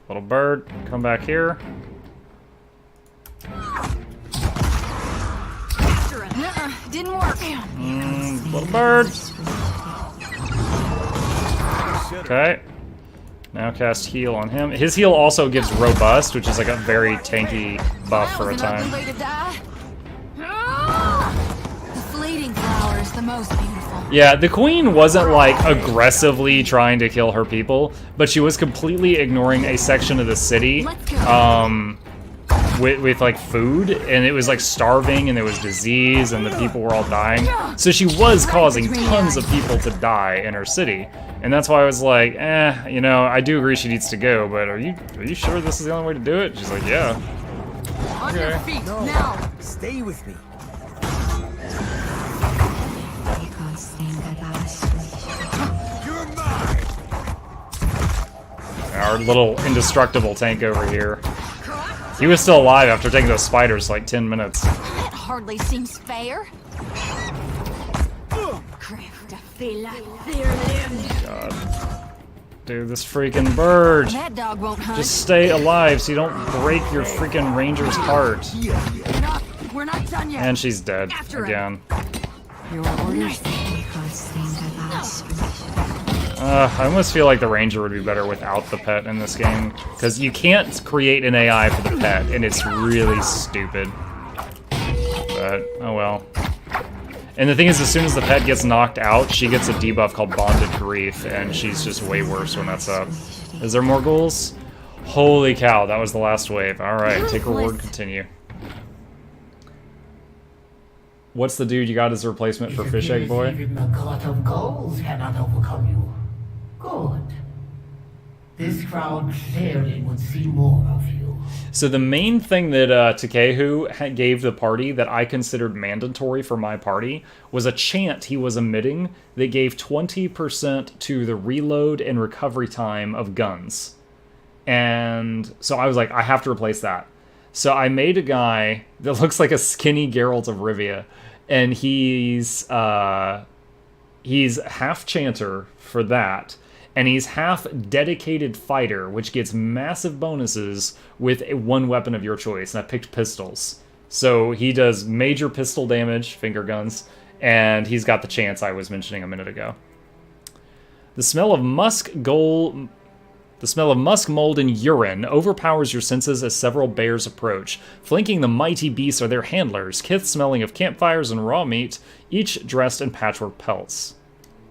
Little bird, come back here. Didn't work. Little bird. Okay. Now cast heal on him. His heal also gives robust, which is like a very tanky buff for a time. The fleeting flower is the most beautiful. Yeah, the queen wasn't like aggressively trying to kill her people, but she was completely ignoring a section of the city with like food, and it was like starving, and there was disease, and the people were all dying. So she was causing tons of people to die in her city, and that's why I was like, you know, I do agree she needs to go, but are you sure this is the only way to do it? She's like, yeah. On your feet, now. Stay with me. You're mine! Our little indestructible tank over here. He was still alive after taking those spiders like 10 minutes. That hardly seems fair. God. Dude, this freaking bird. That dog won't hunt. Just stay alive so you don't break your freaking ranger's heart. We're not done yet. And she's dead again. Your orders. I almost feel like the ranger would be better without the pet in this game. Because you can't create an AI for the pet, and it's really stupid. But, oh well. And the thing is, as soon as the pet gets knocked out, she gets a debuff called Bonded Grief, and she's just way worse when that's up. Is there more ghouls? Holy cow, that was the last wave. Alright, take reward, continue. What's the dude you got as a replacement for Fish Egg Boy? Even the court of goals cannot overcome you. Good. This crowd clearly would see more of you. So the main thing that Takehu gave the party that I considered mandatory for my party was a chant he was emitting that gave 20% to the reload and recovery time of guns. And so I was like, I have to replace that. So I made a guy that looks like a skinny Geralt of Rivia, and he's half chanter for that. And he's half dedicated fighter, which gets massive bonuses with one weapon of your choice. And I picked pistols. So he does major pistol damage, finger guns, and he's got the chance I was mentioning a minute ago. The smell of musk mold and urine overpowers your senses as several bears approach. Flanking the mighty beasts are their handlers, kith smelling of campfires and raw meat, each dressed in patchwork pelts.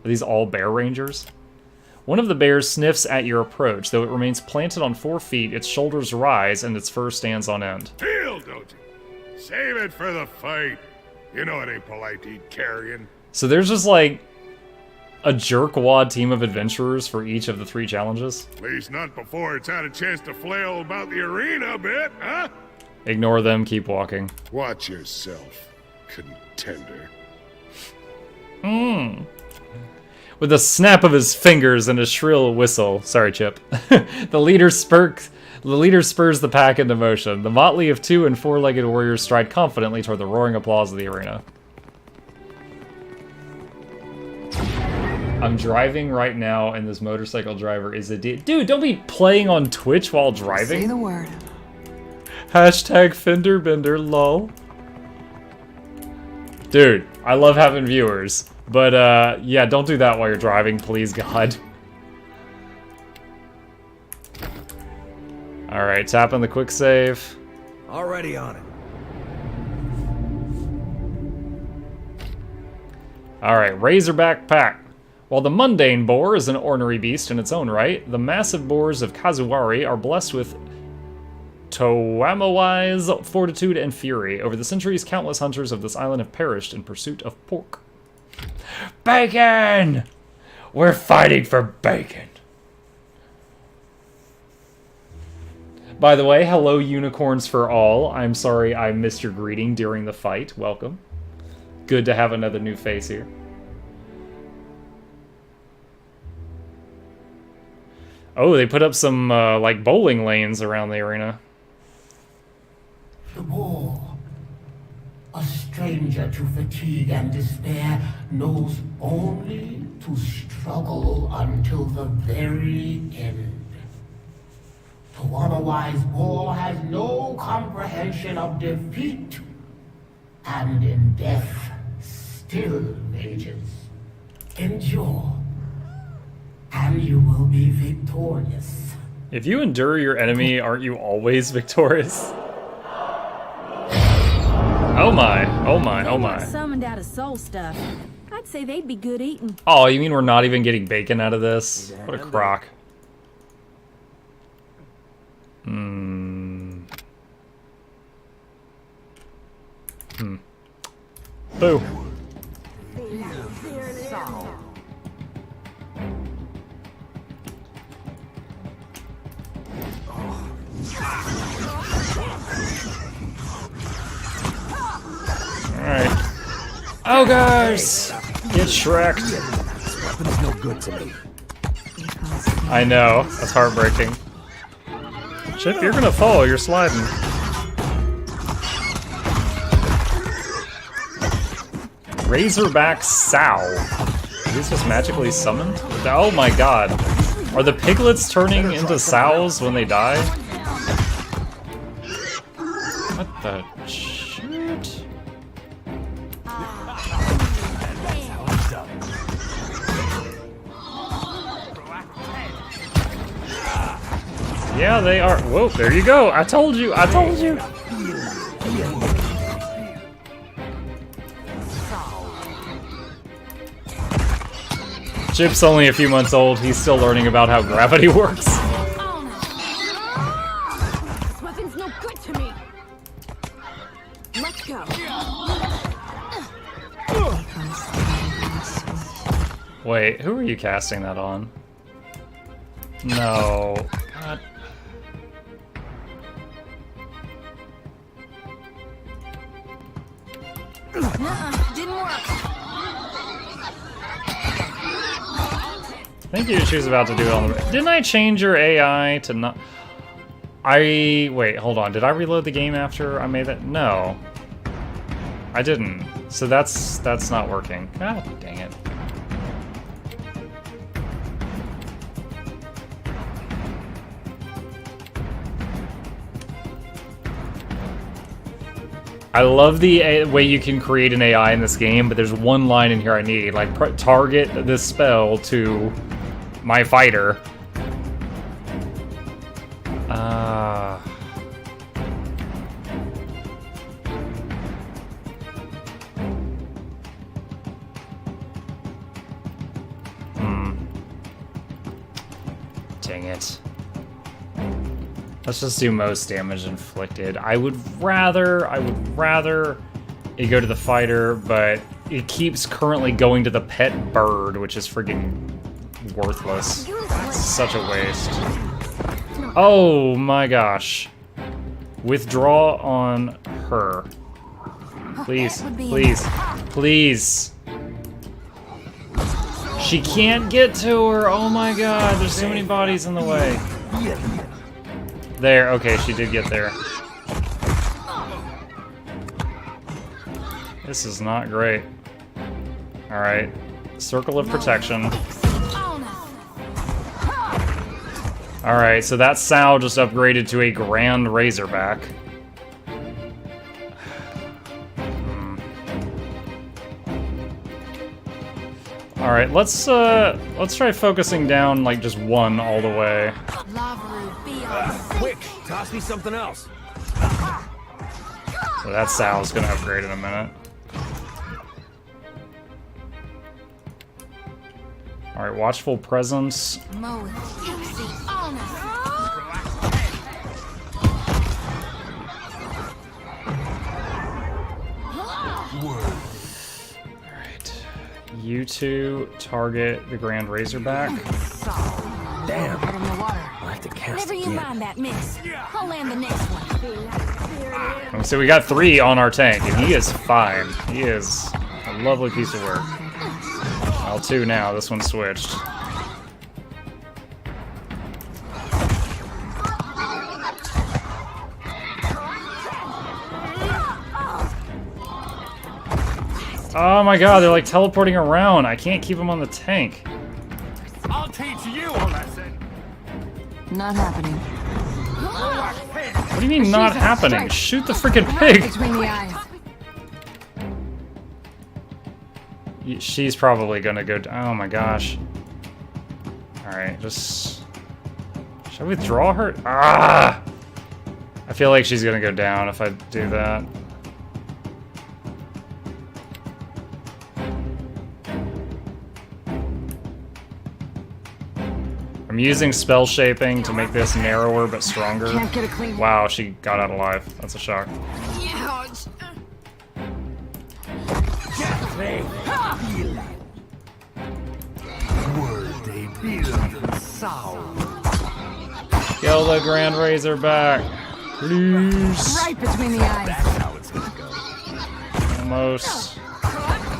Are these all bear rangers? One of the bears sniffs at your approach. Though it remains planted on 4 feet, its shoulders rise and its fur stands on end. Feel, don't you? Save it for the fight. You know it ain't polite to eat carrion. So there's just like a jerkwad team of adventurers for each of the 3 challenges? At least not before it's had a chance to flail about the arena a bit, huh? Ignore them, keep walking. Watch yourself, contender. With a snap of his fingers and a shrill whistle. Sorry, Chip. The leader spurs the pack into motion. The motley of 2- and 4-legged warriors stride confidently toward the roaring applause of the arena. I'm driving right now, and this motorcycle driver is a dude, don't be playing on Twitch while driving. Say the word. Hashtag fender bender, lol. Dude, I love having viewers. But, yeah, don't do that while you're driving, please, God. Alright, tap on the quick save. Already on it. Alright, Razorback Pack. While the mundane boar is an ornery beast in its own right, the massive boars of Kazuwari are blessed with Towamoai's fortitude and fury. Over the centuries, countless hunters of this island have perished in pursuit of pork. Bacon! We're fighting for bacon. By the way, hello unicorns for all. I'm sorry I missed your greeting during the fight. Welcome. Good to have another new face here. Oh, they put up some, like, bowling lanes around the arena. The boar, a stranger to fatigue and despair, knows only to struggle until the very end. The one-wise boar has no comprehension of defeat, and in death still rages. Endure, and you will be victorious. If you endure your enemy, aren't you always victorious? Oh my, oh my, oh my. Summoned out of soul stuff. I'd say they'd be good eating. Oh, you mean we're not even getting bacon out of this? What a crock. Boo. Alright. Ogres! Get Shrek'd. This weapon's no good to me. I know. That's heartbreaking. Chip, you're gonna fall. You're sliding. Razorback Sow. Are these just magically summoned? Oh my god. Are the piglets turning into sows when they die? What the shit? Yeah, they are. Whoa, there you go. I told you. I told you. Chip's only a few months old. He's still learning about how gravity works. This weapon's no good to me. Let's go. Wait, who are you casting that on? No. God. Didn't work. I think she was about to do it on the... Didn't I change your AI to not... Wait, hold on. Did I reload the game after I made that? No. I didn't. So that's not working. God dang it. I love the way you can create an AI in this game, but there's one line in here I need. Like, target this spell to my fighter. Dang it. Let's just do most damage inflicted. I would rather it go to the fighter, but it keeps currently going to the pet bird, which is friggin' worthless. It's such a waste. Oh my gosh. Withdraw on her. Please, please, please. She can't get to her. Oh my god, there's so many bodies in the way. There, okay, she did get there. This is not great. Alright. Circle of protection. Alright, so that sow just upgraded to a Grand Razorback. Alright, let's try focusing down like just one all the way. Quick, toss me something else. So that sow's gonna upgrade in a minute. Alright, Watchful Presence. Alright. You two target the Grand Razorback. Damn. I'll have to cast Never you again. mind that miss. I'll land the next one. So we got 3 on our tank, and he is fine. He is a lovely piece of work. Well, 2 now. This one's switched. Oh my god, they're like teleporting around. I can't keep them on the tank. I'll teach you a lesson. Not happening. What do you mean not happening? Shoot the freaking pig! Between the eyes. She's probably gonna go. Oh my gosh. Alright, just. Should I withdraw her? Ah! I feel like she's gonna go down if I do that. I'm using spell shaping to make this narrower but stronger. Can't get a clean. Wow, she got out alive. That's a shock. Ouch. Kill the Grand Razorback, please. Right between the eyes. Almost.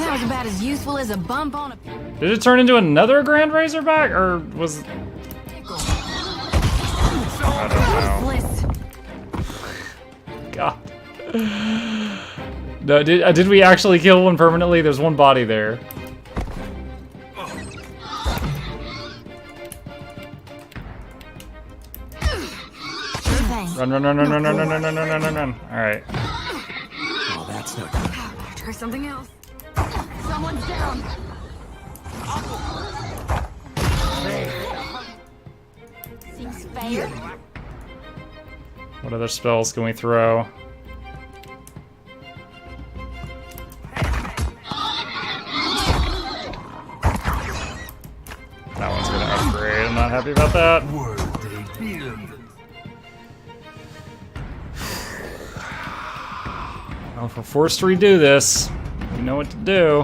That was about as useful as a bump on a... Did it turn into another Grand Razorback, or was... I don't know. God. No, did we actually kill one permanently? There's one body there. Run, run, run, run, run, run, run, run, run, run, run, run. Alright. Oh, that's no good. Try something else. Someone's down. Seems fair. What other spells can we throw? That one's gonna upgrade. I'm not happy about that. Well, if we're forced to redo this, we know what to do.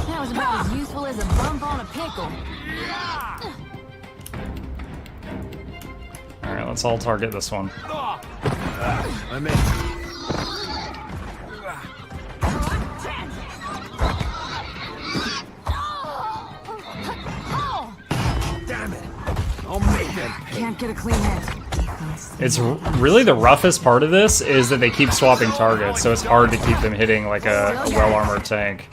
That was about as useful as a bump on a pickle. Alright, let's all target this one. I'm in. Damn it. I'll make that pay. Can't get a clean hit. It's really the roughest part of this is that they keep swapping targets, so it's hard to keep them hitting like a well-armored tank.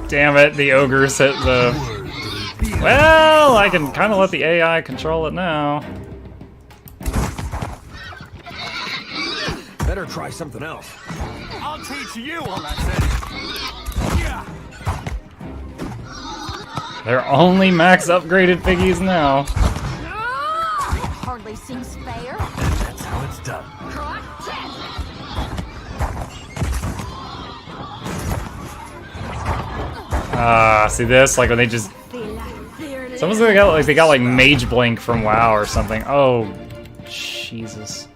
Damn it, the ogres hit the... Well, I can kind of let the AI control it now. Better try something else. I'll teach you all that. Yeah. They're only max upgraded piggies now. Hardly seems fair. That's how it's done. See this? Like when they just... Someone's got they got like Mage Blink from WoW or something. Oh, Jesus.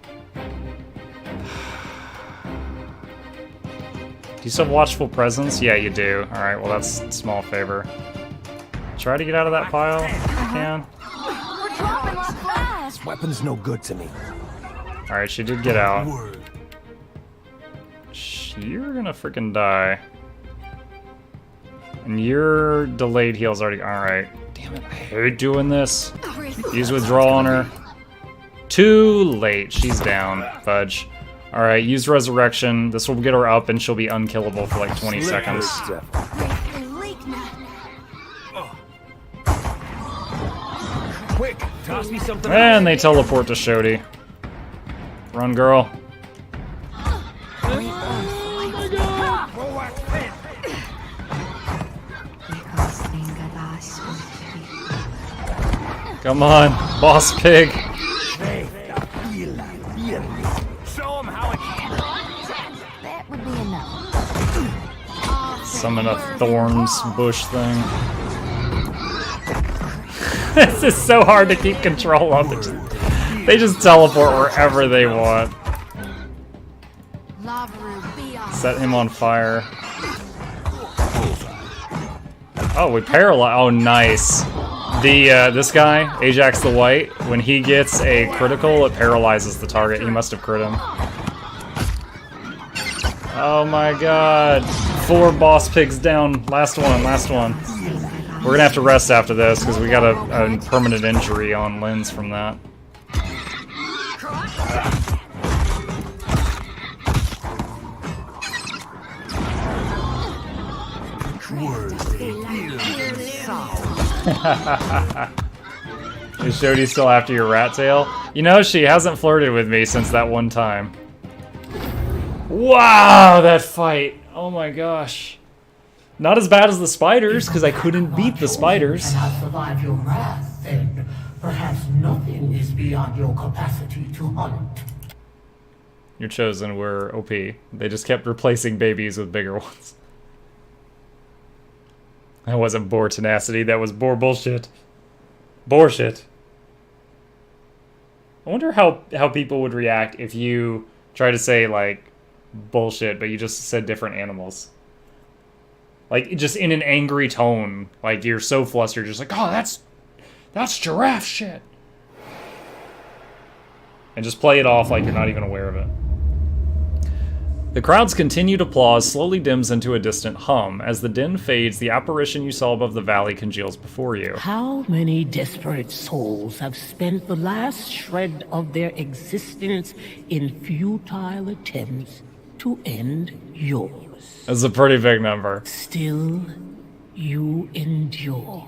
Do you still have Watchful Presence? Yeah, you do. Alright, well that's a small favor. Try to get out of that pile if you can. We're dropping like flies. This weapon's no good to me. Alright, she did get out. You're gonna freaking die. And your delayed heal's already... Alright. Damn it, I hate doing this. Use withdrawal on her. Too late. She's down. Fudge. Alright, use resurrection. This will get her up and she'll be unkillable for like 20 seconds. Quick, toss me something. And they teleport to Shodi. Run, girl. Come on, boss pig. Show them how it's That would be enough. Summon a thorns bush thing. This is so hard to keep control of. They just teleport wherever they want. Set him on fire. Oh, we paralyze. Oh, nice. This guy, Ajax the White, when he gets a critical, it paralyzes the target. He must have crit him. Oh my god. 4 boss pigs down. Last one, last one. We're gonna have to rest after this, because we got a permanent injury on Lynn's from that. Is Jody still after your rat tail? You know, she hasn't flirted with me since that one time. Wow, that fight. Oh my gosh. Not as bad as the spiders, because I couldn't beat the spiders. And have survived your wrath, then perhaps nothing is beyond your capacity to hunt. Your chosen were OP. They just kept replacing babies with bigger ones. That wasn't boar tenacity, that was boar bullshit. Bullshit. I wonder how people would react if you try to say, like, bullshit, but you just said different animals. Like, just in an angry tone. Like, you're so flustered, just like, oh, that's giraffe shit. And just play it off like you're not even aware of it. The crowd's continued applause slowly dims into a distant hum. As the din fades, the apparition you saw above the valley congeals before you. How many desperate souls have spent the last shred of their existence in futile attempts to end yours? That's a pretty big number. Still, you endure.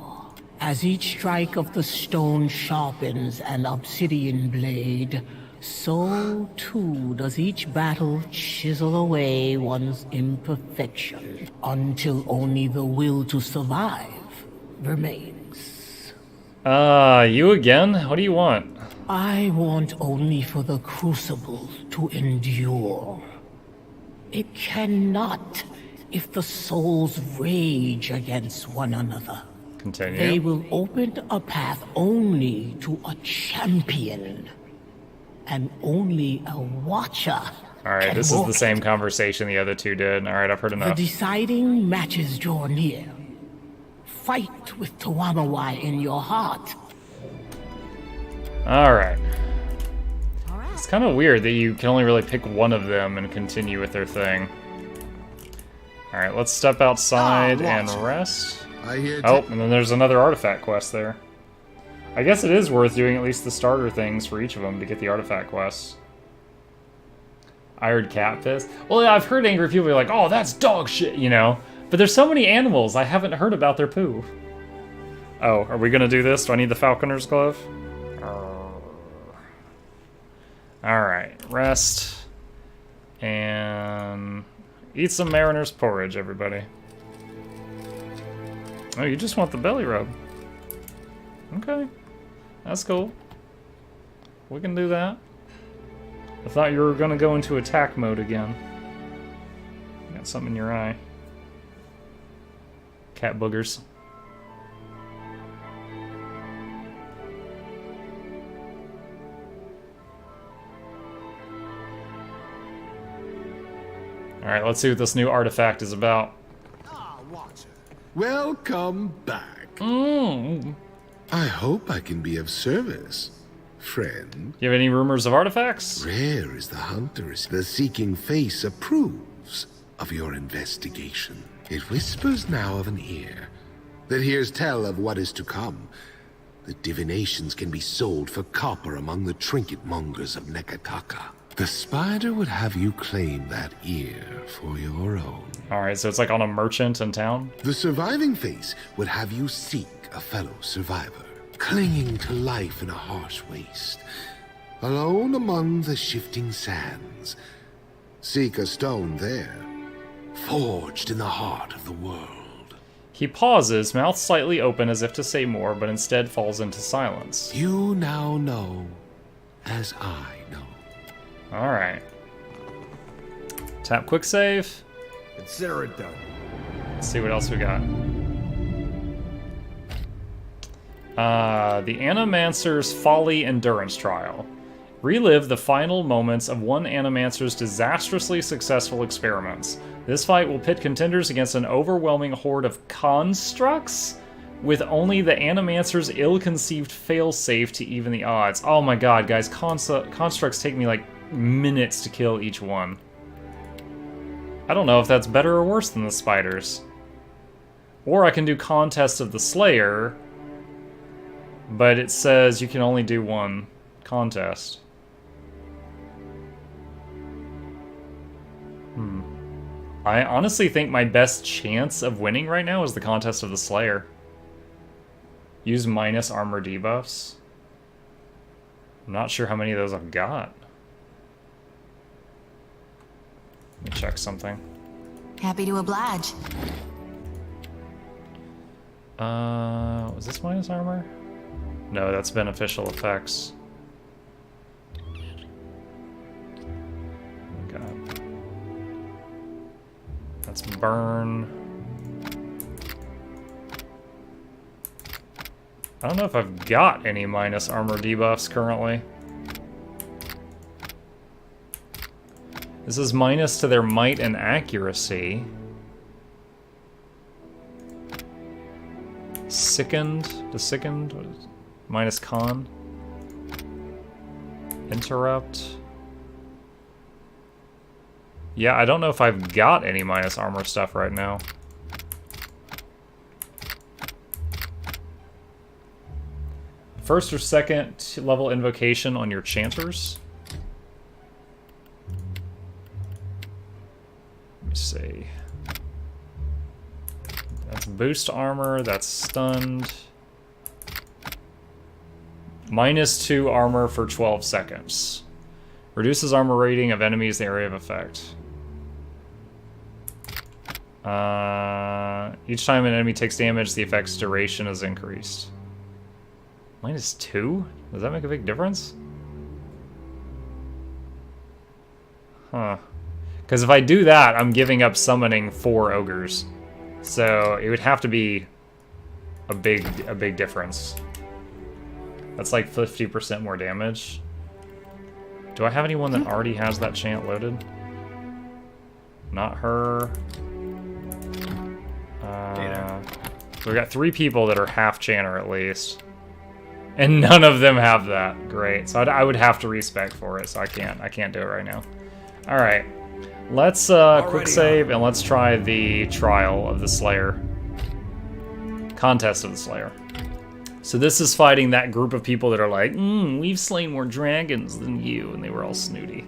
As each strike of the stone sharpens an obsidian blade, so too does each battle chisel away one's imperfection, until only the will to survive remains. You again? What do you want? I want only for the Crucible to endure. It cannot if the souls rage against one another. Continue. They will open a path only to a champion. And only a watcher. Alright, this is the same conversation the other two did. Alright, I've heard enough. The deciding matches draw near. Fight with Tawamawai in your heart. Alright. It's kind of weird that you can only really pick one of them and continue with their thing. Alright, let's step outside and rest. Oh, and then there's another artifact quest there. I guess it is worth doing at least the starter things for each of them to get the artifact quests. I heard cat piss. Well, yeah, I've heard angry people be like, oh, that's dog shit, you know? But there's so many animals, I haven't heard about their poo. Oh, are we gonna do this? Do I need the falconer's glove? Alright, rest. And eat some mariner's porridge, everybody. Oh, you just want the belly rub. Okay. That's cool. We can do that. I thought you were gonna go into attack mode again. You got something in your eye. Cat boogers. Alright, let's see what this new artifact is about. Welcome back. I hope I can be of service, friend. You have any rumors of artifacts? Rare is the hunter. The seeking face approves of your investigation. It whispers now of an ear that hears tell of what is to come. The divinations can be sold for copper among the trinket mongers of Nekataka. The spider would have you claim that ear for your own. Alright, so it's like on a merchant in town? The surviving face would have you seek a fellow survivor, clinging to life in a harsh waste, alone among the shifting sands. Seek a stone there, forged in the heart of the world. He pauses, mouth slightly open as if to say more, but instead falls into silence. You now know, as I know. Alright. Tap quick save. Consider it done. Let's see what else we got. The Animancer's Folly Endurance Trial. Relive the final moments of one Animancer's disastrously successful experiments. This fight will pit contenders against an overwhelming horde of constructs, with only the Animancer's ill-conceived failsafe to even the odds. Oh my god, guys, constructs take me like minutes to kill each one. I don't know if that's better or worse than the spiders. Or I can do Contest of the Slayer, but it says you can only do one contest. I honestly think my best chance of winning right now is the Contest of the Slayer. Use minus armor debuffs. I'm not sure how many of those I've got. Let me check something. Happy to oblige. Was this minus armor? No, that's beneficial effects. God. That's burn. I don't know if I've got any minus armor debuffs currently. This is minus to their might and accuracy. Sickened? The sickened? What is it? Minus con. Interrupt. Yeah, I don't know if I've got any minus armor stuff right now. First or second level invocation on your chanters. Let me see. That's boost armor, that's stunned. -2 armor for 12 seconds. Reduces armor rating of enemies in the area of effect. Each time an enemy takes damage, the effect's duration is increased. -2? Does that make a big difference? Huh. Because if I do that, I'm giving up summoning 4 ogres. So it would have to be a big difference. That's like 50% more damage. Do I have anyone that already has that chant loaded? Not her. So we got 3 people that are half chanter at least. And none of them have that. Great. So I would have to respec for it, so I can't do it right now. Alright. Let's quick save and let's try the trial of the Slayer. Contest of the Slayer. So this is fighting that group of people that are like, we've slain more dragons than you, and they were all snooty.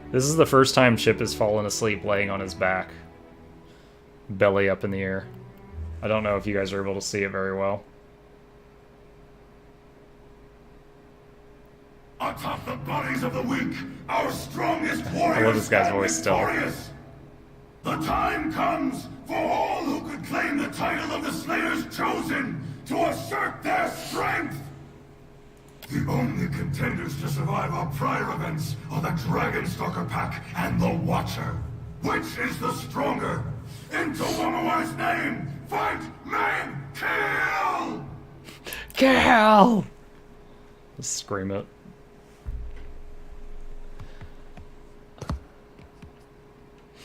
This is the first time Chip has fallen asleep laying on his back. Belly up in the air. I don't know if you guys are able to see it very well. Atop the bodies of the weak, our strongest warriors. I love this guy's voice still. The time comes for all who could claim the title of the Slayers Chosen to assert their strength. The only contenders to survive our prior events are the Dragonstalker Pack and the Watcher. Which is the stronger? Into Womawa's name, fight, maim, kill! Kill! Just scream it.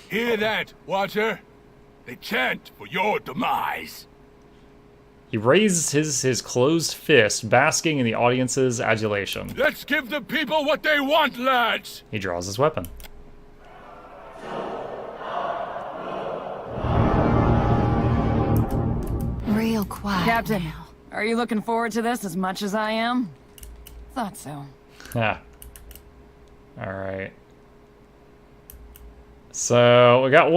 Hear that, Watcher? They chant for your demise. He raised his closed fist, basking in the audience's adulation. Let's give the people what they want, lads! He draws his weapon. Real quiet. Captain, are you looking forward to this as much as I am? Thought so. Ah. Alright. So, we got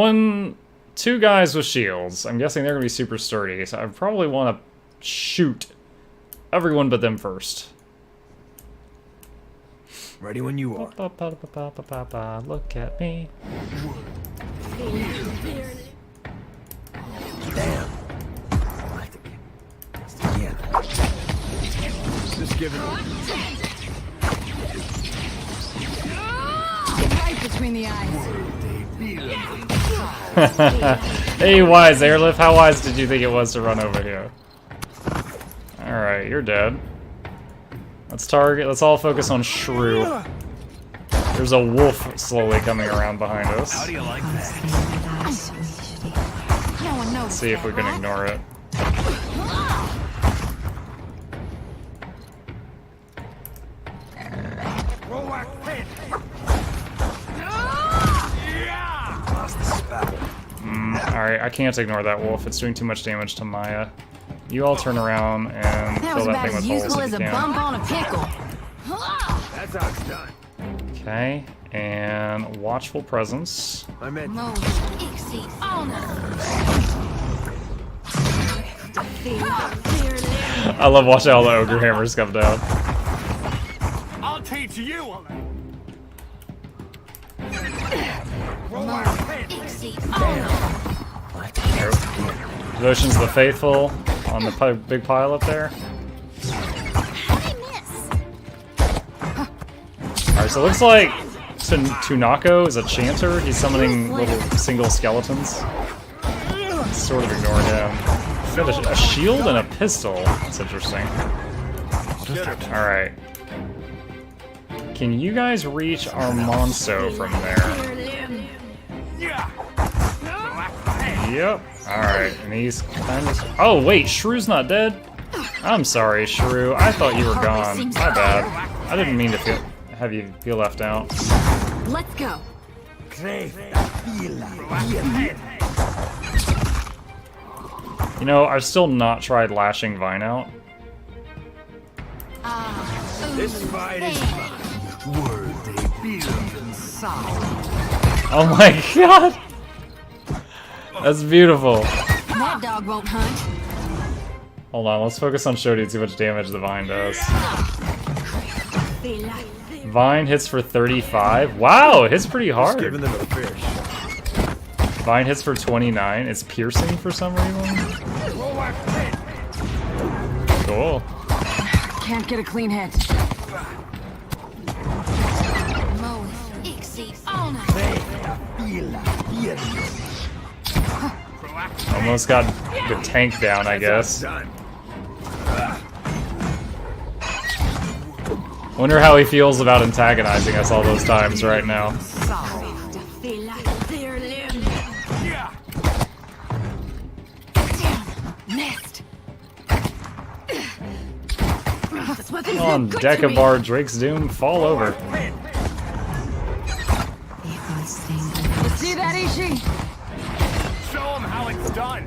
2 guys with shields. I'm guessing they're going to be super sturdy, so I probably want to shoot everyone but them first. Ready when you are. Look at me. Damn. Again. Just give it. Right between the eyes. Hey, wise airlift, how wise did you think it was to run over here? Alright, you're dead. Let's all focus on Shrew. There's a wolf slowly coming around behind us. How do you like that? Let's see if we can ignore it. Alright, I can't ignore that wolf. It's doing too much damage to Maya. You all turn around and fill that thing with holes if you can. On a pickle. That's how it's done. Okay, and Watchful Presence. I meant I love watching all the ogre hammers come down. I'll teach you. Devotions of the Faithful on the big pile up there. Alright, so it looks like Tunako is a chanter. He's summoning little single skeletons. Sort of ignore him. He's got a shield and a pistol. That's interesting. Alright. Can you guys reach Armanso from there? Yep. Alright, and he's kind of... Oh, wait, Shrew's not dead? I'm sorry, Shrew. I thought you were gone. My bad. I didn't mean to have you feel left out. Let's go. You know, I've still not tried lashing Vine out. This fight is mine. Word they feel inside. Oh my god! That's beautiful. That dog won't hunt. Hold on, let's focus on Shodi and see how much damage the Vine does. Vine hits for 35. Wow, it hits pretty hard. Just giving them a fish. Vine hits for 29. It's piercing for some reason. Cool. Can't get a clean hit. Almost got the tank down, I guess. Wonder how he feels about antagonizing us all those times right now. On Decabar, Drake's Doom, fall over. You see that, Ishi? Show them how it's done.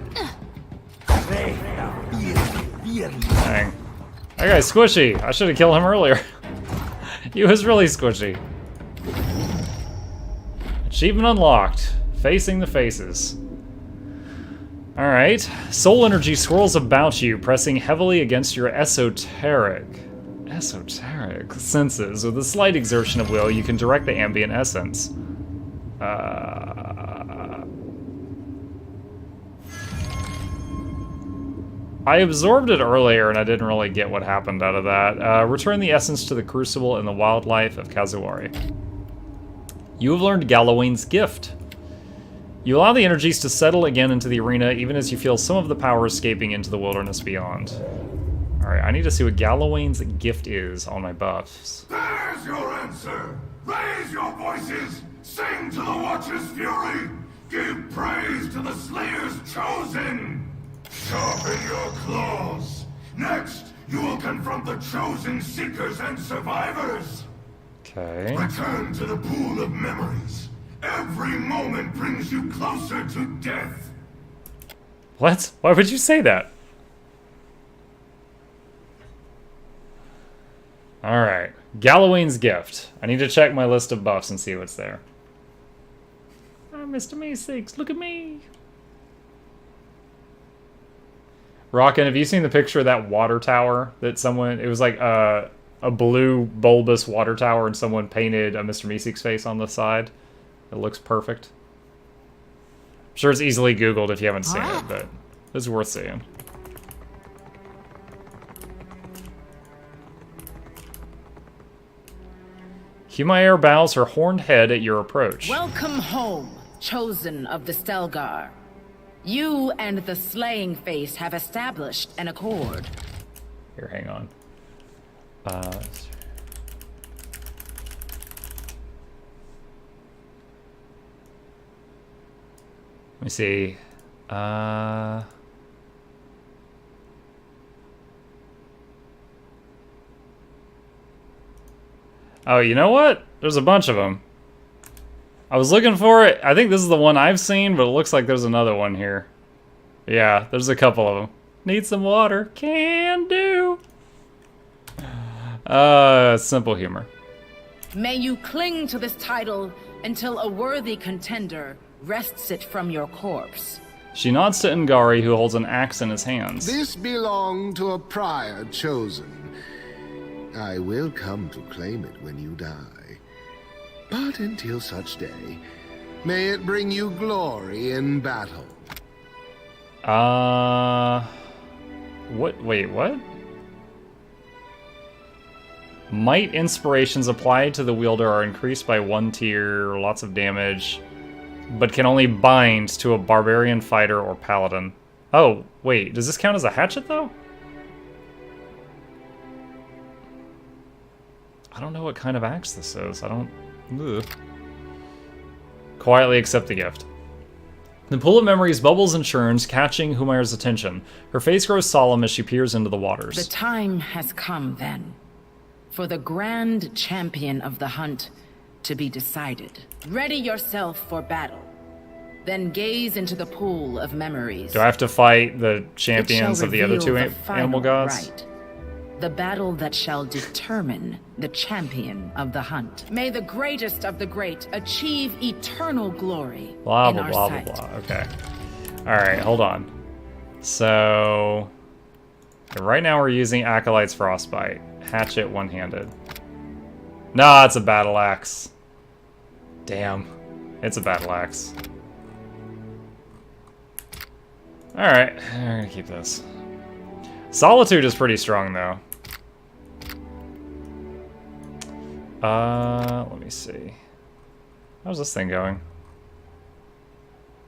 Dang. That guy's squishy. I should have killed him earlier. He was really squishy. Achievement unlocked. Facing the faces. Alright. Soul energy swirls about you, pressing heavily against your esoteric senses. With a slight exertion of will, you can direct the ambient essence. I absorbed it earlier and I didn't really get what happened out of that. Return the essence to the crucible and the wildlife of Kazuwari. You have learned Galawain's gift. You allow the energies to settle again into the arena even as you feel some of the power escaping into the wilderness beyond. Alright, I need to see what Galawain's gift is on my buffs. There's your answer! Raise your voices! Sing to the Watcher's fury! Give praise to the Slayer's chosen! Sharpen your claws! Next, you will confront the chosen seekers and survivors! Okay. Return to the pool of memories. Every moment brings you closer to death. What? Why would you say that? Alright. Galawain's gift. I need to check my list of buffs and see what's there. Oh, Mr. Meeseeks, look at me! Rockin', have you seen the picture of that water tower that someone... It was like a blue bulbous water tower and someone painted a Mr. Meeseeks face on the side. It looks perfect. I'm sure it's easily Googled if you haven't seen it, but it's worth seeing. Humair bows her horned head at your approach. Welcome home, chosen of the Stelgar. You and the Slaying Face have established an accord. Here, hang on. Let me see. Oh, you know what? There's a bunch of them. I was looking for it. I think this is the one I've seen, but it looks like there's another one here. Yeah, there's a couple of them. Need some water. Can do. Simple humor. May you cling to this title until a worthy contender wrests it from your corpse. She nods to Ngari, who holds an axe in his hands. This belonged to a prior chosen. I will come to claim it when you die. But until such day, may it bring you glory in battle. What? Wait, what? Might inspirations applied to the wielder are increased by 1 tier, lots of damage, but can only bind to a barbarian fighter or paladin. Oh, wait, does this count as a hatchet, though? I don't know what kind of axe this is. I don't... Ugh. Quietly accept the gift. The pool of memories bubbles and churns, catching Humayra's attention. Her face grows solemn as she peers into the waters. The time has come, then, for the grand champion of the hunt to be decided. Ready yourself for battle. Then gaze into the pool of memories. Do I have to fight the champions of the other two animal gods? Right. The battle that shall determine the champion of the hunt. May the greatest of the great achieve eternal glory Blah, in blah, our blah, sight. blah, blah. Okay. Alright, hold on. So... right now we're using Acolyte's Frostbite. Hatchet one-handed. Nah, it's a battle axe. Damn. It's a battle axe. Alright, I'm gonna keep this. Solitude is pretty strong, though. Let me see. How's this thing going?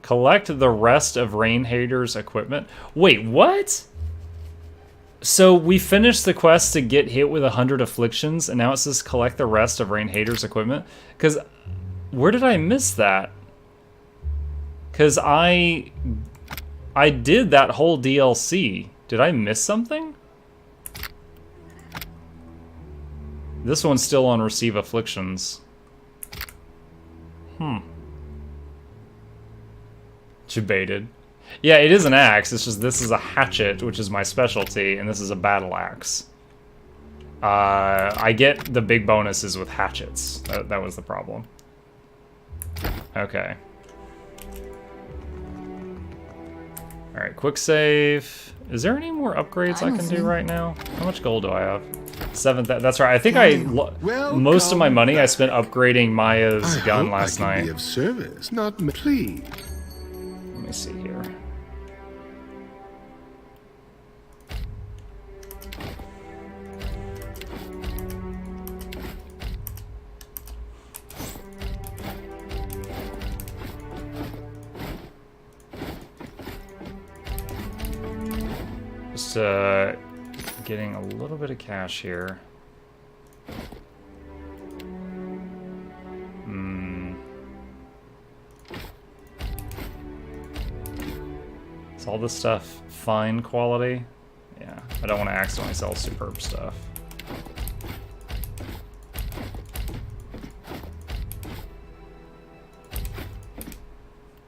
Collect the rest of Rain Hater's equipment. Wait, what? So we finished the quest to get hit with 100 afflictions, and now it says collect the rest of Rain Hater's equipment? Because where did I miss that? Because I did that whole DLC. Did I miss something? This one's still on receive afflictions. Debated. Yeah, it is an axe. It's just this is a hatchet, which is my specialty, and this is a battle axe. I get the big bonuses with hatchets. That was the problem. Okay. Alright, quick save. Is there any more upgrades I can do right now? How much gold do I have? 7. That's right. I think most of my money I spent upgrading Maya's gun last night. I can be of service, not please. Let me see here. Just getting a little bit of cash here. Is all this stuff fine quality? Yeah, I don't want to accidentally sell superb stuff.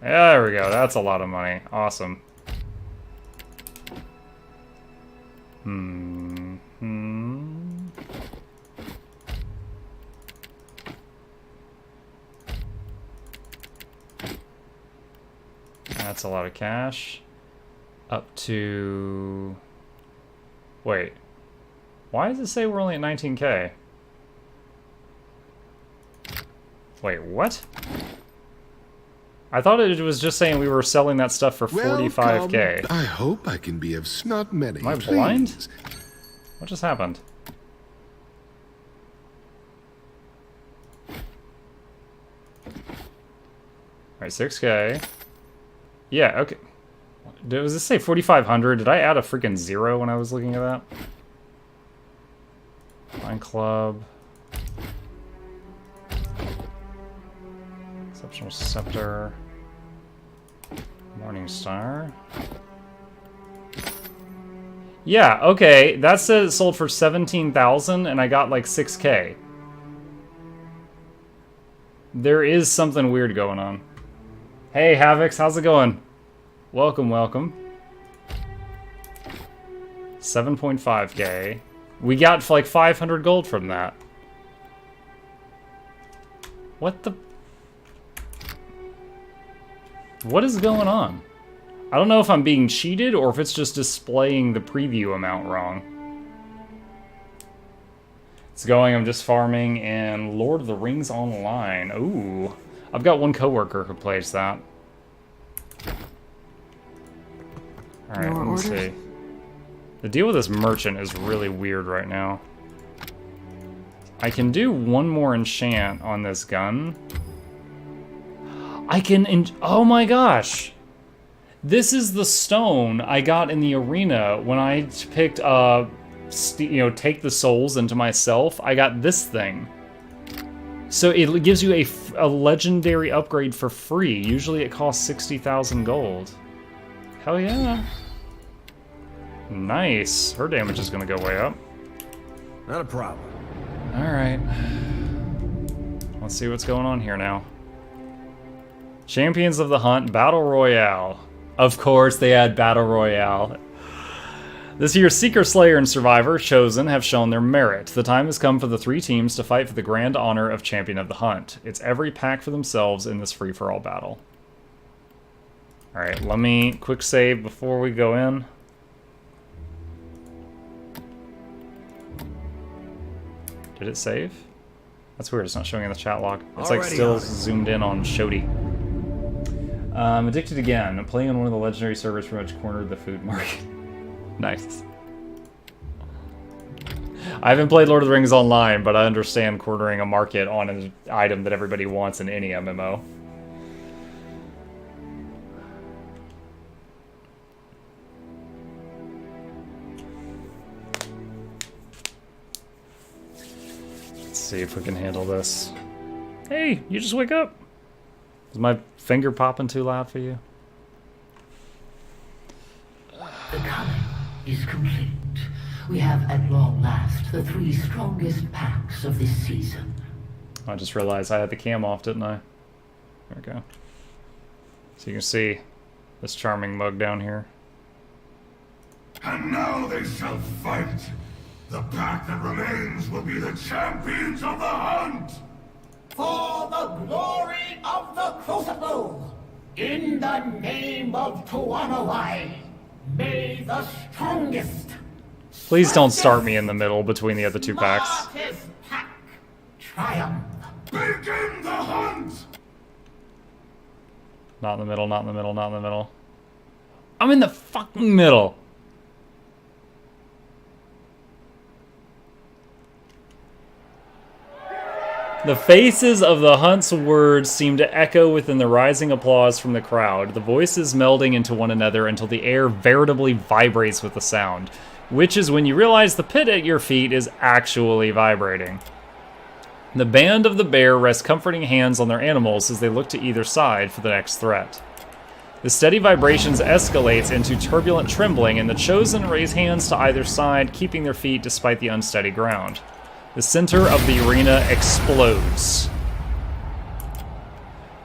There we go, that's a lot of money. Awesome. That's a lot of cash. Up to... Wait. Why does it say we're only at 19k? Wait, what? I thought it was just saying we were selling that stuff for 45k. I hope I can be of not many. Am I blind? What just happened? Alright, 6k. Yeah, okay. Does this say 4,500? Did I add a freaking 0 when I was looking at that? Wine Club. Exceptional Scepter. Morning Star. Yeah, okay. That says it sold for 17,000 and I got like 6k. There is something weird going on. Hey, Havix, how's it going? Welcome, welcome. 7.5k. We got like 500 gold from that. What the... What is going on? I don't know if I'm being cheated or if it's just displaying the preview amount wrong. It's going, I'm just farming, and Lord of the Rings Online. Ooh. I've got one coworker who plays that. Alright, let me see. The deal with this merchant is really weird right now. I can do one more enchant on this gun. I can... Oh my gosh! This is the stone I got in the arena when I picked take the souls into myself, I got this thing. So it gives you a legendary upgrade for free. Usually it costs 60,000 gold. Hell yeah. Nice. Her damage is going to go way up. Not a problem. Alright. Let's see what's going on here now. Champions of the Hunt Battle Royale. Of course they had Battle Royale. This year's Seeker, Slayer, and Survivor Chosen have shown their merit. The time has come for the 3 teams to fight for the grand honor of Champion of the Hunt. It's every pack for themselves in this free-for-all battle. Alright, let me quick save before we go in. Did it save? That's weird, it's not showing in the chat log. It's like still zoomed in on Shody. Addicted again. I'm playing on one of the legendary servers pretty much cornered the food market. Nice. I haven't played Lord of the Rings Online, but I understand cornering a market on an item that everybody wants in any MMO. Let's see if we can handle this. Hey, you just wake up. Is my finger popping too loud for you? The culling is complete. We have at long last the 3 strongest packs of this season. I just realized I had the cam off, didn't I? There we go. So you can see this charming mug down here. And now they shall fight. The pack that remains will be the champions of the hunt. For the glory of the Crucible, in the name of Tuanawai, may the strongest... Please don't start me in the middle between the other 2 packs. smartest pack triumph. Begin the hunt! Not in the middle, not in the middle, not in the middle. I'm in the fucking middle! The faces of the hunt's words seem to echo within the rising applause from the crowd, the voices melding into one another until the air veritably vibrates with the sound, which is when you realize the pit at your feet is actually vibrating. The band of the bear rests comforting hands on their animals as they look to either side for the next threat. The steady vibrations escalates into turbulent trembling, and the chosen raise hands to either side, keeping their feet despite the unsteady ground. The center of the arena explodes.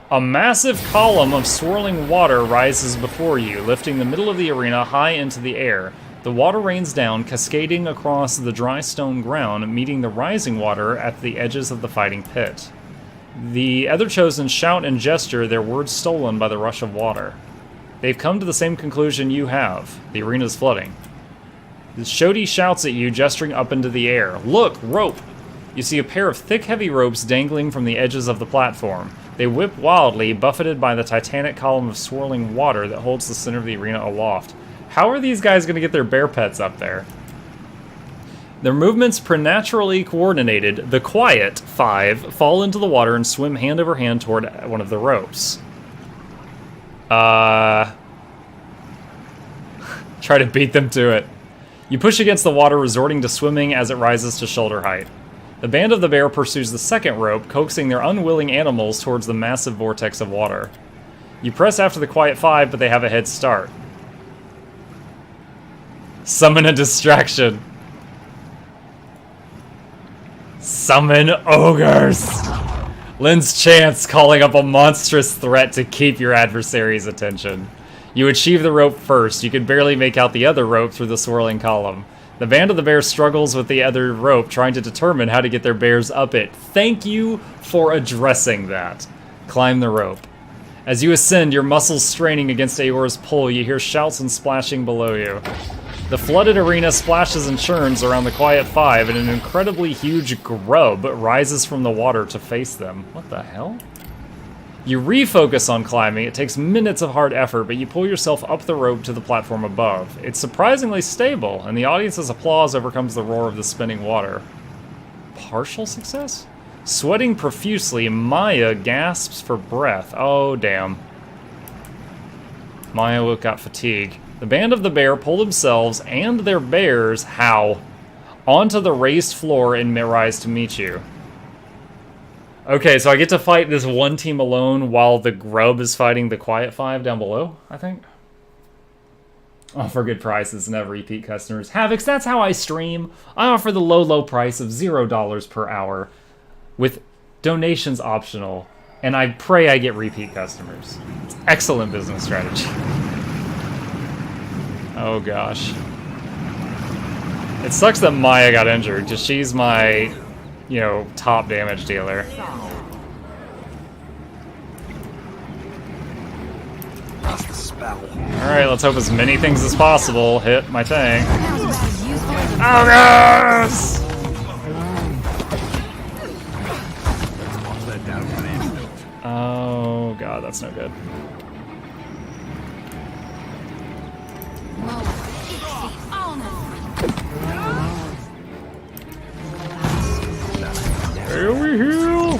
A massive column of swirling water rises before you, lifting the middle of the arena high into the air. The water rains down, cascading across the dry stone ground, meeting the rising water at the edges of the fighting pit. The other chosen shout and gesture, their words stolen by the rush of water. They've come to the same conclusion you have. The arena's flooding. The Shody shouts at you, gesturing up into the air. Look, rope! You see a pair of thick, heavy ropes dangling from the edges of the platform. They whip wildly, buffeted by the titanic column of swirling water that holds the center of the arena aloft. How are these guys going to get their bear pets up there? Their movements preternaturally coordinated, the quiet 5 fall into the water and swim hand over hand toward one of the ropes. Try to beat them to it. You push against the water, resorting to swimming as it rises to shoulder height. The band of the bear pursues the second rope, coaxing their unwilling animals towards the massive vortex of water. You press after the quiet 5, but they have a head start. Summon a distraction. Summon ogres. Lynn's chance, calling up a monstrous threat to keep your adversary's attention. You achieve the rope first. You can barely make out the other rope through the swirling column. The band of the bear struggles with the other rope, trying to determine how to get their bears up it. Thank you for addressing that. Climb the rope. As you ascend, your muscles straining against Aor's pull, you hear shouts and splashing below you. The flooded arena splashes and churns around the quiet 5, and an incredibly huge grub rises from the water to face them. What the hell? You refocus on climbing. It takes minutes of hard effort, but you pull yourself up the rope to the platform above. It's surprisingly stable, and the audience's applause overcomes the roar of the spinning water. Partial success? Sweating profusely, Maya gasps for breath. Oh, damn. Maya got fatigue. The band of the bear pull themselves and their bears, how? Onto the raised floor and rise to meet you. Okay, so I get to fight this one team alone while the grub is fighting the Quiet Five down below, I think. Offer good prices and have repeat customers. Havocs, that's how I stream. I offer the low price of $0 per hour with donations optional, and I pray I get repeat customers. It's excellent business strategy. Oh gosh. It sucks that Maya got injured, because she's my, you know, top damage dealer. Alright, let's hope as many things as possible hit my thing. Oh gosh! Oh god, that's no good. Here we heal!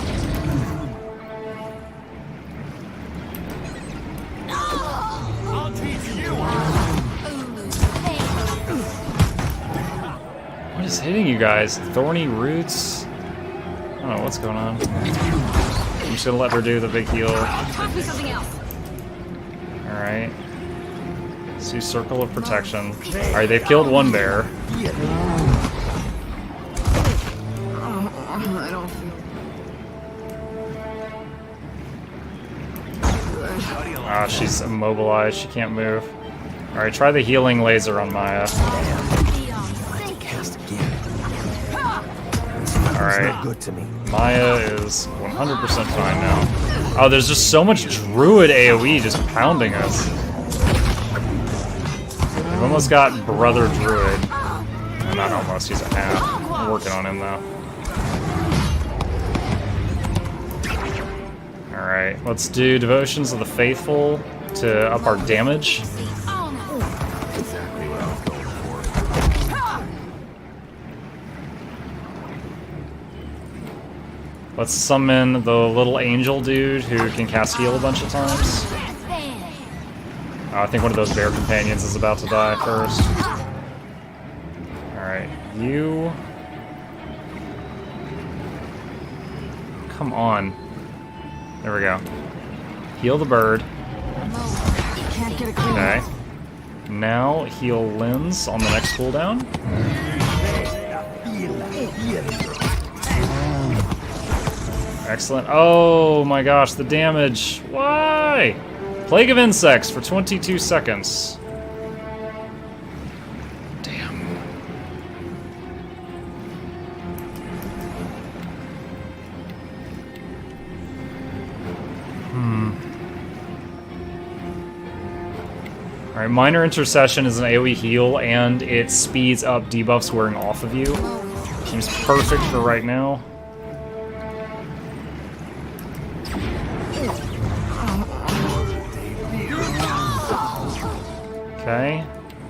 What is hitting you guys? Thorny roots? I don't know what's going on. I'm just gonna let her do the big heal. Alright. Let's do Circle of Protection. Alright, they've killed one bear. I don't feel Ah, she's immobilized. She can't move. Alright, try the healing laser on Maya. Alright. Maya is 100% fine now. Oh, there's just so much Druid AoE just pounding us. We've almost got Brother Druid. Well, not almost, he's a half. I'm working on him though. Alright, let's do Devotions of the Faithful to up our damage. Let's summon the little angel dude who can cast heal a bunch of times. I think one of those bear companions is about to die first. Alright, you... Come on. There we go. Heal the bird. Okay. Now heal limbs on the next cooldown. Excellent. Oh my gosh, the damage. Why? Plague of Insects for 22 seconds. Damn. Alright, Minor Intercession is an AoE heal, and it speeds up debuffs wearing off of you. Seems perfect for right now. Okay,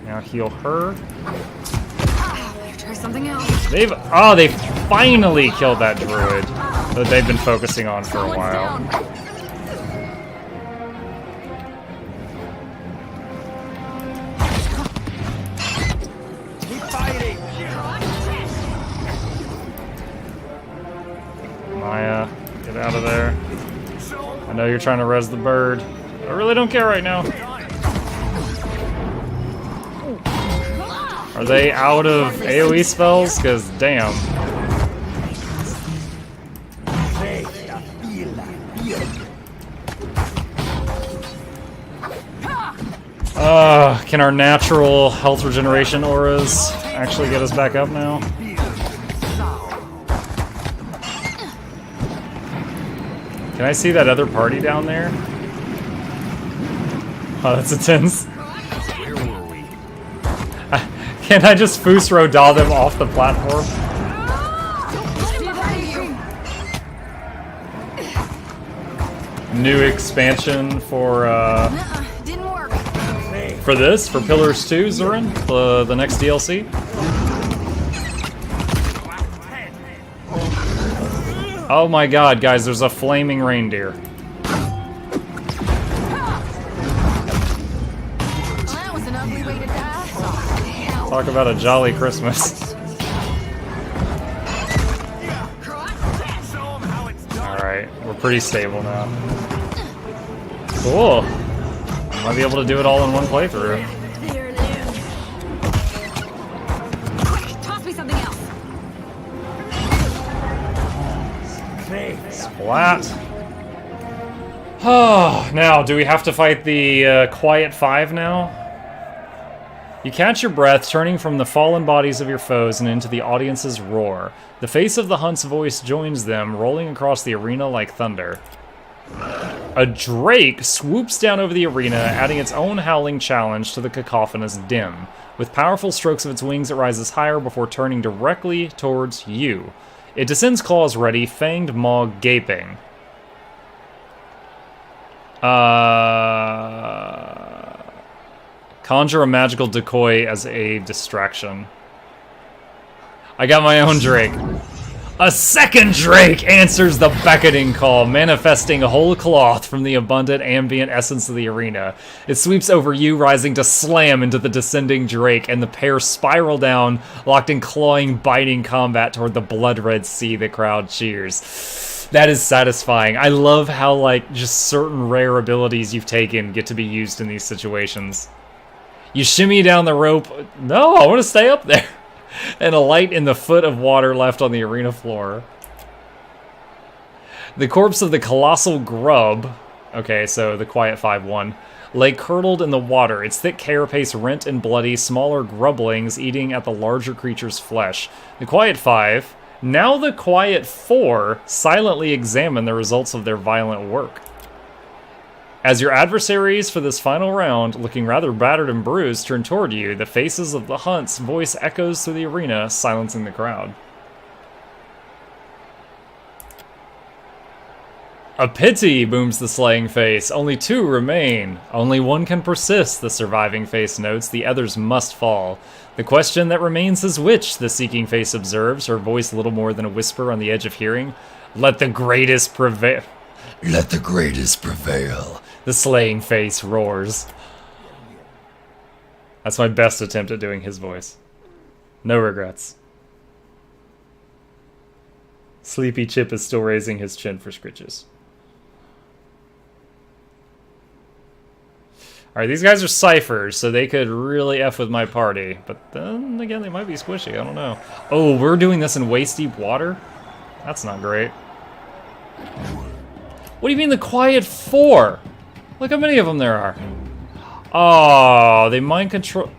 now heal her. Try something else. They finally killed that druid that they've been focusing on for a while. Maya, get out of there. I know you're trying to res the bird. I really don't care right now. Are they out of AoE spells? Because, damn. Can our natural health regeneration auras actually get us back up now? Can I see that other party down there? Oh, that's intense. Can I just Fusro-Da them off the platform? New expansion for this? For Pillars 2, Zurin? The next DLC? Oh my god, guys, there's a flaming reindeer. That was an ugly way to die. Talk about a jolly Christmas. Alright, we're pretty stable now. Cool. Might be able to do it all in one playthrough. Quick, toss me something else. Splat. Oh, now, do we have to fight the Quiet Five now? You catch your breath, turning from the fallen bodies of your foes and into the audience's roar. The face of the hunt's voice joins them, rolling across the arena like thunder. A drake swoops down over the arena, adding its own howling challenge to the cacophonous din. With powerful strokes of its wings, it rises higher before turning directly towards you. It descends claws ready, fanged maw gaping. Conjure a magical decoy as a distraction. I got my own drake. A second drake answers the beckoning call, manifesting a whole cloth from the abundant ambient essence of the arena. It sweeps over you, rising to slam into the descending drake, and the pair spiral down, locked in clawing, biting combat toward the blood-red sea. The crowd cheers. That is satisfying. I love how, like, just certain rare abilities you've taken get to be used in these situations. You shimmy down the rope. No, I want to stay up there. And a light in the foot of water left on the arena floor. The corpse of the colossal grub, okay, so the Quiet 5-1, lay curdled in the water, its thick carapace rent and bloody, smaller grublings eating at the larger creature's flesh. The Quiet 5, now the Quiet 4, silently examine the results of their violent work. As your adversaries for this final round, looking rather battered and bruised, turn toward you, the faces of the hunt's voice echoes through the arena, silencing the crowd. A pity, booms the slaying face. Only 2 remain. Only one can persist, the surviving face notes. The others must fall. The question that remains is which, the seeking face observes, her voice little more than a whisper on the edge of hearing. Let the greatest prevail. Let the greatest prevail. The slaying face roars. That's my best attempt at doing his voice. No regrets. Sleepy Chip is still raising his chin for scritches. Alright, these guys are ciphers, so they could really F with my party. But then, again, they might be squishy, I don't know. Oh, we're doing this in waist-deep water? That's not great. What do you mean the Quiet 4? Look how many of them there are. Oh, they mind control.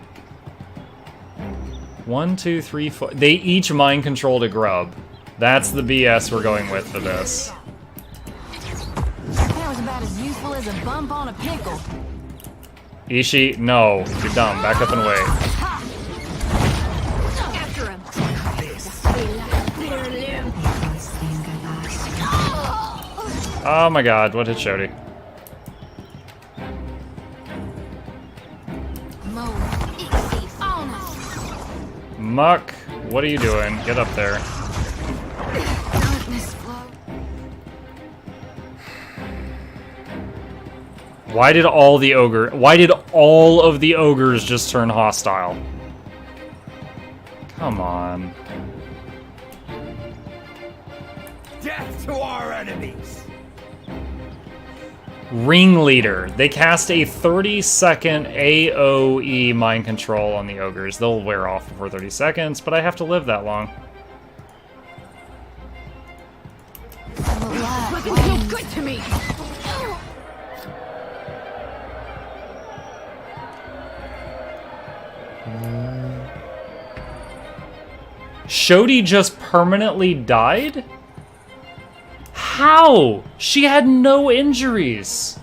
1, 2, 3, 4. They each mind controlled a grub. That's the BS we're going with for this. That was about as useful as a bump on a pickle. Ishi, no. You're dumb. Back up and away. After him. Oh my god, what hit Shody? Muck, what are you doing? Get up there. Why did all of the ogres just turn hostile? Come on. Death to our enemies! Ringleader. They cast a 30-second AoE mind control on the ogres. They'll wear off before 30 seconds, but I have to live that long. Looking so good to me. Shody just permanently died? How? She had no injuries.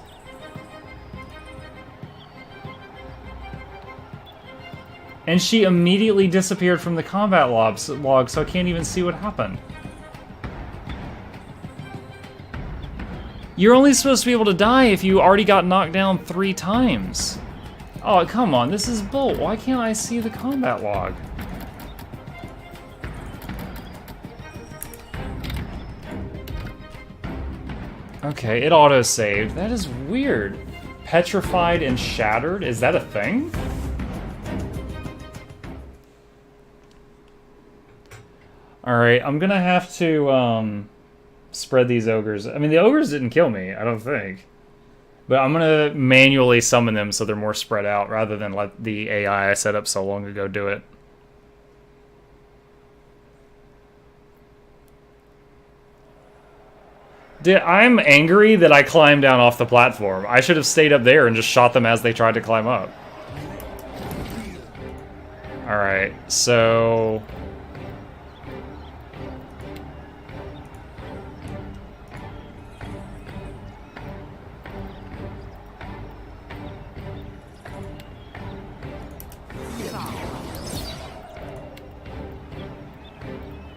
And she immediately disappeared from the combat log, so I can't even see what happened. You're only supposed to be able to die if you already got knocked down 3 times. Oh, come on, this is bull. Why can't I see the combat log? Okay, it auto-saved. That is weird. Petrified and shattered? Is that a thing? Alright, I'm gonna have to, spread these ogres. I mean, the ogres didn't kill me, I don't think. But I'm going to manually summon them so they're more spread out rather than let the AI I set up so long ago do it. I'm angry that I climbed down off the platform. I should have stayed up there and just shot them as they tried to climb up. Alright, so...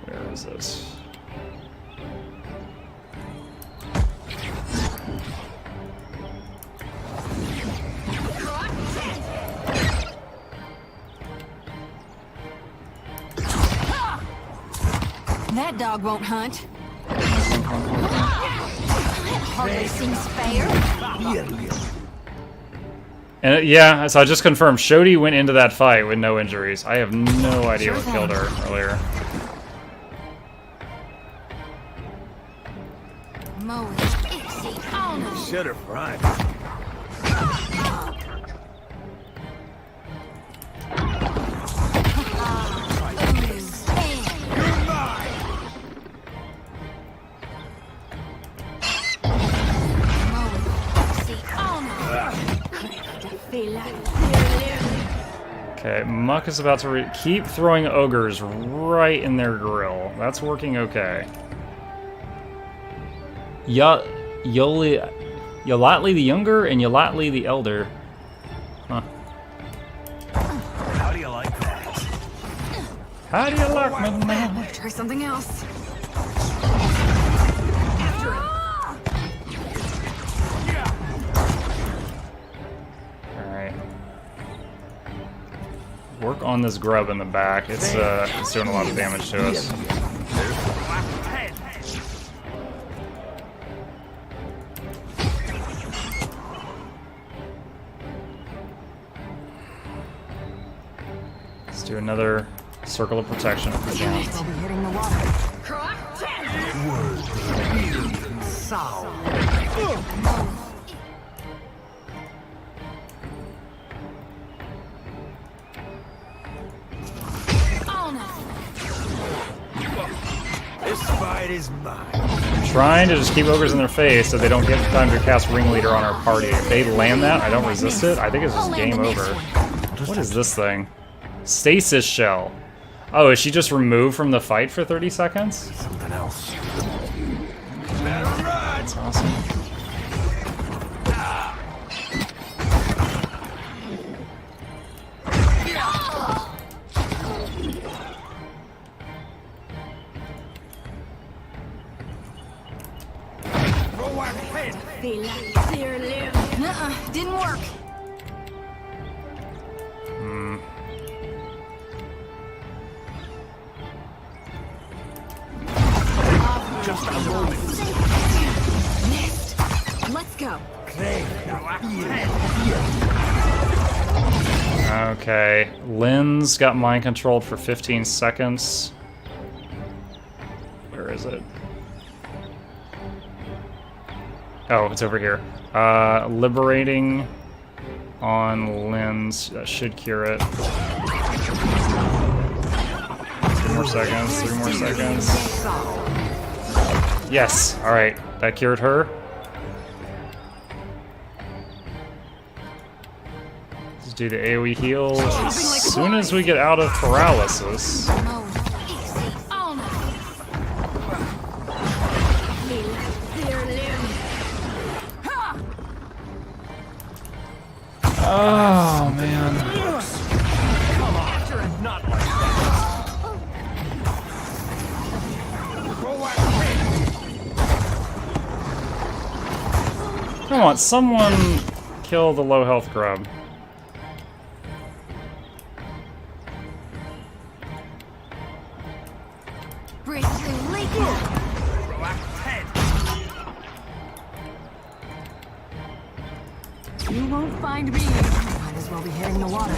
Where is this? That dog won't hunt. Hardly seems fair. And yeah, so I just confirmed Shodi went into that fight with no injuries. I have no idea what killed her earlier. Should have run. Okay, Muck is about to keep throwing ogres right in their grill. That's working okay. Yolatli the Younger and Yolatli the Elder. Huh. How do you like that? How do you like me, man? Try something else. Alright. Work on this grub in the back. It's doing a lot of damage to us. Let's do another circle of protection for John. We'll be hitting the water. This fight is mine. I'm trying to just keep ogres in their face so they don't get time to cast Ringleader on our party. If they land that, I don't resist it, I think it's just game over. What is this thing? Stasis Shell. Oh, is she just removed from the fight for 30 seconds? Something else. That's awesome. Didn't work. Just a moment. Missed. Let's go. Okay, Lynn's got mind controlled for 15 seconds. Where is it? Oh, it's over here. Liberating on Lynn's. That should cure it. 3 more seconds, 3 more seconds. Yes, alright, that cured her. Let's do the AoE heal as soon as we get out of paralysis. Oh, man. Come on, not like that. Come on, someone kill the low health grub. You won't find me. Might as well be hitting the water.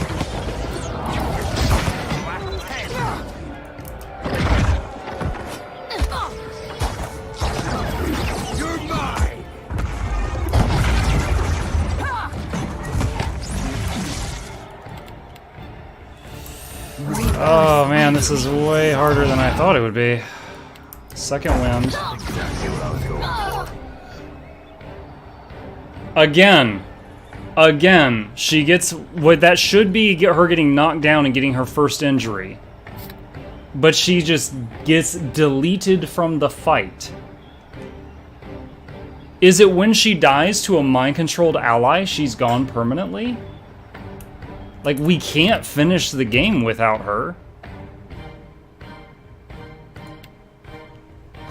This is way harder than I thought it would be. Second wind. Again, she gets what that should be her getting knocked down and getting her first injury. But she just gets deleted from the fight. Is it when she dies to a mind-controlled ally, she's gone permanently? Like, we can't finish the game without her.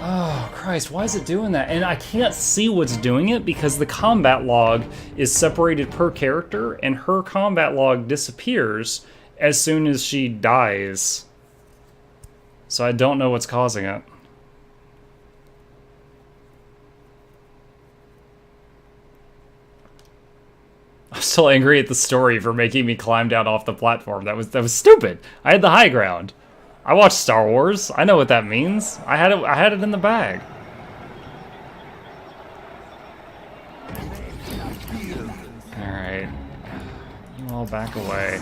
Oh, Christ, why is it doing that? And I can't see what's doing it because the combat log is separated per character, and her combat log disappears as soon as she dies. So I don't know what's causing it. I'm still angry at the story for making me climb down off the platform. That was stupid. I had the high ground. I watched Star Wars. I know what that means. I had it in the bag. All right. You all back away.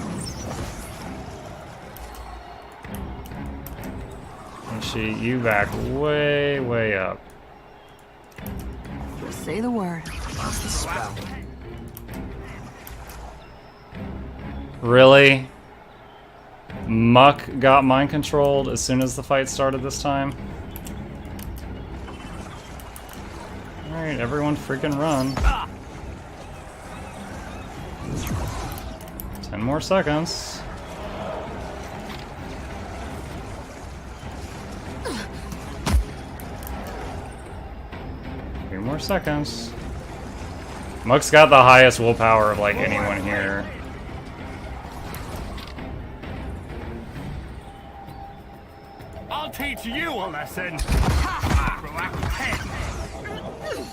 And you back way, way up. Just say the word. Really? Muck got mind controlled as soon as the fight started this time? Alright, everyone freaking run. 10 more seconds. Few more seconds. Muck's got the highest willpower of like anyone here. I'll teach you a lesson.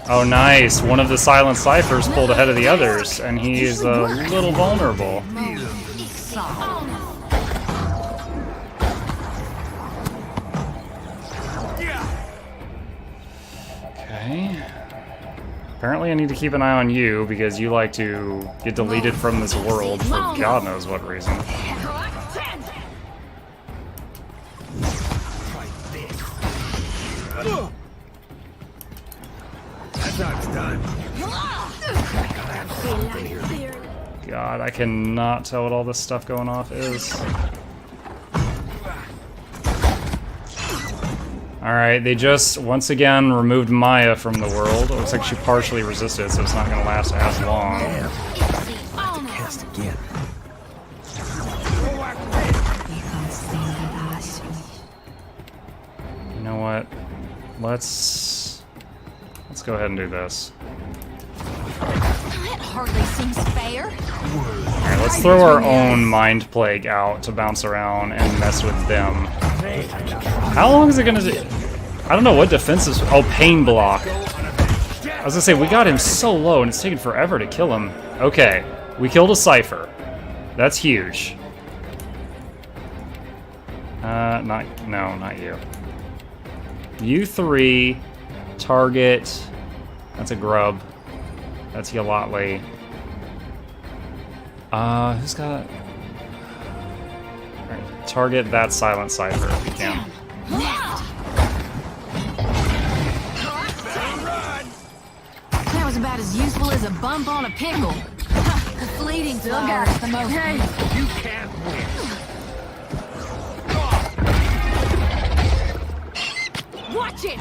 Oh, nice. One of the silent ciphers pulled ahead of the others, and he is a little vulnerable. Okay. Apparently I need to keep an eye on you, because you like to get deleted from this world for God knows what reason. God, I cannot tell what all this stuff going off is. Alright, they just, once again, removed Maya from the world. It looks like she partially resisted, so it's not going to last as long. Cast again. You know what? Let's go ahead and do this. That hardly seems fair. Alright, let's throw our own Mind Plague out to bounce around and mess with them. How long is it gonna do? I don't know what defenses. Oh, Pain Block. I was gonna say, we got him so low and it's taken forever to kill him. Okay, we killed a Cypher. That's huge. Not you. You three, target. That's a grub. That's Yalatli. Who's got... Alright, target that silent cipher if you can. That was about as useful as a bump on a pickle. The fleeting still got the most. Hey, you can't win. Watch it!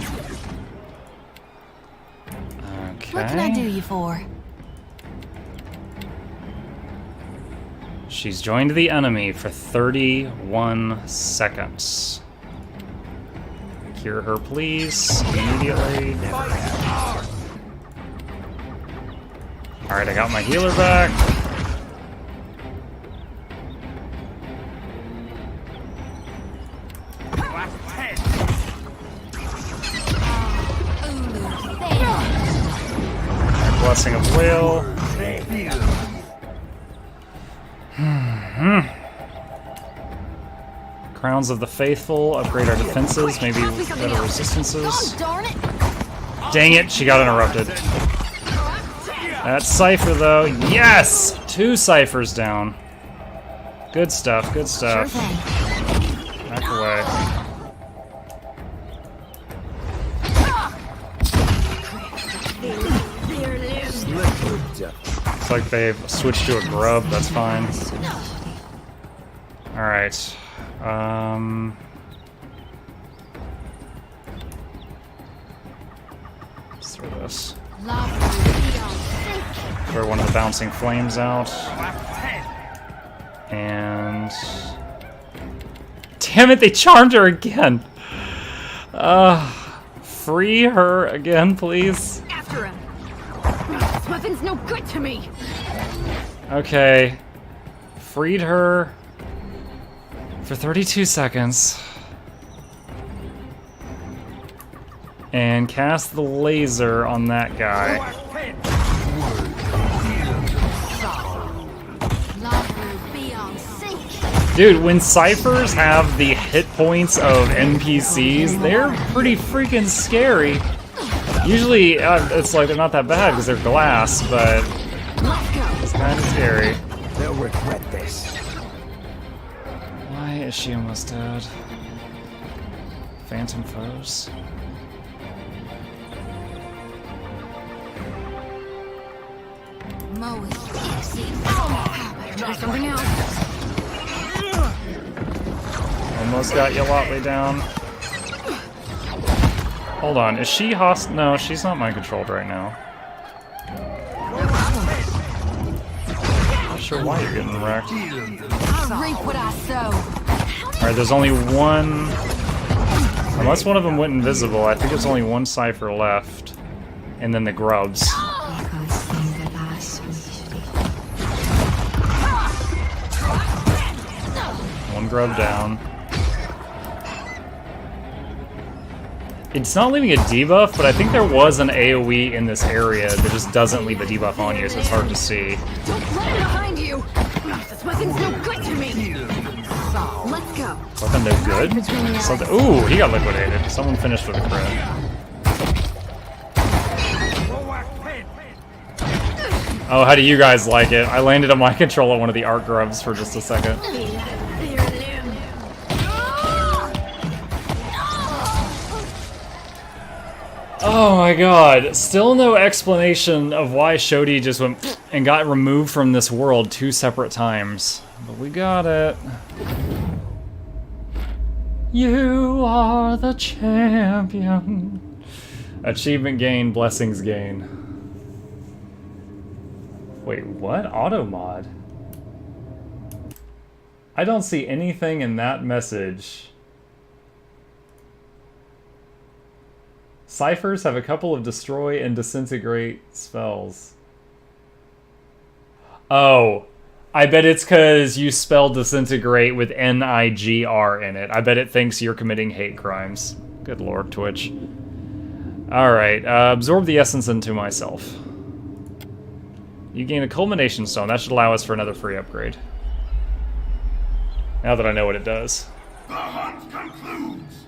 Okay. What can I do you for? She's joined the enemy for 31 seconds. Cure her, please, immediately. Alright, I got my healer back. Blessing of Whale. Crowns of the Faithful. Upgrade our defenses. Maybe better resistances. Dang it, she got interrupted. That Cypher, though. Yes! 2 Cyphers down. Good stuff, good stuff. Back away. way. Looks like they've switched to a grub, that's fine. Alright. Let's throw this. Throw one of the bouncing flames out. And... Damn it, they charmed her again! Free her again, please. After him. This weapon's no good to me. Okay. Freed her for 32 seconds. And cast the laser on that guy. Dude, when ciphers have the hit points of NPCs, they're pretty freaking scary. Usually, it's like they're not that bad because they're glass, but it's kind of scary. They'll regret this. Why is she almost dead? Phantom foes? Try something else. Almost got Yolotli down. Hold on, is she No, she's not mind controlled right now. Not sure why you're getting wrecked. I'll reap what I sow. Alright, there's only one... Unless one of them went invisible, I think there's only one cipher left. And then the grubs. One grub down. It's not leaving a debuff, but I think there was an AoE in this area that just doesn't leave a debuff on you, so it's hard to see. Don't let him behind you. This weapon's no good to me. Let's go. Weapon no good? Something. Ooh, he got liquidated. Someone finished with a crit. Oh, how do you guys like it? I landed on my control at one of the art grubs for just a second. Oh my god, still no explanation of why Shodi just went and got removed from this world 2 separate times. But we got it. You are the champion. Achievement gain, blessings gain. Wait, what? Auto mod? I don't see anything in that message. Ciphers have a couple of destroy and disintegrate spells. Oh, I bet it's because you spell disintegrate with N-I-G-R in it. I bet it thinks you're committing hate crimes. Good lord, Twitch. Alright, absorb the essence into myself. You gain a culmination stone. That should allow us for another free upgrade. Now that I know what it does. The hunt concludes.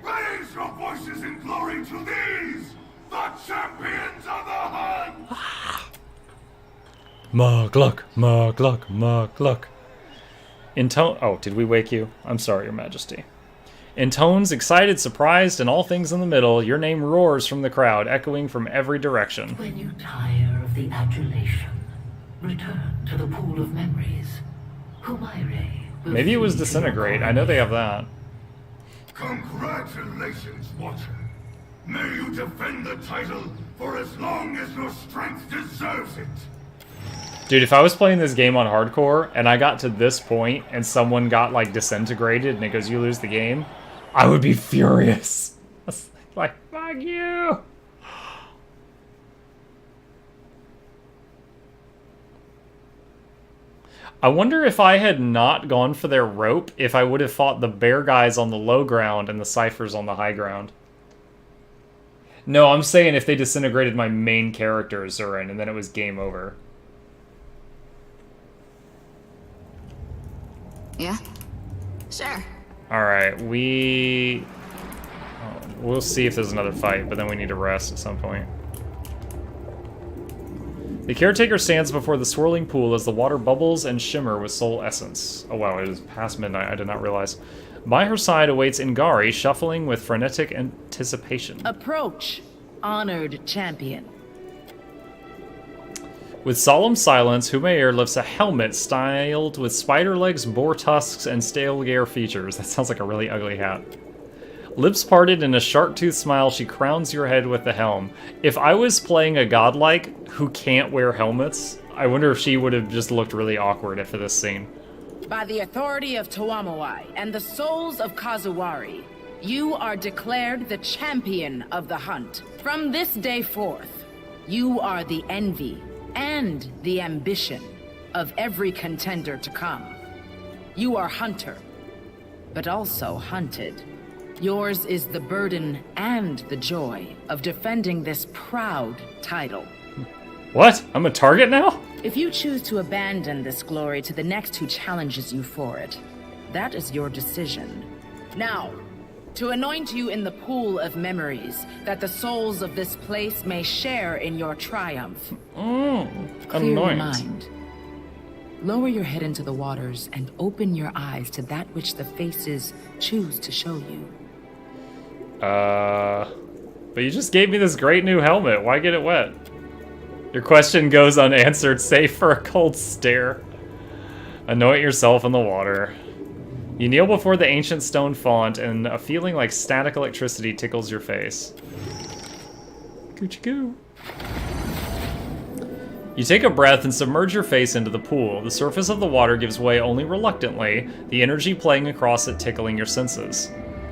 Raise your voices in glory to these, the champions of the hunt! Mugluck, Mugluck, Mugluck. In tone... Oh, did we wake you? I'm sorry, Your Majesty. In tones excited, surprised, and all things in the middle, your name roars from the crowd, echoing from every direction. When you tire of the adulation, return to the pool of memories. Humaire. Maybe it was disintegrate. I know they have that. Congratulations, Watcher. May you defend the title for as long as your strength deserves it. Dude, if I was playing this game on hardcore and I got to this point and someone got like disintegrated and it goes, you lose the game, I would be furious. Like, fuck you. I wonder if I had not gone for their rope, if I would have fought the bear guys on the low ground and the ciphers on the high ground. No, I'm saying if they disintegrated my main character, Zurin, and then it was game over. Yeah? Sure. Alright, we'll see if there's another fight, but then we need to rest at some point. The caretaker stands before the swirling pool as the water bubbles and shimmer with soul essence. Oh wow, it is past midnight, I did not realize. By her side awaits Ingari, shuffling with frenetic anticipation. Approach, honored champion. With solemn silence, Humair lifts a helmet styled with spider legs, boar tusks, and stale gear features. That sounds like a really ugly hat. Lips parted in a shark-toothed smile, she crowns your head with the helm. If I was playing a godlike who can't wear helmets, I wonder if she would have just looked really awkward for this scene. By the authority of Tawamawai and the souls of Kazuwari, you are declared the champion of the hunt. From this day forth, you are the envy and the ambition of every contender to come. You are hunter, but also hunted. Yours is the burden and the joy of defending this proud title. What? I'm a target now? If you choose to abandon this glory to the next who challenges you for it, that is your decision. Now, to anoint you in the pool of memories, that the souls of this place may share in your triumph. Clear your mind. Lower your head into the waters and open your eyes to that which the faces choose to show you. But you just gave me this great new helmet. Why get it wet? Your question goes unanswered, save for a cold stare. Anoint yourself in the water. You kneel before the ancient stone font, and a feeling like static electricity tickles your face. Coochie coo. You take a breath and submerge your face into the pool. The surface of the water gives way only reluctantly, the energy playing across it tickling your senses.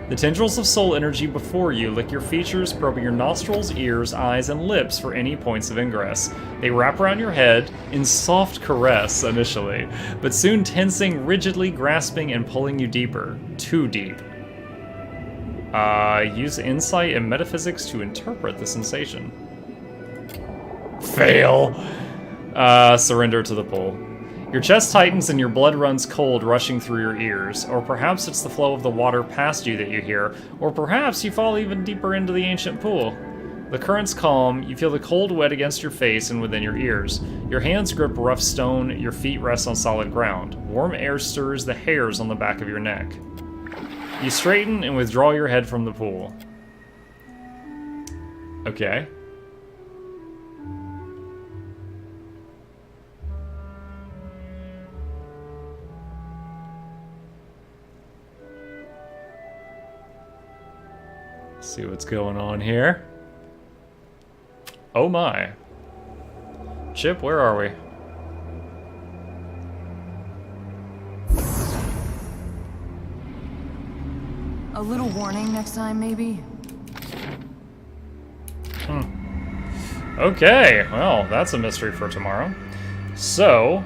The tendrils of soul energy before you lick your features, probing your nostrils, ears, eyes, and lips for any points of ingress. They wrap around your head in soft caress initially, but soon tensing, rigidly grasping, and pulling you deeper. Too deep. Use insight and metaphysics to interpret the sensation. Fail! Surrender to the pull. Your chest tightens and your blood runs cold, rushing through your ears. Or perhaps it's the flow of the water past you that you hear. Or perhaps you fall even deeper into the ancient pool. The current's calm, you feel the cold wet against your face and within your ears. Your hands grip rough stone, your feet rest on solid ground. Warm air stirs the hairs on the back of your neck. You straighten and withdraw your head from the pool. Okay. See what's going on here. Oh my. Chip, where are we? A little warning next time, maybe? Okay, well, that's a mystery for tomorrow. So,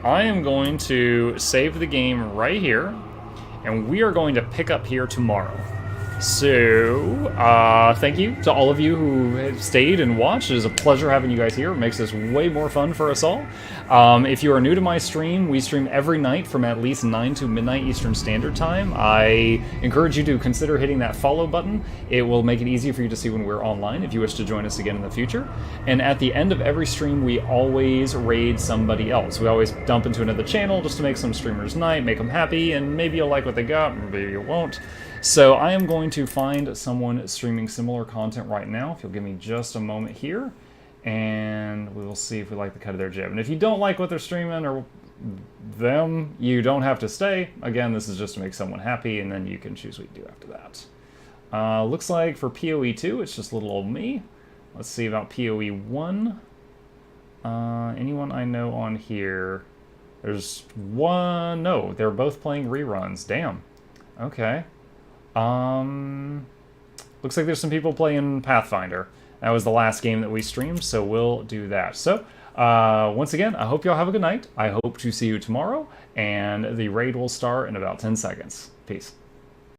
I am going to save the game right here, and we are going to pick up here tomorrow. So, thank you to all of you who have stayed and watched. It is a pleasure having you guys here. It makes this way more fun for us all. If you are new to my stream, we stream every night from at least 9 to midnight Eastern Standard Time. I encourage you to consider hitting that follow button. It will make it easy for you to see when we're online if you wish to join us again in the future. And at the end of every stream, we always raid somebody else. We always dump into another channel just to make some streamers' night, make them happy, and maybe you'll like what they got, maybe you won't. So I am going to find someone streaming similar content right now, if you'll give me just a moment here, and we will see if we like the cut of their jib. And if you don't like what they're streaming or them, you don't have to stay. Again, this is just to make someone happy, and then you can choose what you do after that. Looks like for PoE 2, it's just little old me. Let's see about PoE 1. Anyone I know on here? There's one. No, they're both playing reruns. Damn. Okay. Looks like there's some people playing Pathfinder. That was the last game that we streamed, so we'll do that. So, once again, I hope y'all have a good night. I hope to see you tomorrow, and the raid will start in about 10 seconds. Peace.